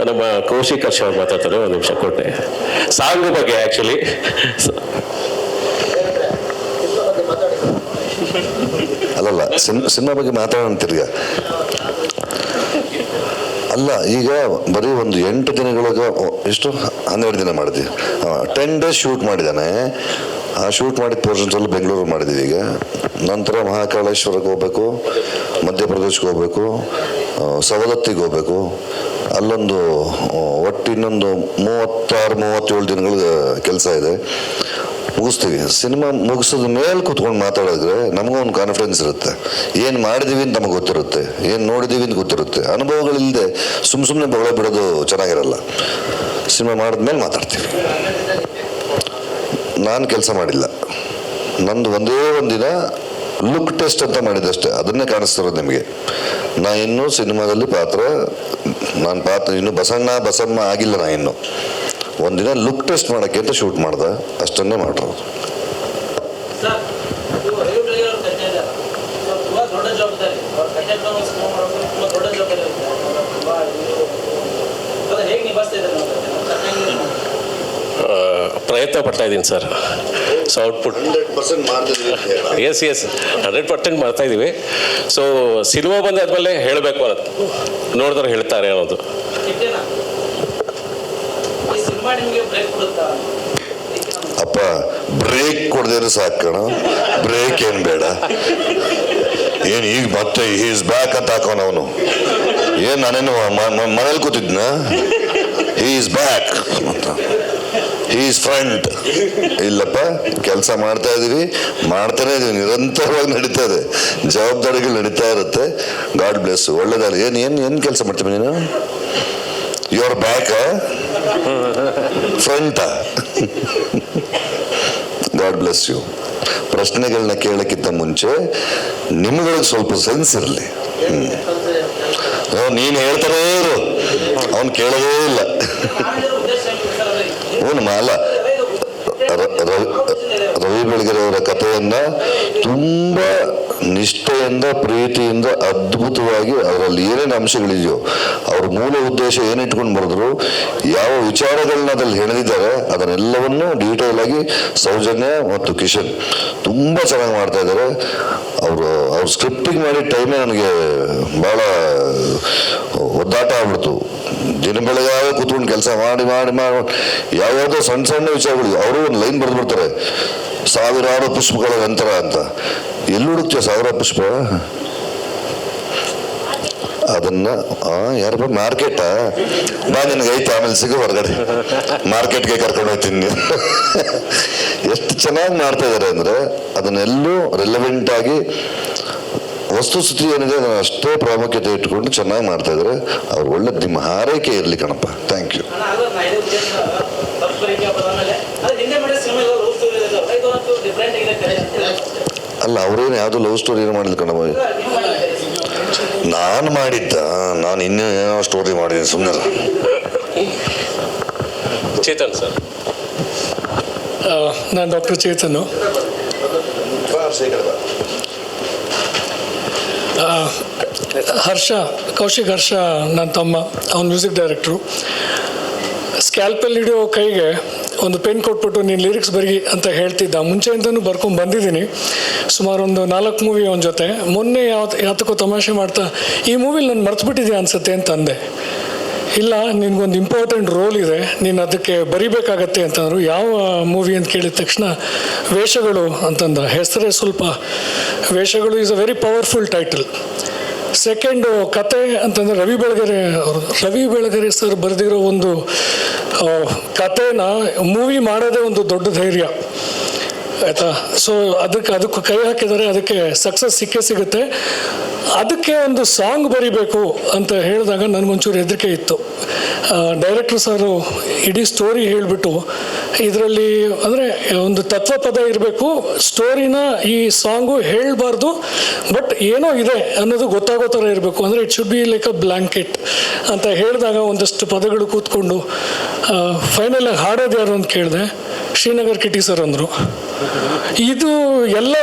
ನಮ್ಮ ಕೌಶಿಕ್ ಹರ್ಷ ಅವ್ರು ಮಾತಾಡ್ತಾರೆ. ಒಂದು ನಿಮಿಷ ಕೊಟ್ಟೆ. ಸಾಂಗ್ ಬಗ್ಗೆ ಆ್ಯಕ್ಚುಲಿ ಅಲ್ಲಲ್ಲ, ಸಿನಿಮಾ ಬಗ್ಗೆ ಮಾತಾಡೋಣ ತಿರ್ಗ. ಅಲ್ಲ, ಈಗ ಬರೀ ಒಂದು 8 ದಿನಗಳಿಗೆ ಎಷ್ಟು 12 ದಿನ ಮಾಡಿದ್ವಿ. 10 ಡೇಸ್ ಶೂಟ್ ಮಾಡಿದ್ದಾನೆ. ಆ ಶೂಟ್ ಮಾಡಿದ ಪೋರ್ಷನ್ಸಲ್ಲಿ ಬೆಂಗಳೂರು ಮಾಡಿದ್ದೀವಿ. ಈಗ ನಂತರ ಮಹಾಕಾಳೇಶ್ವರಕ್ಕೆ ಹೋಗ್ಬೇಕು, ಮಧ್ಯಪ್ರದೇಶಕ್ಕೆ ಹೋಗ್ಬೇಕು, ಸವದತ್ತಿಗೆ ಹೋಗ್ಬೇಕು. ಅಲ್ಲೊಂದು ಒಟ್ಟು ಇನ್ನೊಂದು 36-37 ದಿನಗಳ ಕೆಲಸ ಇದೆ. ಮುಗಿಸ್ತೀವಿ. ಸಿನಿಮಾ ಮುಗಿಸಿದ ಮೇಲೆ ಕೂತ್ಕೊಂಡು ಮಾತಾಡಿದ್ರೆ ನಮಗೂ ಒಂದು ಕಾನ್ಫಿಡೆನ್ಸ್ ಇರುತ್ತೆ. ಏನು ಮಾಡಿದೀವಿ ಅಂತ ನಮಗೆ ಗೊತ್ತಿರುತ್ತೆ, ಏನು ನೋಡಿದೀವಿ ಅಂತ ಗೊತ್ತಿರುತ್ತೆ. ಅನುಭವಗಳಿಲ್ಲದೆ ಸುಮ್ಮನೆ ಬೊಗಳ ಬಿಡೋದು ಚೆನ್ನಾಗಿರಲ್ಲ. ಸಿನಿಮಾ ಮಾಡಿದ್ಮೇಲೆ ಮಾತಾಡ್ತೀವಿ. ನಾನು ಕೆಲಸ ಮಾಡಿಲ್ಲ, ನಂದು ಒಂದೇ ಒಂದಿನ ಲುಕ್ ಟೆಸ್ಟ್ ಅಂತ ಮಾಡಿದಷ್ಟೇ, ಅದನ್ನೇ ಕಾಣಿಸ್ತಿರೋದು ನಿಮಗೆ. ನಾ ಇನ್ನೂ ಸಿನಿಮಾದಲ್ಲಿ ನಾನು ಪಾತ್ರ ಇನ್ನೂ ಬಸಮ್ಮ ಆಗಿಲ್ಲ. ನಾ ಇನ್ನು ಒಂದಿನ ಲುಕ್ ಟೆಸ್ಟ್ ಮಾಡೋಕ್ಕೆ ಅಂತ ಶೂಟ್ ಮಾಡ್ದೆ, ಅಷ್ಟನ್ನೇ ಮಾಡಿರೋದು. ಪ್ರಯತ್ನ ಪಡ್ತಾ ಇದ್ದೀನಿ ಸರ್. ಸೊ ಔಟ್ಪುಟ್ 100% ಎಸ್ 100% ಮಾಡ್ತಾ ಇದ್ದೀವಿ. ಸೊ ಸಿನಿಮಾ ಬಂದಾದ್ಮೇಲೆ ಹೇಳಬೇಕು ಅನ್ನೋದು, ನೋಡಿದ್ರೆ ಹೇಳ್ತಾರೆ ಅನ್ನೋದು. ಅಪ್ಪ ಬ್ರೇಕ್ ಕೊಡದೇನು ಸಾಕಣ, ಬ್ರೇಕ್ ಏನು ಬೇಡ. ಏನು ಈಗ ಮತ್ತೆ ಈಸ್ ಬ್ಯಾಕ್ ಅಂತ ಹಾಕೋಣ ಅವನು. ಏನು ನಾನೇನು ಮನೇಲಿ ಕೂತಿದ್ನ, ಈಸ್ ಬ್ಯಾಕ್ ಅಂತ, ಈಸ್ ಫ್ರಂಟ್. ಇಲ್ಲಪ್ಪ, ಕೆಲಸ ಮಾಡ್ತಾ ಇದೀವಿ, ಮಾಡ್ತಾನೆ ಇದೀವಿ, ನಿರಂತರವಾಗಿ ನಡೀತಾ ಇದೆ, ಜವಾಬ್ದಾರಿಗಳು ನಡೀತಾ ಇರುತ್ತೆ. God bless. ಒಳ್ಳೇದಾಗಲಿ. ಏನು ಕೆಲಸ ಮಾಡ್ತೀವಿ ನೀನು? ಯುವರ್ ಬ್ಯಾಕ್ ಫ್ರಂಟ? God bless you. ಪ್ರಶ್ನೆಗಳನ್ನ ಕೇಳಕ್ಕಿಂತ ಮುಂಚೆ ನಿಮ್ಗಳಿಗೆ ಸ್ವಲ್ಪ ಸೆನ್ಸ್ ಇರಲಿ. ನೀನು ಹೇಳ್ತಾನೇ ಇರು, ಅವನು ಕೇಳೋದೇ ಇಲ್ಲ. ಅಲ್ಲ, ರವಿ ಬೆಳಗೆರೆ ಅವರ ಕಥೆಯನ್ನ ತುಂಬಾ ನಿಷ್ಠೆಯಿಂದ, ಪ್ರೀತಿಯಿಂದ, ಅದ್ಭುತವಾಗಿ ಅದರಲ್ಲಿ ಏನೇನು ಅಂಶಗಳಿದೆಯೋ, ಅವ್ರ ಮೂಲ ಉದ್ದೇಶ ಏನಿಟ್ಕೊಂಡು ಬರೆದ್ರು, ಯಾವ ವಿಚಾರಗಳನ್ನ ಅದ್ರಲ್ಲಿ ಹೆಣೆದಿದ್ದಾರೆ, ಅದನ್ನೆಲ್ಲವನ್ನೂ ಡೀಟೇಲ್ ಆಗಿ ಸೌಜನ್ಯ ಮತ್ತು ಕಿಶನ್ ತುಂಬಾ ಚೆನ್ನಾಗಿ ಮಾಡ್ತಾ ಇದ್ದಾರೆ. ಅವ್ರ ಸ್ಕ್ರಿಪ್ಟಿಂಗ್ ಮಾಡಿದ ಟೈಮೇ ನನಗೆ ಬಹಳ ಒದ್ದಾಟ ಆಗ್ಬಿಡ್ತು. ದಿನ ಬೆಳಗಾಗ ಕೂತ್ಕೊಂಡು ಕೆಲಸ ಮಾಡಿ ಯಾವ್ಯಾವುದೋ ಸಣ್ಣ ವಿಚಾರಗಳು. ಅವರು ಒಂದು ಲೈನ್ ಬರೆದು ಬಿಡ್ತಾರೆ, ಸಾವಿರಾರು ಪುಷ್ಪಗಳ ನಂತರ ಅಂತ. ಎಲ್ಲಿ ಹುಡುಕ್ತೀಯ ಸಾವಿರ ಪುಷ್ಪ? ಅದನ್ನ ಯಾರು ಮಾರ್ಕೆಟಾ? ಬಾ, ನಿನಗೆ ಐತೆ, ಆಮೇಲೆ ಸಿಗೋ ಹೊರಗಡೆ, ಮಾರ್ಕೆಟ್ಗೆ ಕರ್ಕೊಂಡು ಹೋಗ್ತೀನಿ ನೀನು. ಎಷ್ಟು ಚೆನ್ನಾಗಿ ಮಾಡ್ತಾ ಇದ್ದಾರೆ ಅಂದ್ರೆ, ಅದನ್ನೆಲ್ಲೂ ರಿಲೆವೆಂಟ್ ಆಗಿ ವಸ್ತುಸ್ಥಿತಿ ಏನಿದೆ ಅದನ್ನು ಅಷ್ಟೇ ಪ್ರಾಮುಖ್ಯತೆ ಇಟ್ಕೊಂಡು ಚೆನ್ನಾಗಿ ಮಾಡ್ತಾ ಇದ್ದಾರೆ. ಅವ್ರು ಒಳ್ಳೆ ನಿಮ್ಮ ಹಾರೈಕೆ ಇರಲಿ ಕಣಪ್ಪ. Thank you. ಅಲ್ಲ, ಅವ್ರೇನು ಯಾವುದು ಲವ್ ಸ್ಟೋರಿ ಏನು ಮಾಡಿಲ್ಲ ಕಣಪ್ಪ. ನಾನು ಮಾಡಿದ್ದ, ನಾನು ಇನ್ನೂ ಏನೋ ಸ್ಟೋರಿ ಮಾಡಿದ್ದೀನಿ, ಸುಮ್ಮನೆ. ಚೇತನ್ ಸರ್. ನಾನು ಡಾಕ್ಟರ್ ಚೇತನು. ಕೌಶಿಕ್ ಹರ್ಷ ನನ್ನ ತಮ್ಮ, ಅವನು ಮ್ಯೂಸಿಕ್ ಡೈರೆಕ್ಟ್ರು. ಸ್ಕ್ಯಾಲ್ಪೆಲ್ ಹಿಡಿಯೋ ಕೈಗೆ ಒಂದು ಪೆನ್ ಕೊಟ್ಬಿಟ್ಟು ನೀನು ಲಿರಿಕ್ಸ್ ಬರಿ ಅಂತ ಹೇಳ್ತಿದ್ದ. ಮುಂಚೆಯಿಂದನೂ ಬರ್ಕೊಂಡು ಬಂದಿದ್ದೀನಿ, ಸುಮಾರು ಒಂದು 4 ಮೂವಿ ಅವನ ಜೊತೆ. ಮೊನ್ನೆ ಯಾತಕ್ಕೋ ತಮಾಷೆ ಮಾಡ್ತಾ, ಈ ಮೂವಿಲಿ ನಾನು ಮರ್ತ್ಬಿಟ್ಟಿದ್ಯಾ ಅನ್ಸುತ್ತೆ ಅಂತ ಅಂದೆ. ಇಲ್ಲ, ನಿನ್ಗೊಂದು ಇಂಪಾರ್ಟೆಂಟ್ ರೋಲ್ ಇದೆ, ನೀನು ಅದಕ್ಕೆ ಬರಿಬೇಕಾಗತ್ತೆ ಅಂತಂದರು. ಯಾವ ಮೂವಿ ಅಂತ ಕೇಳಿದ ತಕ್ಷಣ ವೇಷಗಳು ಅಂತಂದ. ಹೆಸರೇ ಸ್ವಲ್ಪ, ವೇಷಗಳು is a very powerful title. Second ಕತೆ ಅಂತಂದರೆ ರವಿ ಬೆಳಗೆರೆ ಸರ್ ಬರೆದಿರೋ ಒಂದು ಕತೆನ ಮೂವಿ ಮಾಡೋದೇ ಒಂದು ದೊಡ್ಡ ಧೈರ್ಯ, ಆಯಿತಾ. ಸೊ ಅದಕ್ಕೂ ಕೈ ಹಾಕಿದರೆ ಅದಕ್ಕೆ ಸಕ್ಸಸ್ ಸಿಗುತ್ತೆ. ಅದಕ್ಕೆ ಒಂದು ಸಾಂಗ್ ಬರಿಬೇಕು ಅಂತ ಹೇಳಿದಾಗ ನನಗೊಂಚೂರು ಹೆದರಿಕೆ ಇತ್ತು. ಡೈರೆಕ್ಟ್ರ್ ಸಾರು ಇಡೀ ಸ್ಟೋರಿ ಹೇಳಿಬಿಟ್ಟು, ಇದರಲ್ಲಿ ಅಂದರೆ ಒಂದು ತತ್ವಪದ ಇರಬೇಕು, ಸ್ಟೋರಿನ ಈ ಸಾಂಗು ಹೇಳಬಾರ್ದು, ಬಟ್ ಏನೋ ಇದೆ ಅನ್ನೋದು ಗೊತ್ತಾಗೋ ಥರ ಇರಬೇಕು, ಅಂದರೆ it should be like a blanket ಅಂತ ಹೇಳಿದಾಗ ಒಂದಷ್ಟು ಪದಗಳು ಕೂತ್ಕೊಂಡು ಫೈನಲಾಗಿ ಹಾಡೋದು ಯಾರು ಅಂತ ಕೇಳಿದೆ. ಶ್ರೀನಗರ್ ಕಿಟಿ ಸರ್ ಅಂದರು. ಇದು ಎಲ್ಲ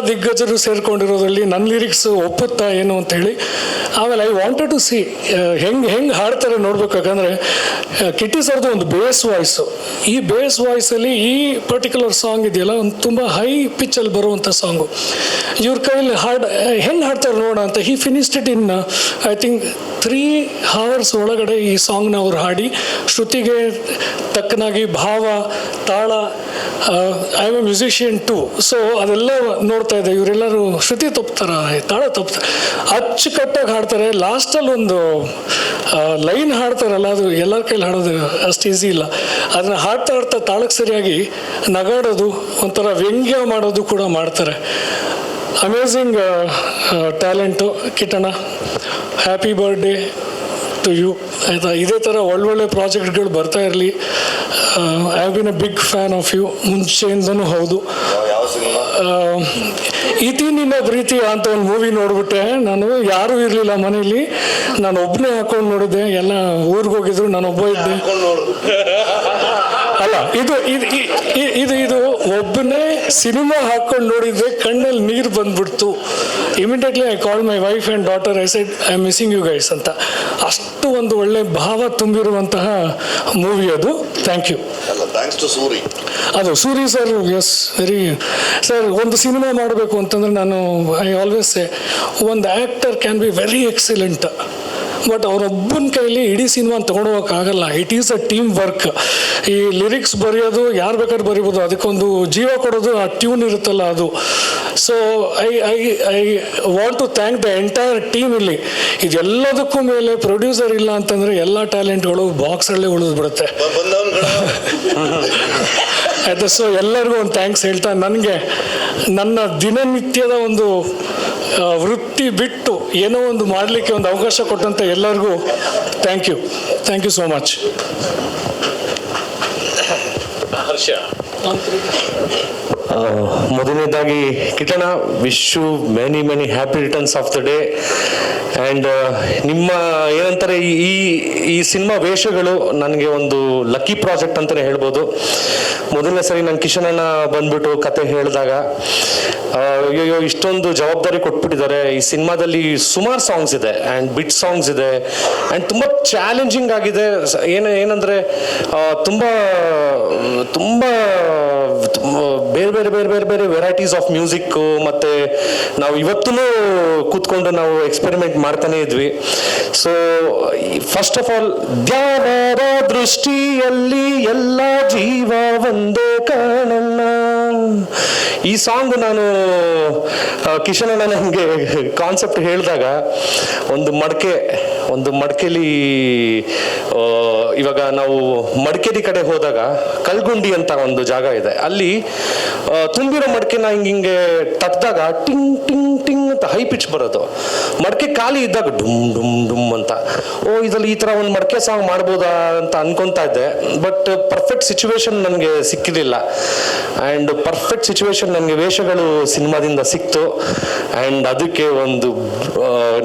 ದಿಗ್ಗಜರು ಸೇರ್ಕೊಂಡಿರೋದ್ರಲ್ಲಿ ನನ್ನ ಲಿರಿಕ್ಸ್ ಒಪ್ಪುತ್ತಾ ಏನು ಅಂತ ಹೇಳಿ. ಆಮೇಲೆ ಐ ವಾಂಟೆಡ್ ಟು ಸಿ ಹೆಂಗೆ ಹಾಡ್ತಾರೆ ನೋಡ್ಬೇಕು. ಯಾಕಂದರೆ ಕಿಟಿ ಸರ್ದು ಒಂದು ಬೇಸ್ ವಾಯ್ಸು, ಈ ಬೇಸ್ ವಾಯ್ಸಲ್ಲಿ ಈ ಪರ್ಟಿಕ್ಯುಲರ್ ಸಾಂಗ್ ಇದೆಯಲ್ಲ, ಒಂದು ತುಂಬ ಹೈ ಪಿಚ್ಚಲ್ಲಿ ಬರುವಂಥ ಸಾಂಗು. ಇವ್ರ ಕೈಯಲ್ಲಿ ಹೆಂಗೆ ಹಾಡ್ತಾರೆ ನೋಡೋಣ ಅಂತ he finished it in I think 3 hours ಒಳಗಡೆ ಈ ಸಾಂಗ್ನ ಅವ್ರು ಹಾಡಿ, ಶ್ರುತಿಗೆ ತಕ್ಕನಾಗಿ ಭಾವ ತಾಳ, I am a musician too. So ಅದೆಲ್ಲ ನೋಡ್ತಾ ಇದ್ದೆ, ಇವರೆಲ್ಲರೂ ಶ್ರುತಿ ತಪ್ತಾರ, ತಾಳ ತಪ್ತಾರೆ, ಅಚ್ಚುಕಟ್ಟಾಗಿ ಹಾಡ್ತಾರೆ. ಲಾಸ್ಟಲ್ಲಿ ಒಂದು ಲೈನ್ ಹಾಡ್ತಾರಲ್ಲ, ಅದು ಎಲ್ಲರ ಕೈಲಿ ಹಾಡೋದು ಅಷ್ಟು ಈಸಿ ಇಲ್ಲ. ಅದನ್ನು ಹಾಡ್ತಾ ಹಾಡ್ತಾ ತಾಳಕ್ಕೆ ಸರಿಯಾಗಿ ನಗಾಡೋದು, ಒಂಥರ ವ್ಯಂಗ್ಯ ಮಾಡೋದು ಕೂಡ ಮಾಡ್ತಾರೆ. Amazing talent Kittanna. Happy birthday to you. ಆಯಿತಾ, ಇದೇ ಥರ ಒಳ್ಳೊಳ್ಳೆ ಪ್ರಾಜೆಕ್ಟ್ಗಳು ಬರ್ತಾ ಇರಲಿ. I have been a big fan of you ಮುಂಚೆಯಿಂದನೂ. ಹೌದು, ಇತಿ ನಿನ್ನ ಪ್ರೀತಿ ಅಂತ ಒಂದು ಮೂವಿ ನೋಡ್ಬಿಟ್ಟೆ ನಾನು. ಯಾರೂ ಇರಲಿಲ್ಲ ಮನೇಲಿ, ನಾನು ಒಬ್ಬನೇ ಹಾಕೊಂಡು ನೋಡಿದ್ದೆ. ಎಲ್ಲ ಊರಿಗೆ ಹೋಗಿದ್ರು, ನಾನು ಒಬ್ಬ ಇದ್ದೆ. ಅಲ್ಲ, ಇದು ಒಬ್ಬನೇ ಸಿನಿಮಾ ಹಾಕೊಂಡು ನೋಡಿದ್ದೆ, ಕಣ್ಣಲ್ಲಿ ನೀರು ಬಂದ್ಬಿಡ್ತು. Immediately I call my wife and daughter, I said I am missing you guys ಅಂತ. ಅಷ್ಟು ಒಂದು ಒಳ್ಳೆ ಭಾವ ತುಂಬಿರುವಂತಹ ಮೂವಿ ಅದು. Thank you. ಅದು Suri sir, yes, very sir. ಒಂದು ಸಿನಿಮಾ ಮಾಡಬೇಕು ಅಂತಂದ್ರೆ ನಾನು ಐ ಆಲ್ವೇಸ್ ಸೇ, ಒಂದು actor can be very excellent, but ಅವರೊಬ್ಬನ ಕೈಲಿ ಇಡೀ ಸಿನಿಮಾ ತೊಗೊಂಡೋಗೋಕ್ಕಾಗಲ್ಲ. It is a team work. ಈ ಲಿರಿಕ್ಸ್ ಬರೆಯೋದು ಯಾರು ಬೇಕಾದ್ರೂ ಬರಿಬೋದು, ಅದಕ್ಕೊಂದು ಜೀವ ಕೊಡೋದು ಆ ಟ್ಯೂನ್ ಇರುತ್ತಲ್ಲ ಅದು. So I want to thank the entire team. ಇಲ್ಲಿ ಇದೆಲ್ಲದಕ್ಕೂ ಮೇಲೆ ಪ್ರೊಡ್ಯೂಸರ್ ಇಲ್ಲ ಅಂತಂದರೆ ಎಲ್ಲ ಟ್ಯಾಲೆಂಟ್ಗಳು ಬಾಕ್ಸಲ್ಲೇ ಉಳಿದ್ಬಿಡುತ್ತೆ. ಆಯಿತಾ, ಸೊ ಎಲ್ಲರಿಗೂ ಒಂದು ಥ್ಯಾಂಕ್ಸ್ ಹೇಳ್ತಾ, ನನಗೆ ನನ್ನ ದಿನನಿತ್ಯದ ಒಂದು ವೃತ್ತಿ ಬಿಟ್ಟು ಏನೋ ಒಂದು ಮಾಡಲಿಕ್ಕೆ ಒಂದು ಅವಕಾಶ ಕೊಟ್ಟಂಥ ಎಲ್ಲರಿಗೂ thank you so much. Harsha, ಮೊದಲನೇದಾಗಿ Kittanna, wish you many happy returns of the day. And ನಿಮ್ಮ ಏನಂತಾರೆ, ಈ ಸಿನಿಮಾ ವೇಷಗಳು ನನಗೆ ಒಂದು ಲಕ್ಕಿ ಪ್ರಾಜೆಕ್ಟ್ ಅಂತಲೇ ಹೇಳ್ಬೋದು. ಮೊದಲನೇ ಸರಿ ನಾನು ಕಿಶನ್ ಅಣ್ಣ ಬಂದ್ಬಿಟ್ಟು ಕತೆ ಹೇಳಿದಾಗ, ಅಯ್ಯೋ ಇಷ್ಟೊಂದು ಜವಾಬ್ದಾರಿ ಕೊಟ್ಬಿಟ್ಟಿದ್ದಾರೆ. ಈ ಸಿನಿಮಾದಲ್ಲಿ ಸುಮಾರು ಸಾಂಗ್ಸ್ ಇದೆ ಆ್ಯಂಡ್ ಬಿಟ್ ಸಾಂಗ್ಸ್ ಇದೆ ಆ್ಯಂಡ್ ತುಂಬ ಚಾಲೆಂಜಿಂಗ್ ಆಗಿದೆ. ಏನಂದರೆ ತುಂಬ ಬೇರೆ ವೆರೈಟೀಸ್ ಆಫ್ ಮ್ಯೂಸಿಕ್ಕು, ಮತ್ತು ನಾವು ಇವತ್ತೂ ಕೂತ್ಕೊಂಡು ನಾವು ಎಕ್ಸ್ಪೆರಿಮೆಂಟ್ ಮಾಡ್ತಾನೆ ಇದ್ವಿ. ಸೊ ಫಸ್ಟ್ ಆಫ್ ಆಲ್, ದ್ಯಾವರ ದೃಷ್ಟಿಯಲ್ಲಿ ಎಲ್ಲ ಜೀವ ಒಂದೇ ಕಾಣಣ್ಣ, ಈ ಸಾಂಗ್ ನಾನು ಕಿಶನ್ ಅಣ್ಣ ನನಗೆ ಕಾನ್ಸೆಪ್ಟ್ ಹೇಳಿದಾಗ, ಒಂದು ಮಡಿಕೆಲಿ ಇವಾಗ ನಾವು ಮಡಿಕೇರಿ ಕಡೆ ಹೋದಾಗ ಕಲ್ಗುಂಡಿ ಅಂತ ಒಂದು ಜಾಗ ಇದೆ, ಅಲ್ಲಿ ತುಂಬಿರೋ ಮಡಿಕೆನ ಹಿಂಗೆ ತಟ್ಟಿದಾಗ ಟಿಂಗ್ ಟಿಂಗ್ ಟಿಂಗ್ ಅಂತ ಹೈ ಪಿಚ್ ಬರೋದು. ಮಡಿಕೆ ಖಾಲಿ ಇದ್ದಾಗ ಡುಮ್ ಡುಮ್ ಡುಮ್ ಅಂತ. ಇದ್ರಲ್ಲಿ ಈ ಥರ ಒಂದು ಮಡಿಕೆ ಸಾಂಗ್ ಮಾಡ್ಬೋದಾ ಅಂತ ಅನ್ಕೊತಾ ಇದ್ದೆ. ಬಟ್ ಪರ್ಫೆಕ್ಟ್ ಸಿಚುವೇಶನ್ ನನಗೆ ಸಿಕ್ಕಿರಲಿಲ್ಲ. ಆ್ಯಂಡ್ ಪರ್ಫೆಕ್ಟ್ ಸಿಚುವೇಶನ್ ನನಗೆ ವೇಷಗಳು ಸಿನಿಮಾದಿಂದ ಸಿಕ್ತು. ಆ್ಯಂಡ್ ಅದಕ್ಕೆ ಒಂದು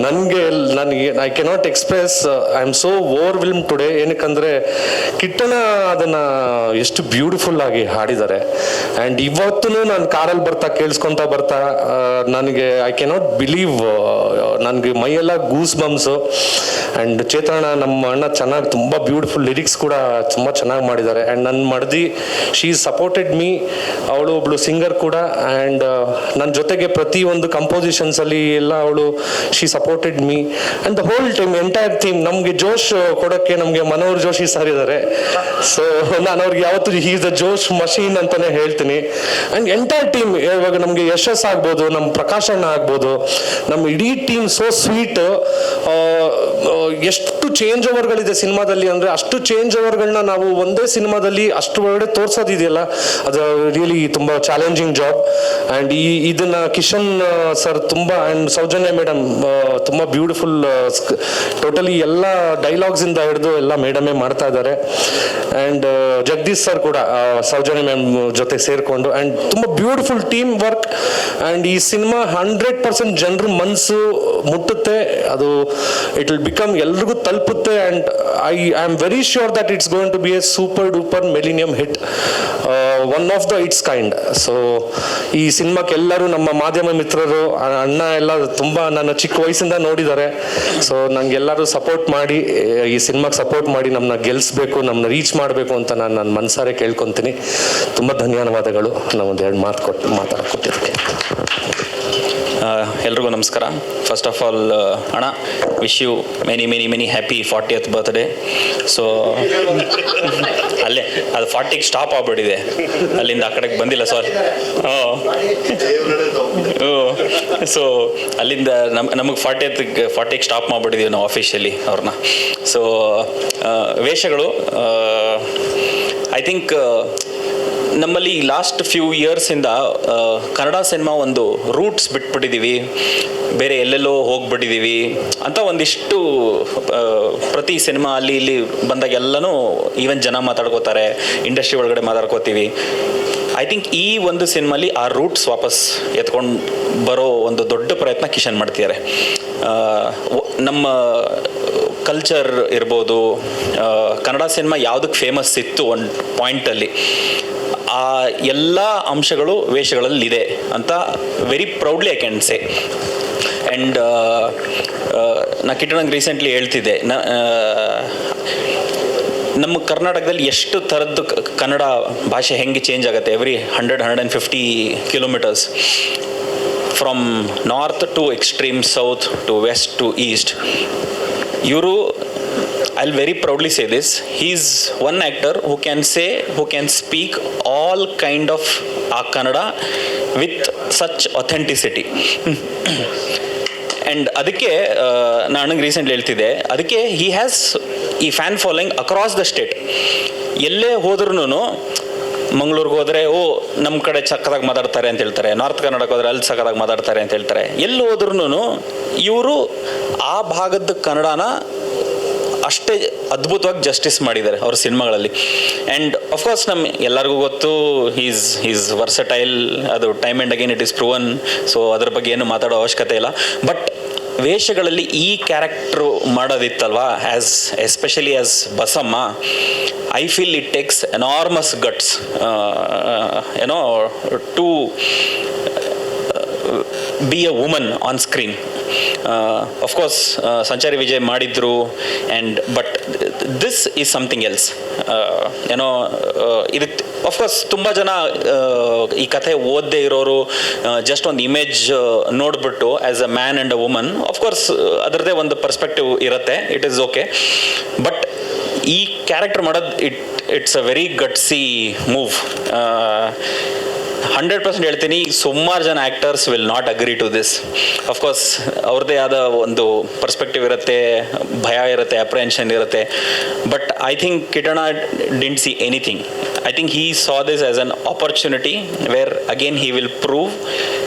ನನಗೆ I cannot express, I am so overwhelm today. ಏನಕ್ಕಂದರೆ ಕಿಟ್ಟಣ ಅದನ್ನು ಎಷ್ಟು ಬ್ಯೂಟಿಫುಲ್ ಆಗಿ ಹಾಡಿದ್ದಾರೆ. ಆ್ಯಂಡ್ ಇವತ್ತೂ ನಾನು ಕಾರಲ್ಲಿ ಕೇಳಿಸ್ಕೊತಾ ಬರ್ತಾ ನನಗೆ ಐ ಕೆನಾಟ್ ಬಿಲೀವ್, ನನಗೆ ಮೈಯೆಲ್ಲ ಗೂಸ್ ಬಂಪ್ಸು. ಆ್ಯಂಡ್ ಚೇತನ ನಮ್ಮ ಅಣ್ಣ ಚೆನ್ನಾಗಿ ತುಂಬ ಬ್ಯೂಟಿಫುಲ್ ಲಿರಿಕ್ಸ್ ಕೂಡ ತುಂಬ ಚೆನ್ನಾಗಿ ಮಾಡಿದ್ದಾರೆ. ಆ್ಯಂಡ್ ನನ್ನ ಮಡದಿ, ಶೀ ಸಪೋರ್ಟೆಡ್ ಮೀ, ಅವಳು ಒಬ್ಳು ಸಿಂಗರ್ ಕೂಡ. ಆ್ಯಂಡ್ ನನ್ನ ಜೊತೆಗೆ ಪ್ರತಿಯೊಂದು ಕಂಪೋಸಿಷನ್ಸಲ್ಲಿ ಎಲ್ಲ ಅವಳು she supported me. And the whole time entire theme ನಮಗೆ ಜೋಶ್ ಕೊಡೋಕ್ಕೆ ನಮಗೆ ಮನೋಹರ್ ಜೋಶಿ ಸರ್ ಇದ್ದಾರೆ. ಸೊ ನಾನು ಅವ್ರಿಗೆ ಯಾವತ್ತೂ he is the Josh machine ಅಂತಲೇ ಹೇಳ್ತೀನಿ. ಆ್ಯಂಡ್ ಎಂಟೈರ್ ಟೀಮ್, ಇವಾಗ ನಮಗೆ ಯಶಸ್ ಆಗ್ಬೋದು, ನಮ್ಮ ಪ್ರಕಾಶ್ ಅಣ್ಣ ಆಗ್ಬೋದು, ನಮ್ಮ ಇಡೀ ಟೀಮ್ ಸೋ ಸ್ವೀಟ್. ಎಷ್ಟು ಚೇಂಜ್ ಓವರ್ಗಳಿದೆ ಸಿನಿಮಾದಲ್ಲಿ ಅಂದರೆ ಅಷ್ಟು ಚೇಂಜ್ ಓವರ್ಗಳನ್ನ ನಾವು ಒಂದೇ ಸಿನಿಮಾದಲ್ಲಿ ಅಷ್ಟು ಒಳಗಡೆ ತೋರಿಸೋದಿದೆಯಲ್ಲ, ಅದು ರಿಯಲಿ ತುಂಬ ಚಾಲೆಂಜಿಂಗ್ ಜಾಬ್. ಆ್ಯಂಡ್ ಇದನ್ನ ಕಿಶನ್ ಸರ್ ತುಂಬ, ಆ್ಯಂಡ್ ಸೌಜನ್ಯ ಮೇಡಮ್ ತುಂಬ ಬ್ಯೂಟಿಫುಲ್, ಟೋಟಲಿ ಎಲ್ಲ ಡೈಲಾಗ್ಸಿಂದ ಹಿಡಿದು ಎಲ್ಲ ಮೇಡಮೇ ಮಾಡ್ತಾ ಇದ್ದಾರೆ. ಆ್ಯಂಡ್ ಜಗದೀಶ್ ಸರ್ ಕೂಡ ಸೌಜನ್ಯ ಮ್ಯಾಮ್ ಜೊತೆ ಸೇರಿಕೊಂಡು, ಆ್ಯಂಡ್ ತುಂಬ ಬ್ಯೂಟಿಫುಲ್ ಟೀಮ್ ವರ್ಕ್. ಆ್ಯಂಡ್ ಈ ಸಿನಿಮಾ 100% ಜನರ ಮನಸ್ಸು ಮುಟ್ಟುತ್ತೆ, ಅದು ಇಟ್ ವಿಲ್ ಬಿಕಮ್ ಎಲ್ರಿಗೂ ತಲುಪುತ್ತೆ. And I am very sure that it's going to be a super duper millennium hit, one of the its kind. So ಈ ಸಿನಿಮಾಕ್ಕೆ ಎಲ್ಲರೂ ನಮ್ಮ ಮಾಧ್ಯಮ ಮಿತ್ರರು, ಅಣ್ಣ ಎಲ್ಲ ತುಂಬ ನನ್ನ ಚಿಕ್ಕ ವಯಸ್ಸಿಂದ ನೋಡಿದ್ದಾರೆ. ಸೊ ನನಗೆಲ್ಲರೂ ಸಪೋರ್ಟ್ ಮಾಡಿ, ಈ ಸಿನಿಮಾಗೆ ಸಪೋರ್ಟ್ ಮಾಡಿ ನಮ್ಮನ್ನ ಗೆಲ್ಲಿಸ್ಬೇಕು, ನಮ್ಮನ್ನ ರೀಚ್ ಮಾಡಬೇಕು ಅಂತ ನಾನು ನನ್ನ ಮನಸಾರೆ ಕೇಳ್ಕೊತೀನಿ. ತುಂಬ ಧನ್ಯವಾದಗಳು ನಾವೊಂದು ಎರಡು ಮಾತಾಡ್ಕೊಟ್ಟಿದ್ದಕ್ಕೆ. ಎಲ್ರಿಗೂ ನಮಸ್ಕಾರ. ಫಸ್ಟ್ ಆಫ್ ಆಲ್ ಅಣ್ಣ, wish you many happy 40th birthday. So ಅಲ್ಲೇ ಅದು 40ಗೆ ಸ್ಟಾಪ್ ಆಗ್ಬಿಟ್ಟಿದೆ, ಅಲ್ಲಿಂದ ಆ ಕಡೆಗೆ ಬಂದಿಲ್ಲ ಸಾರಿ. ಸೊ ಅಲ್ಲಿಂದ ನಮಗೆ 40ಗೆ ಸ್ಟಾಪ್ ಮಾಡಿಬಿಟ್ಟಿದ್ದೀವಿ ನಾವು ಅಫಿಷಿಯಲಿ ಅವ್ರನ್ನ. ಸೊ ವೇಷಗಳು ಐ ಥಿಂಕ್ ನಮ್ಮಲ್ಲಿ ಲಾಸ್ಟ್ ಫ್ಯೂ ಇಯರ್ಸಿಂದ ಕನ್ನಡ ಸಿನಿಮಾ ಒಂದು ರೂಟ್ಸ್ ಬಿಟ್ಬಿಟ್ಟಿದ್ದೀವಿ, ಬೇರೆ ಎಲ್ಲೆಲ್ಲೋ ಹೋಗ್ಬಿಟ್ಟಿದ್ದೀವಿ ಅಂತ ಒಂದಿಷ್ಟು ಪ್ರತಿ ಸಿನಿಮಾ ಅಲ್ಲಿ ಇಲ್ಲಿ ಬಂದಾಗೆಲ್ಲನೂ ಈವನ್ ಜನ ಮಾತಾಡ್ಕೋತಾರೆ, ಇಂಡಸ್ಟ್ರಿ ಒಳಗಡೆ ಮಾತಾಡ್ಕೋತೀವಿ. ಐ ಥಿಂಕ್ ಈ ಒಂದು ಸಿನಿಮಾಲಿ ಆ ರೂಟ್ಸ್ ವಾಪಸ್ ಎತ್ಕೊಂಡು ಬರೋ ಒಂದು ದೊಡ್ಡ ಪ್ರಯತ್ನ ಕಿಶನ್ ಮಾಡ್ತಿದ್ದಾರೆ. ನಮ್ಮ ಕಲ್ಚರ್ ಇರ್ಬೋದು, ಕನ್ನಡ ಸಿನಿಮಾ ಯಾವುದಕ್ಕೆ ಫೇಮಸ್ ಇತ್ತು ಒಂದು ಪಾಯಿಂಟಲ್ಲಿ, ಆ ಎಲ್ಲ ಅಂಶಗಳು ವೇಷಗಳಲ್ಲಿದೆ ಅಂತ very proudly I can say. And ನಾ ಕಿಟ್ಟಣ್ಣಂಗೆ ರೀಸೆಂಟ್ಲಿ ಹೇಳ್ತಿದ್ದೆ, ನಮ್ಮ ಕರ್ನಾಟಕದಲ್ಲಿ ಎಷ್ಟು ಥರದ್ದು ಕನ್ನಡ ಭಾಷೆ ಹೆಂಗೆ ಚೇಂಜ್ ಆಗುತ್ತೆ every 100-150 kilometres, from north to extreme south to west to east. ಇವರು I'll very proudly say this, he's one actor who can speak all kind of Kannada with such authenticity. And ಅದಕ್ಕೆ ನಾನು recently ಹೇಳ್ತಿದ್ದೆ, ಅದಕ್ಕೆ he has ಈ fan following across the state. ಎಲ್ಲೇ ಹೋದ್ರೂ ಮಂಗಳೂರಿಗೆ ಹೋದರೆ ನಮ್ಮ ಕಡೆ ಸಕ್ಕದಾಗಿ ಮಾತಾಡ್ತಾರೆ ಅಂತ ಹೇಳ್ತಾರೆ, ನಾರ್ತ್ ಕರ್ನಾಟಕ ಹೋದರೆ ಅಲ್ಲಿ ಸಕ್ಕದಾಗಿ ಮಾತಾಡ್ತಾರೆ ಅಂತ ಹೇಳ್ತಾರೆ. ಎಲ್ಲಿ ಹೋದ್ರೂ ಇವರು ಆ ಭಾಗದ ಕನ್ನಡನ ಅಷ್ಟೇ ಅದ್ಭುತವಾಗಿ ಜಸ್ಟಿಸ್ ಮಾಡಿದ್ದಾರೆ ಅವ್ರ ಸಿನಿಮಾಗಳಲ್ಲಿ. ಆ್ಯಂಡ್ ಅಫ್ಕೋರ್ಸ್ ಎಲ್ಲರಿಗೂ ಗೊತ್ತು ಈಸ್ ವರ್ಸಟೈಲ್, ಅದು time and again it is proven. So ಅದ್ರ ಬಗ್ಗೆ ಏನು ಮಾತಾಡೋ ಅವಶ್ಯಕತೆ ಇಲ್ಲ. ಬಟ್ ವೇಷಗಳಲ್ಲಿ ಈ ಕ್ಯಾರೆಕ್ಟ್ರು ಮಾಡೋದಿತ್ತಲ್ವಾ, especially as Basamma, I feel it takes enormous guts to be a woman on screen. Of course Sanchari Vijay ಮಾಡಿದ್ರು, but this is something else. ಇದಕ್ಕೆ ಅಫ್ಕೋರ್ಸ್ ತುಂಬ ಜನ ಈ ಕಥೆ ಓದದೇ ಇರೋರು ಜಸ್ಟ್ ಒಂದು ಇಮೇಜ್ ನೋಡಿಬಿಟ್ಟು as a man and a woman, of course ಅದರದ್ದೇ ಒಂದು ಪರ್ಸ್ಪೆಕ್ಟಿವ್ ಇರುತ್ತೆ, ಇಟ್ ಈಸ್ ಓಕೆ. ಬಟ್ ಈ ಕ್ಯಾರೆಕ್ಟರ್ ಮಾಡೋದು it's a very gutsy move. 100% ಹೇಳ್ತೀನಿ, ಸುಮಾರು ಜನ actors will not agree to this. Of course ಅವ್ರದ್ದೇ ಆದ ಒಂದು ಪರ್ಸ್ಪೆಕ್ಟಿವ್ ಇರುತ್ತೆ, ಭಯ ಇರುತ್ತೆ, ಅಪ್ರೆನ್ಷನ್ ಇರುತ್ತೆ. But I think Kittanna didn't see anything. I think he saw this as an opportunity where again he will prove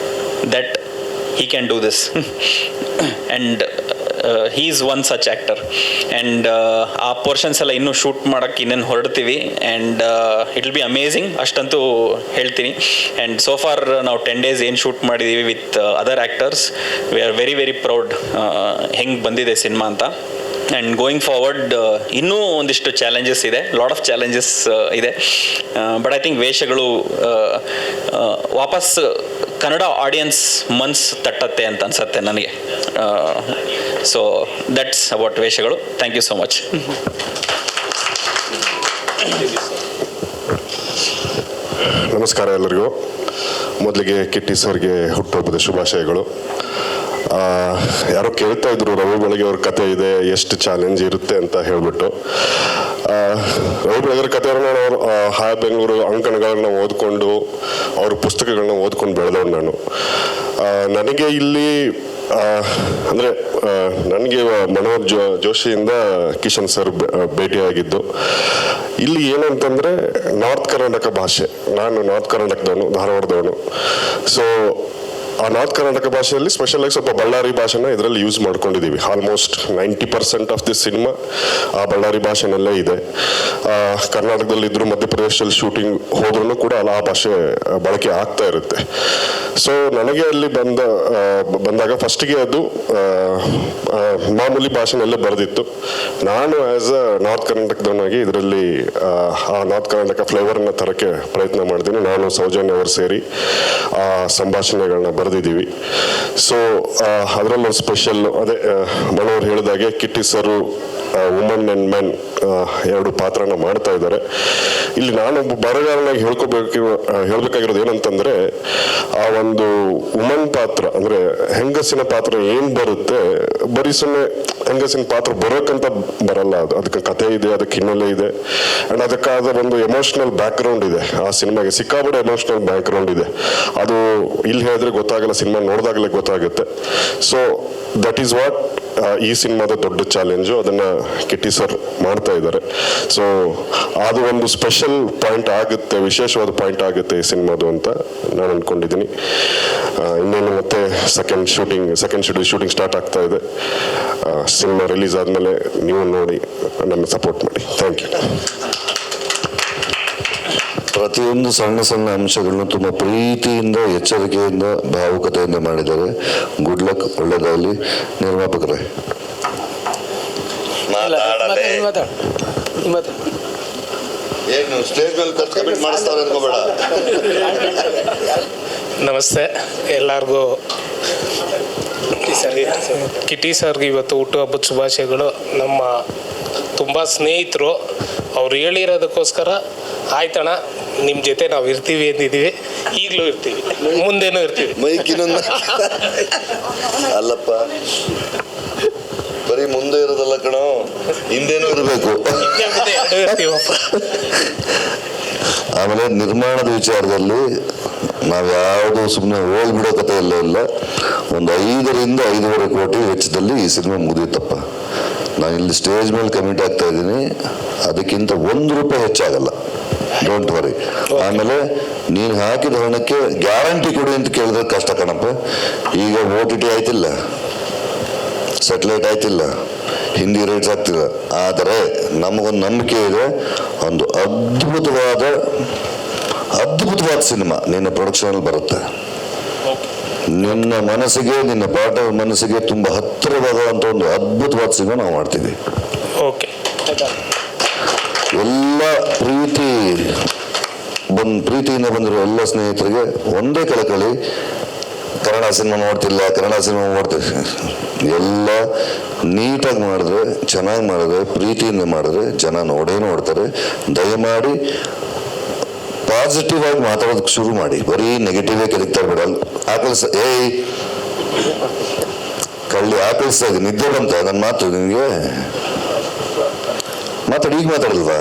that he can do this. And he is one such actor. And ಆ portions ಎಲ್ಲ ಇನ್ನೂ shoot ಮಾಡೋಕ್ಕೆ ಇನ್ನೇನು ಹೊರಡ್ತೀವಿ. And it will be amazing, ಅಷ್ಟಂತೂ ಹೇಳ್ತೀನಿ. And so for ನಾವು 10 days ಏನು ಶೂಟ್ ಮಾಡಿದ್ದೀವಿ with other actors, we are very very proud ಹೆಂಗೆ ಬಂದಿದೆ ಸಿನಿಮಾ ಅಂತ. ಆ್ಯಂಡ್ ಗೋಯಿಂಗ್ ಫಾರ್ವರ್ಡ್ ಇನ್ನೂ ಒಂದಿಷ್ಟು ಚಾಲೆಂಜಸ್ ಇದೆ, ಲಾಟ್ ಆಫ್ ಚಾಲೆಂಜಸ್ ಇದೆ. ಬಟ್ ಐ ಥಿಂಕ್ ವೇಷಗಳು ವಾಪಸ್ ಕನ್ನಡ ಆಡಿಯನ್ಸ್ ಮನ್ಸ್ ತಟ್ಟತ್ತೆ ಅಂತ ಅನ್ಸತ್ತೆ ನನಗೆ. ಸೊ ದಟ್ಸ್ ಅಬೌಟ್ ವೇಷಗಳು. Thank you so much. ನಮಸ್ಕಾರ ಎಲ್ಲರಿಗೂ. ಮೊದಲಿಗೆ ಕಿಟ್ಟಿ ಸರ್ಗೆ ಹುಟ್ಟುಹಬ್ಬದ ಶುಭಾಶಯಗಳು. ಯಾರೋ ಕೇಳ್ತಾ ಇದ್ರು, ರವಿ ಬೆಳಗ್ಗೆ ಅವ್ರ ಕತೆ ಇದೆ, ಎಷ್ಟು ಚಾಲೆಂಜ್ ಇರುತ್ತೆ ಅಂತ ಹೇಳ್ಬಿಟ್ಟು. ರವಿ ಬೆಳಗೆರ ಕಥೆಯವ್ರನ್ನ ನಾವು ಹಾಯ್ ಬೆಂಗಳೂರು ಅಂಕಣಗಳನ್ನ ಓದ್ಕೊಂಡು, ಅವ್ರ ಪುಸ್ತಕಗಳನ್ನ ಓದ್ಕೊಂಡು ಬೆಳೆದವ್ರು ನಾನು. ನನಗೆ ಇಲ್ಲಿ ಅಂದರೆ ನನಗೆ ಮನೋಹರ್ ಜೋಶಿಯಿಂದ ಕಿಶನ್ ಸರ್ ಭೇಟಿಯಾಗಿದ್ದು. ಇಲ್ಲಿ ಏನಂತಂದರೆ ನಾರ್ತ್ ಕರ್ನಾಟಕ ಭಾಷೆ, ನಾನು ನಾರ್ತ್ ಕರ್ನಾಟಕದವನು, ಧಾರವಾಡದವನು. ಸೊ ಆ ನಾರ್ತ್ ಕರ್ನಾಟಕ ಭಾಷೆಯಲ್ಲಿ ಸ್ಪೆಷಲಾಗಿ ಸ್ವಲ್ಪ ಬಳ್ಳಾರಿ ಭಾಷೆನ ಇದರಲ್ಲಿ ಯೂಸ್ ಮಾಡ್ಕೊಂಡಿದ್ದೀವಿ. ಆಲ್ಮೋಸ್ಟ್ 90% ಆಫ್ ದಿಸ್ ಸಿನಿಮಾ ಆ ಬಳ್ಳಾರಿ ಭಾಷೆನಲ್ಲೇ ಇದೆ. ಕರ್ನಾಟಕದಲ್ಲಿದ್ದರೂ ಮಧ್ಯಪ್ರದೇಶದಲ್ಲಿ ಶೂಟಿಂಗ್ ಹೋದ್ರೂ ಕೂಡ ಆ ಭಾಷೆ ಬಳಕೆ ಆಗ್ತಾ ಇರುತ್ತೆ. ಸೊ ನನಗೆ ಅಲ್ಲಿ ಬಂದಾಗ ಫಸ್ಟಿಗೆ ಅದು ಮಾಮೂಲಿ ಭಾಷೆನಲ್ಲೇ ಬರೆದಿತ್ತು. ನಾನು ಆ್ಯಸ್ ಅ ನಾರ್ತ್ ಕರ್ನಾಟಕದವನಾಗಿ ಇದರಲ್ಲಿ ಆ ನಾರ್ತ್ ಕರ್ನಾಟಕ ಫ್ಲೇವರನ್ನು ತರೋಕ್ಕೆ ಪ್ರಯತ್ನ ಮಾಡ್ತೀನಿ. ನಾನು ಸೌಜನ್ಯ ಅವರು ಸೇರಿ ಆ ಸಂಭಾಷಣೆಗಳನ್ನ ಬರೆದಿದ್ದೀವಿ. ಸೊ ಅದರಲ್ಲೂ ಸ್ಪೆಷಲ್ ಅದೇ ಮನೋಹರ್ ಹೇಳಿದಾಗೆ ಕಿಟ್ಟಿ ಸರು ವುಮನ್ ಆ್ಯಂಡ್ ಮೆನ್ ಎರಡು ಪಾತ್ರನ ಮಾಡ್ತಾ ಇದ್ದಾರೆ. ಇಲ್ಲಿ ನಾನೊಬ್ಬ ಬರಗಾರನಾಗಿ ಹೇಳ್ಬೇಕಾಗಿರೋದು ಏನಂತಂದರೆ, ಆ ಒಂದು ವುಮನ್ ಪಾತ್ರ ಅಂದರೆ ಹೆಂಗಸಿನ ಪಾತ್ರ ಏನು ಬರುತ್ತೆ, ಬರೀ ಸುಮ್ಮನೆ ಹೆಂಗಸಿನ ಪಾತ್ರ ಬರೋಕ್ಕಂತ ಬರಲ್ಲ. ಅದಕ್ಕೆ ಕಥೆ ಇದೆ, ಅದಕ್ಕೆ ಹಿನ್ನೆಲೆ ಇದೆ, ಆ್ಯಂಡ್ ಅದಕ್ಕಾದ ಒಂದು ಎಮೋಷ್ನಲ್ ಬ್ಯಾಕ್ಗ್ರೌಂಡ್ ಇದೆ. ಆ ಸಿನಿಮಾಗೆ ಸಿಕ್ಕಾಪಟ್ಟೆ ಎಮೋಷ್ನಲ್ ಬ್ಯಾಕ್ಗ್ರೌಂಡ್ ಇದೆ. ಅದು ಇಲ್ಲಿ ಹೇಳಿದ್ರೆ ಗೊತ್ತಾಗಲ್ಲ, ಸಿನಿಮಾ ನೋಡಿದಾಗಲೇ ಗೊತ್ತಾಗುತ್ತೆ. ಸೊ ದಟ್ ಈಸ್ ವಾಟ್ ಈ ಸಿನಿಮಾದ ದೊಡ್ಡ ಚಾಲೆಂಜು. ಅದನ್ನು ಕಿಟ್ಟಿ ಸರ್ ಮಾಡ್ತಾ ಇದ್ದಾರೆ. ಸೊ ಅದು ಒಂದು ಸ್ಪೆಷಲ್ ಪಾಯಿಂಟ್ ಆಗುತ್ತೆ, ವಿಶೇಷವಾದ ಪಾಯಿಂಟ್ ಆಗುತ್ತೆ ಈ ಸಿನಿಮಾದು ಅಂತ ನಾನು ಅಂದ್ಕೊಂಡಿದ್ದೀನಿ. ಇನ್ನೇನು ಮತ್ತೆ ಸೆಕೆಂಡ್ ಶೆಡ್ಯೂಲ್ ಸ್ಟಾರ್ಟ್ ಆಗ್ತಾ ಇದೆ. ಸಿನಿಮಾ ರಿಲೀಸ್ ಆದಮೇಲೆ ನೀವು ನೋಡಿ ನನ್ನ ಸಪೋರ್ಟ್ ಮಾಡಿ. Thank you. ಪ್ರತಿಯೊಂದು ಸಣ್ಣ ಸಣ್ಣ ಅಂಶಗಳನ್ನು ತುಂಬ ಪ್ರೀತಿಯಿಂದ, ಎಚ್ಚರಿಕೆಯಿಂದ, ಭಾವುಕತೆಯಿಂದ ಮಾಡಿದ್ದಾರೆ. ಗುಡ್ ಲಕ್, ಒಳ್ಳೆಯದಾಗಲಿ. ನಿರ್ಮಾಪಕರೇ ಏನು ಸ್ಟೇಜ್ ಮೇಲೆ ಕಮಿಟ್ ಮಾಡಿಸ್ತಾರೆ ಅನ್ಕೋಬೇಡ. ನಮಸ್ತೆ ಎಲ್ಲರಿಗೂ. ಕಿಟ್ಟಿ ಸರ್ಗೆ ಇವತ್ತು ಹುಟ್ಟುಹಬ್ಬದ ಶುಭಾಶಯಗಳು. ನಮ್ಮ ತುಂಬ ಸ್ನೇಹಿತರು, ಅವ್ರು ಹೇಳಿರೋದಕ್ಕೋಸ್ಕರ ಆಯ್ತಣ್ಣ ನಿಮ್ಮ ಜೊತೆ ನಾವು ಇರ್ತೀವಿ ಅಂದಿದ್ದೀವಿ, ಈಗಲೂ ಇರ್ತೀವಿ, ಮುಂದೇನೂ ಇರ್ತೀವಿ. ಮೈಕಿನೊಂದು ಅಲ್ಲಪ್ಪ, ಬರೀ ಮುಂದೆ ಇರೋದಲ್ಲ ಕಣೋ, ಹಿಂದೇನೂ ಇರಬೇಕು. ಆಮೇಲೆ ನಿರ್ಮಾಣದ ವಿಚಾರದಲ್ಲಿ ನಾವು ಯಾವುದು ಸುಮ್ಮನೆ ಹೋಗ್ಬಿಡೋ ಕಥೆ ಇಲ್ಲ. ಒಂದು 5 ರಿಂದ 5.5 ಕೋಟಿ ವೆಚ್ಚದಲ್ಲಿ ಈ ಸಿನಿಮಾ ಮುಗಿದಿತ್ತಪ್ಪ. ನಾನು ಇಲ್ಲಿ ಸ್ಟೇಜ್ ಮೇಲೆ ಕಮಿಟ್ ಆಗ್ತಾ ಇದ್ದೀನಿ, ಅದಕ್ಕಿಂತ ₹1 ಹೆಚ್ಚಾಗಲ್ಲ. Don't worry. ಆಮೇಲೆ ನೀನು ಹಾಕಿದ ಹಣಕ್ಕೆ ಗ್ಯಾರಂಟಿ ಕೊಡಿ ಅಂತ ಕೇಳಿದ್ರೆ ಕಷ್ಟ ಕಣಪ್ಪ. ಈಗ OTT ಆಯ್ತಿಲ್ಲ, ಸ್ಯಾಟಲೈಟ್ ಆಯ್ತಿಲ್ಲ, ಹಿಂದಿ ರೈಟ್ಸ್ ಆಗ್ತಿಲ್ಲ. ಆದರೆ ನಮಗೊಂದು ನಂಬಿಕೆ ಇದೆ, ಒಂದು ಅದ್ಭುತವಾದ ಸಿನಿಮಾ ನಿನ್ನ ಪ್ರೊಡಕ್ಷನಲ್ಲಿ ಬರುತ್ತೆ. ನಿನ್ನ ಮನಸ್ಸಿಗೆ, ನಿನ್ನ ಪಾಠ ಮನಸ್ಸಿಗೆ ತುಂಬ ಹತ್ತಿರವಾಗುವಂಥ ಒಂದು ಅದ್ಭುತವಾದ ಸಿನಿಮಾ ನಾವು ಮಾಡ್ತೀವಿ. ಓಕೆ. ಎಲ್ಲ ಪ್ರೀತಿಯಿಂದ ಬಂದಿರೋ ಎಲ್ಲ ಸ್ನೇಹಿತರಿಗೆ ಒಂದೇ ಕಳಕಳಿ, ಕನ್ನಡ ಸಿನಿಮಾ ನೋಡ್ತೀವಿ, ಎಲ್ಲ ನೀಟಾಗಿ ಮಾಡಿದ್ರೆ, ಚೆನ್ನಾಗಿ ಮಾಡಿದ್ರೆ, ಪ್ರೀತಿಯಿಂದ ಮಾಡಿದ್ರೆ ಜನ ನೋಡ್ತಾರೆ. ದಯಮಾಡಿ ಪಾಸಿಟಿವ್ ಆಗಿ ಮಾತಾಡೋದಕ್ಕೆ ಶುರು ಮಾಡಿ. ಬರೀ ನೆಗೆಟಿವೇ ಕೆದಕ್ತಾ ಬಿಡಲ್ಲ. ಕಳ್ಳಿ ಆಕಳಿಸ್ತಾ ಇದೆ, ನಿದ್ದೆ ಬಂತ ನನ್ನ ಮಾತು ನಿನಗೆ? ಮಾತಾಡಿ, ಈಗ ಮಾತಾಡಲ್ವಾ?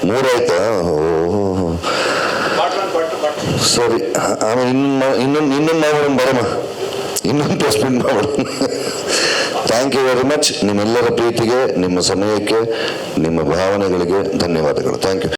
3 ಆಯ್ತಾ? ಸರಿ, ಆಮೇಲೆ ಇನ್ನೊಂದು ಮಾಡೋಣ ಬರೋಣ, ಇನ್ನೊಂದು ಪ್ಲೇಸ್ಮೆಂಟ್ ಮಾಡೋಣ. Thank you very much. ನಿಮ್ಮೆಲ್ಲರ ಪ್ರೀತಿಗೆ, ನಿಮ್ಮ ಸಮಯಕ್ಕೆ, ನಿಮ್ಮ ಭಾವನೆಗಳಿಗೆ ಧನ್ಯವಾದಗಳು. Thank you.